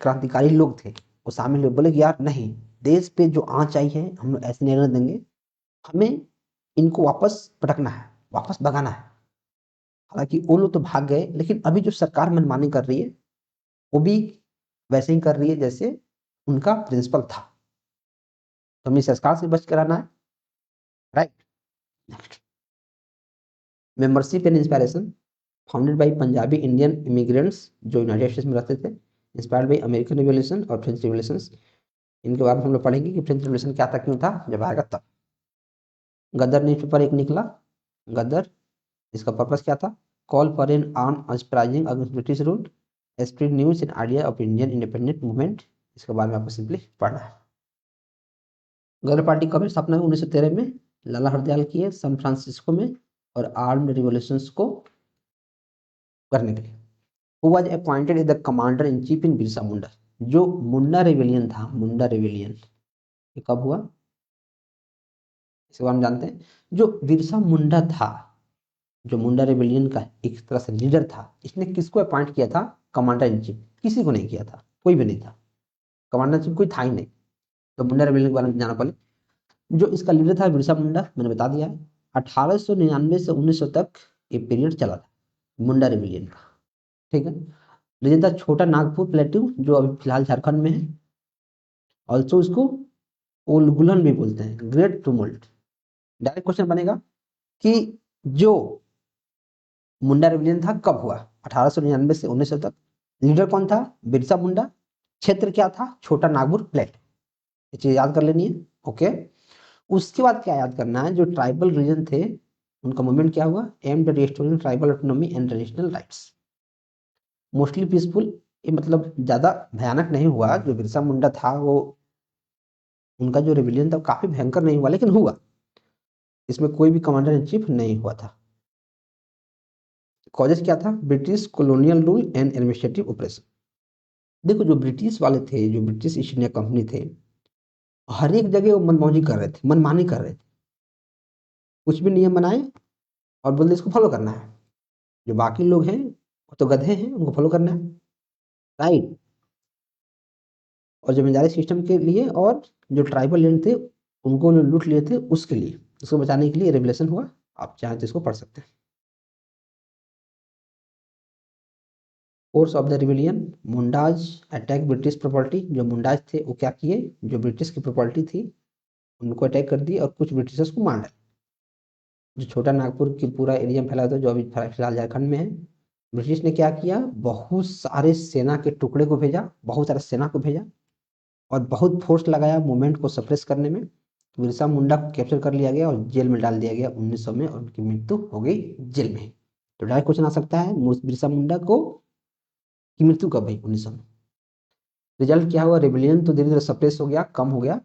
क्रांतिकारी लोग थे वो शामिल हुए, बोले कि यार नहीं, देश पे जो आंच आई है हम लोग ऐसे नहीं रहने देंगे, हमें इनको वापस पटकना है, वापस भगाना है। हालांकि वो लोग तो भाग गए, लेकिन अभी जो सरकार मनमानी कर रही है वो भी वैसे ही कर रही है जैसे उनका प्रिंसिपल था। तो हमें सरकार से बच कर रहना है, right. Next, membership and inspiration. Founded by Punjabi Indian immigrants जो यूनाइटेड स्टेट्स में रहते थे, इंस्पायर्ड बाय अमेरिकन रिवॉल्यूशन और फ्रेंच रिवॉल्यूशन। इनके बारे में हम लोग पढ़ेंगे कि फ्रेंच रिवॉल्यूशन क्या था, क्यों था, जब आएगा तब। गदर न्यूज़पेपर एक निकला, गदर। इसका पर्पस क्या था? Call for an arm uprising against British rule, spread news and idea of Indian independent movement. इसके बारे में आपको सिंपली पढ़ना है। गदर पार्टी कब स्थापना हुई? 1913 में लाला हरदयाल की है, सैन फ्रांसिस्को में, और आर्म्ड रिवॉल्यूशंस को करने के लिए। Who was appointed as the commander in chief in Birsa Munda. जो मुंडा रेविलियन था, मुंडा रेविलियन, ये कब हुआ? इसके बारे में जानते हैं। जो बिरसा मुंडा था, जो मुंडा रेबिलियन का एक तरह से लीडर था, इसने किसको अपॉइंट किया था कमांडर इन चीफ? किसी को नहीं किया था, कोई भी नहीं था, कमांडर इन चीफ कोई था ही नहीं। तो मुंडा रेबिलियन के बारे में जाना पहले। जो इसका लीडर था बिरसा मुंडा, मैंने बता दिया है। 1899 से 1900 तक ये पीरियड चला था मुंडा रेबिलियन का, ठीक है। रीजन था छोटा नागपुर प्लेट्यू, जो अभी फिलहाल झारखंड में है। ऑल्सो इसको उलगुलन भी बोलते हैं, ग्रेट टुमुल्ट। डायरेक्ट क्वेश्चन बनेगा कि जो मुंडा रेबिलियन था कब हुआ? 1899 से 1900 तक। लीडर कौन था? बिरसा मुंडा। क्षेत्र क्या था? छोटा नागपुर प्लेट। ये चीज याद कर लेनी है, ओके। उसके बाद क्या याद करना है? जो ट्राइबल रीजन थे उनका मूवमेंट क्या हुआ? Aimed restoring tribal autonomy and traditional rights. Mostly peaceful, ये मतलब ज्यादा भयानक नहीं हुआ। जो बिरसा मुंडा था वो, उनका जो रेबिलियन था काफी भयंकर नहीं हुआ, लेकिन हुआ। इसमें कोई भी कमांडर इन चीफ नहीं हुआ था। कॉजेस क्या था? British colonial rule and administrative operation. देखो जो ब्रिटिश वाले थे, जो ब्रिटिश ईस्ट इंडिया कंपनी थे, हर एक जगह वो मनमौजी कर रहे थे, मनमानी कर रहे थे। कुछ भी नियम बनाए और बोलते इसको फॉलो करना है। जो बाकी लोग हैं वो तो गधे हैं, उनको फॉलो करना है, राइट। और जमींदारी सिस्टम के लिए, और जो ट्राइबल लैंड थे उनको लूट लिए थे, उसके लिए, उसको बचाने के लिए रेवोल्यूशन हुआ। आप चाहें तो इसको पढ़ सकते हैं। Force of the rebellion, Mundas attack British property. जो मुंडाज थे वो क्या किए? जो ब्रिटिश की प्रॉपर्टी थी उनको अटैक कर दिए और कुछ ब्रिटिशर्स को मार डाला। जो छोटा नागपुर की पूरा एरिया में फैला था, जो अभी फिलहाल झारखंड में है, ब्रिटिश ने क्या किया? बहुत सारे सेना के टुकड़े को भेजा, बहुत सारे सेना को भेजा, और बहुत फोर्स लगाया मूवमेंट को सप्रेस करने में। बिरसा मुंडा को कैप्चर कर लिया गया और जेल में डाल दिया गया 1900 में, और उनकी मृत्यु हो गई जेल में ही। तो डायरेक्ट क्वेश्चन आ सकता है, बिरसा मुंडा को की मृत्यु कब हुई? 1900 में। रिजल्ट क्या हुआ, रेबिलियन तो धीरे धीरे सप्रेस हो गया, कम हो गया,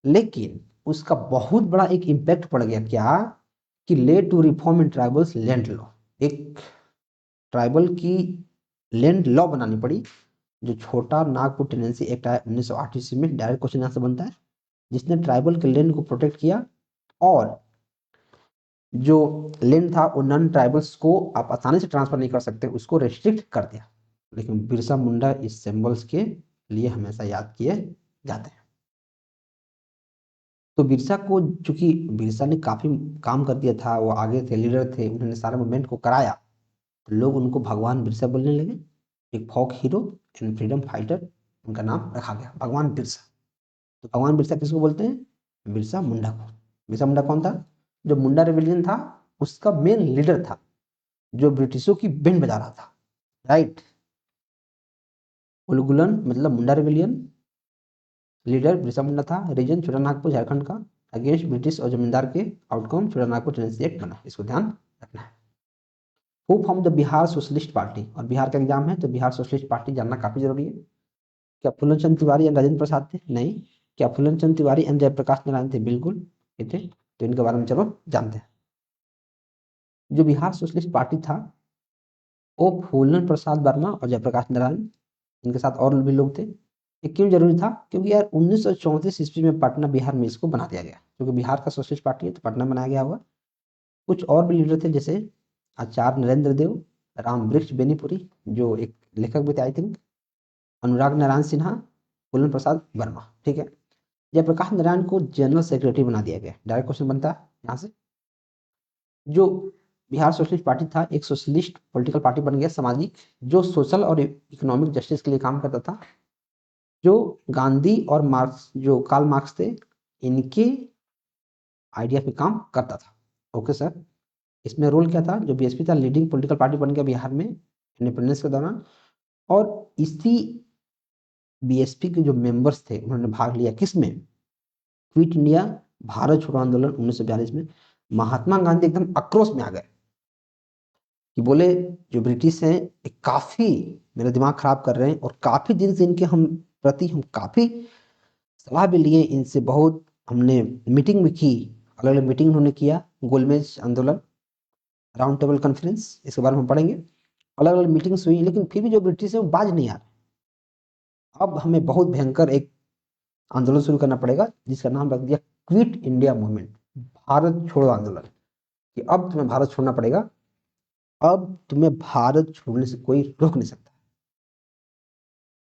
लेकिन उसका बहुत बड़ा एक इम्पैक्ट पड़ गया क्या, कि led to reform in tribals land law. एक ट्राइबल की लैंड लॉ बनानी पड़ी, जो छोटा नागपुर टेनेंसी एक्ट आया 1908 ईस्वी में, डायरेक्ट क्वेश्चन यहाँ से बनता है, जिसने ट्राइबल के लैंड को प्रोटेक्ट किया, और जो लैंड था वो नॉन ट्राइबल्स को आप आसानी से ट्रांसफर नहीं कर सकते, उसको रेस्ट्रिक्ट कर दिया। लेकिन बिरसा मुंडा इस सिंबल्स के लिए हमेशा याद किए जाते हैं। तो बिरसा को, चूंकि बिरसा ने काफी काम कर दिया था, वो आगे थे, लीडर थे, उन्होंने सारे मूवमेंट को कराया, तो लोग उनको भगवान बिरसा बोलने लगे। एक फोक हीरो एंड फ्रीडम फाइटर उनका नाम रखा गया, भगवान बिरसा। तो भगवान बिरसा किसको बोलते हैं, बिरसा मुंडा को। बिरसा मुंडा कौन था, जो मुंडा रेबिलियन था उसका मेन लीडर था, जो ब्रिटिशों की बैंड बजा रहा था, राइट। उलगुलन मतलब मुंडा रेबिलियन, लीडर बिरसा मुंडा था, रीजन छोटा नागपुर झारखंड का, अगेंस्ट ब्रिटिश और जमींदार के, आउटकम छोटा नागपुर टेनेंसी एक्ट बना, इसको ध्यान रखना है। Who from the Bihar socialist party, और बिहार का एग्जाम है तो बिहार सोशलिस्ट पार्टी जानना काफी जरूरी है। क्या फूलन चंद तिवारी एंड राजेंद्र प्रसाद थे, नहीं। क्या फूलन चंद तिवारी एंड जयप्रकाश नारायण थे, बिल्कुल ये थे। तो इनके बारे में चलो जानते हैं। जो बिहार सोशलिस्ट पार्टी था वो फूलन प्रसाद वर्मा और जयप्रकाश नारायण, इनके साथ और भी लोग थे। ये क्यों जरूरी था, क्योंकि यार 1934 ईस्वी में पटना बिहार में इसको बना दिया गया, क्योंकि बिहार का सोशलिस्ट पार्टी है तो पटना बनाया गया हुआ। कुछ और भी लीडर थे, जैसे आचार्य नरेंद्र देव, राम वृक्ष बेनीपुरी, जो एक लेखक भी थे आई थिंक, अनुराग नारायण सिन्हा, फूलन प्रसाद वर्मा, ठीक है। जयप्रकाश नारायण को जनरल सेक्रेटरी बना दिया गया, डायरेक्ट क्वेश्चन बनता है यहाँ से। जो बिहार सोशलिस्ट पार्टी था एक सोशलिस्ट पॉलिटिकल पार्टी बन गया, सामाजिक, जो सोशल और इकोनॉमिक जस्टिस के लिए काम करता था, जो गांधी और मार्क्स, जो कार्ल मार्क्स थे, इनके आइडिया पे काम करता था। ओके सर, इसमें रोल क्या था, जो बीएसपी था लीडिंग पॉलिटिकल पार्टी बन गया बिहार में इंडिपेंडेंस के दौरान, और इसी बीएसपी के जो मेंबर्स थे उन्होंने भाग लिया किसमें, क्विट इंडिया भारत छोड़ो आंदोलन 1942 में। महात्मा गांधी एकदम आक्रोश में आ गए कि बोले जो ब्रिटिश हैं ये काफी मेरा दिमाग खराब कर रहे हैं, और काफी दिन से इनके हम प्रति हम काफी सलाह भी लिए, इनसे बहुत हमने मीटिंग भी की, अलग अलग मीटिंग उन्होंने किया, गोलमेज आंदोलन, राउंड टेबल कॉन्फ्रेंस, इसके बारे में हम पढ़ेंगे, अलग अलग मीटिंग्स हुई, लेकिन फिर भी जो ब्रिटिश है वो बाज नहीं आ रहे। अब हमें बहुत भयंकर एक आंदोलन शुरू करना पड़ेगा, जिसका नाम रख दिया क्विट इंडिया मूवमेंट, भारत छोड़ो आंदोलन, कि अब तुम्हें भारत छोड़ना पड़ेगा, अब तुम्हें भारत छोड़ने से कोई रोक नहीं सकता।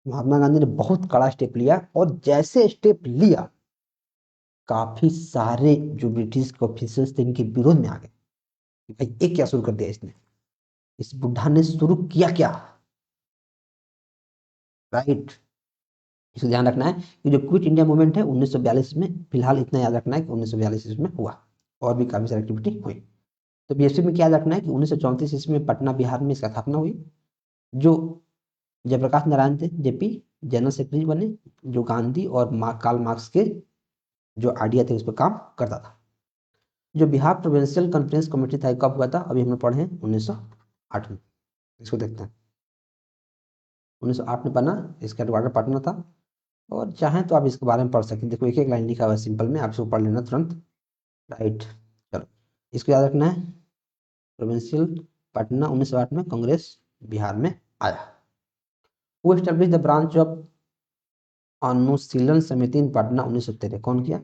महात्मा गांधी ने बहुत कड़ा स्टेप लिया, और जैसे स्टेप लिया काफी सारे जो ब्रिटिश के ऑफिसर्स थे इनके विरोध में आ गए कि भाई ये क्या शुरू कर दिया इसने, इस बुढ़ा ने शुरू किया क्या, राइट। इसको ध्यान रखना है कि जो क्विट इंडिया मूवमेंट है 1942 में, फिलहाल इतना याद रखना है कि 1942 में हुआ, और भी काफी सारी एक्टिविटी हुई। तो बीएसपी में क्या याद रखना है कि 1934 ईस्वी में पटना बिहार में इसका स्थापना हुई। जो जयप्रकाश नारायण थे जेपी, जनरल सेक्रेटरी बने, जो गांधी और कार्ल मार्क्स के जो आइडिया थे उस पर काम करता था। जो बिहार प्रोविंशियल कॉन्फ्रेंस कमेटी था कब हुआ था, अभी हमने पढ़े हैं 1908 में, इसको देखते हैं। 1908 में बना, इसका हेडक्वार्टर पटना था, और चाहें तो आप इसके बारे में पढ़ सकते हैं, देखो एक एक लाइन लिखा हुआ है सिंपल में, आप इसको पढ़ लेना तुरंत, राइट। चलो इसको याद रखना है, प्रोविंशियल पटना 1908 में कांग्रेस बिहार में आया। वो एस्टेब्लिश द ब्रांच ऑफ अनुशीलन समिति इन पटना 1913, कौन किया,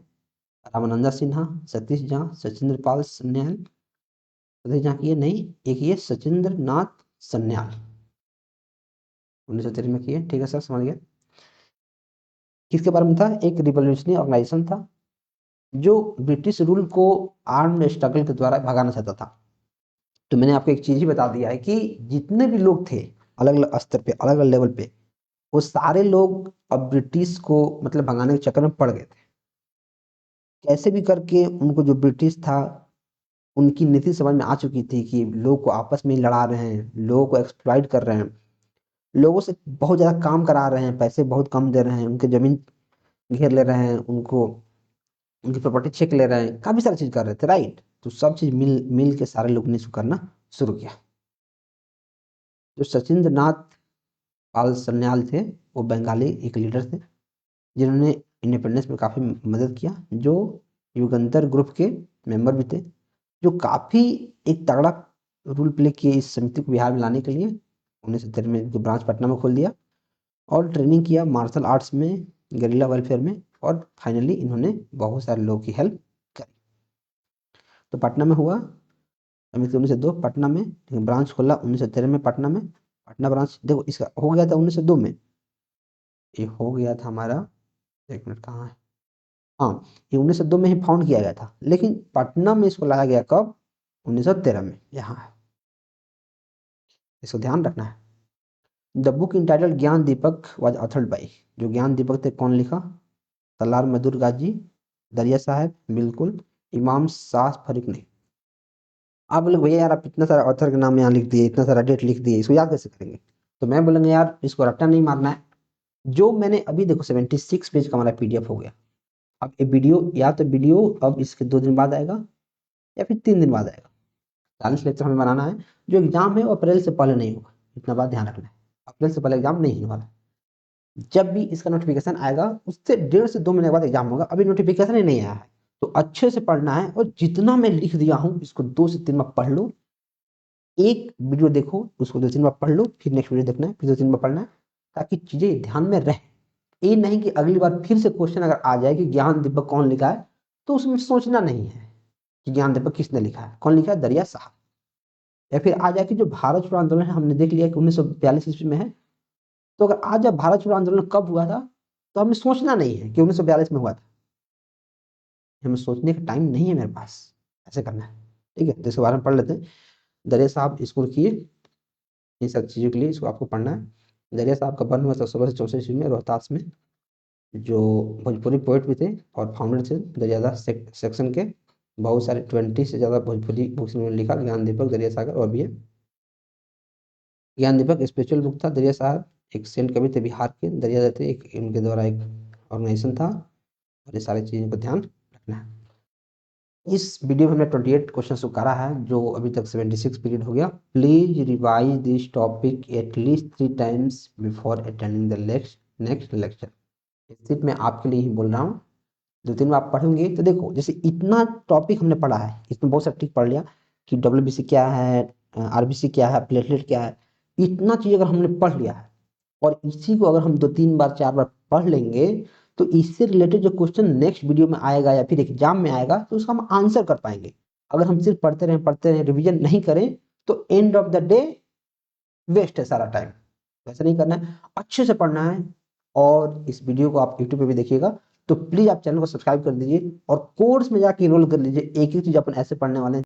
रामानंदा सिन्हा, सतीश झा, सचिंद्र पाल सन्याल, सतीश झा किए नहीं, एक ये सचिंद्र नाथ सन्याल 1913 में किए, ठीक है सर समझ गए। किसके बारे में था, एक रिवोल्यूशनरी ऑर्गेनाइजेशन था जो ब्रिटिश रूल को आर्म्ड स्ट्रगल के द्वारा भगाना चाहता था। तो मैंने आपको एक चीज ही बता दिया है कि जितने भी लोग थे अलग अलग स्तर पे, अलग अलग लेवल पे, वो सारे लोग अब ब्रिटिश को मतलब भगाने के चक्कर में पड़ गए थे। कैसे भी करके उनको, जो ब्रिटिश था उनकी नीति समझ में आ चुकी थी कि लोग को आपस में लड़ा रहे हैं, लोगों को एक्सप्लॉइट कर रहे हैं, लोगों से बहुत ज्यादा काम करा रहे हैं, पैसे बहुत कम दे रहे हैं, उनके जमीन घेर ले रहे हैं, उनको उनकी प्रॉपर्टी छीन ले रहे हैं, काफी सारी चीज कर रहे थे, राइट। तो सब चीज मिल मिल के सारे लोग ने इसको करना शुरू किया। जो सचिंद्र नाथ पाल सन्याल थे वो बंगाली एक लीडर थे जिन्होंने इंडिपेंडेंस में काफ़ी मदद किया, जो युगंधर ग्रुप के मेंबर भी थे, जो काफ़ी एक तगड़ा रोल प्ले किए इस समिति को बिहार में लाने के लिए। 1970 में इनकी ब्रांच पटना में खोल दिया और ट्रेनिंग किया मार्शल आर्ट्स में, गेरिल्ला वारफेयर में, और फाइनली इन्होंने बहुत सारे लोगों की हेल्प करी। तो पटना में हुआ समिति 1902 पटना में, ब्रांच खोला 1913 में पटना में। पटना ब्रांच देखो इसका हो गया था 1902 में, ये हो गया था हमारा, एक मिनट कहाँ है, हाँ ये 1902 में ही फाउंड किया गया था, लेकिन पटना में इसको लाया गया कब, 1913 में। यहाँ है, इसको ध्यान रखना है। द बुक इंटाइटल्ड ज्ञान दीपक वाज ऑथर्ड बाय, जो ज्ञान दीपक थे कौन लिखा, सलार मधुर गाजी, दरिया साहब, बिल्कुल, इमाम शाह फरीक ने। आप बोले भैया यार आप इतना सारा ऑथर का नाम यहाँ लिख दिए, इतना सारा डेट लिख दिए, इसको याद कैसे करेंगे? तो मैं बोलेंगे यार इसको रट्टा नहीं मारना है। जो मैंने अभी देखो 76 पेज का हमारा PDF हो गया। अब ये वीडियो, या तो वीडियो अब इसके 2 दिन बाद आएगा या फिर 3 दिन बाद आएगा। 40 लेक्चर हमें बनाना है। जो एग्जाम है वो अप्रैल से पहले नहीं होगा, इतना बात ध्यान रखना है। अप्रैल से पहले एग्जाम नहीं होने वाला। जब भी इसका नोटिफिकेशन आएगा उससे 1.5 से 2 महीने के बाद एग्जाम होगा। अभी नोटिफिकेशन ही नहीं आया है, तो अच्छे से पढ़ना है और जितना मैं लिख दिया हूँ इसको 2 से 3 बार पढ़ लो। एक वीडियो देखो, उसको 2-3 बार पढ़ लो, फिर नेक्स्ट वीडियो देखना है, फिर 2-3 बार पढ़ना है, ताकि चीजें ध्यान में रहे। ये नहीं कि अगली बार फिर से क्वेश्चन अगर आ जाए कि ज्ञान दीपक कौन लिखा है, तो उसमें सोचना नहीं है कि ज्ञान दीपक किसने लिखा है, कौन लिखा है, दरिया साहब। या फिर आ जाए कि जो भारत छोड़ो आंदोलन है, हमने देख लिया कि 1942 ईस्वी में है, तो अगर आज जब भारत छोड़ो आंदोलन कब हुआ था, तो हमें सोचना नहीं है कि 1942 में हुआ था। हमें सोचने का टाइम नहीं है मेरे पास, ऐसे करना है। ठीक है, तो इसके बारे में पढ़ लेते हैं। दरिया साहब स्कूल किए, इन सब चीज़ों के लिए इसको आपको पढ़ना है। दरिया साहब का बर्न हुआ 1764 ईस्वी में रोहतास में, जो भोजपुरी पोइट भी थे और फाउंडर थे दरियादास सेक्शन के। बहुत सारे 20 से ज़्यादा भोजपुरी बुक्स में लिखा, ज्ञान दीपक, दरिया सागर और भी है। ज्ञान दीपक स्पिरिचुअल बुक था। दरिया साहब एक सेंट कवि थे बिहार के, दरिया दत्त एक इनके द्वारा एक ऑर्गेनाइजेशन था। और ये सारी चीज़ों को ध्यान रखना है। इस वीडियो में हमने 28 क्वेश्चन करा है, जो अभी तक 76 पीरियड हो गया। Please revise this topic at least 3 times before attending the next lecture. सिर्फ मैं आपके लिए ही बोल रहा हूँ, 2-3 बार आप पढ़ेंगे तो देखो, जैसे इतना टॉपिक हमने पढ़ा है, इसमें बहुत सारा ट्रिक पढ़ लिया कि WBC क्या है, RBC क्या है, प्लेटलेट क्या है। इतना चीज अगर हमने पढ़ लिया है और इसी को अगर हम 2-3 बार 4 बार पढ़ लेंगे, तो इससे रिलेटेड जो क्वेश्चन नेक्स्ट वीडियो में आएगा या फिर एग्जाम में आएगा, तो उसका हम आंसर कर पाएंगे। अगर हम सिर्फ पढ़ते रहें रिविजन नहीं करें, तो end of the day waste है सारा टाइम। वैसे नहीं करना है, अच्छे से पढ़ना है। और इस वीडियो को आप यूट्यूब पे भी देखिएगा, तो प्लीज आप चैनल को सब्सक्राइब कर दीजिए और कोर्स में जाके इनरोल कर लीजिए। एक ही चीज अपन ऐसे पढ़ने वाले हैं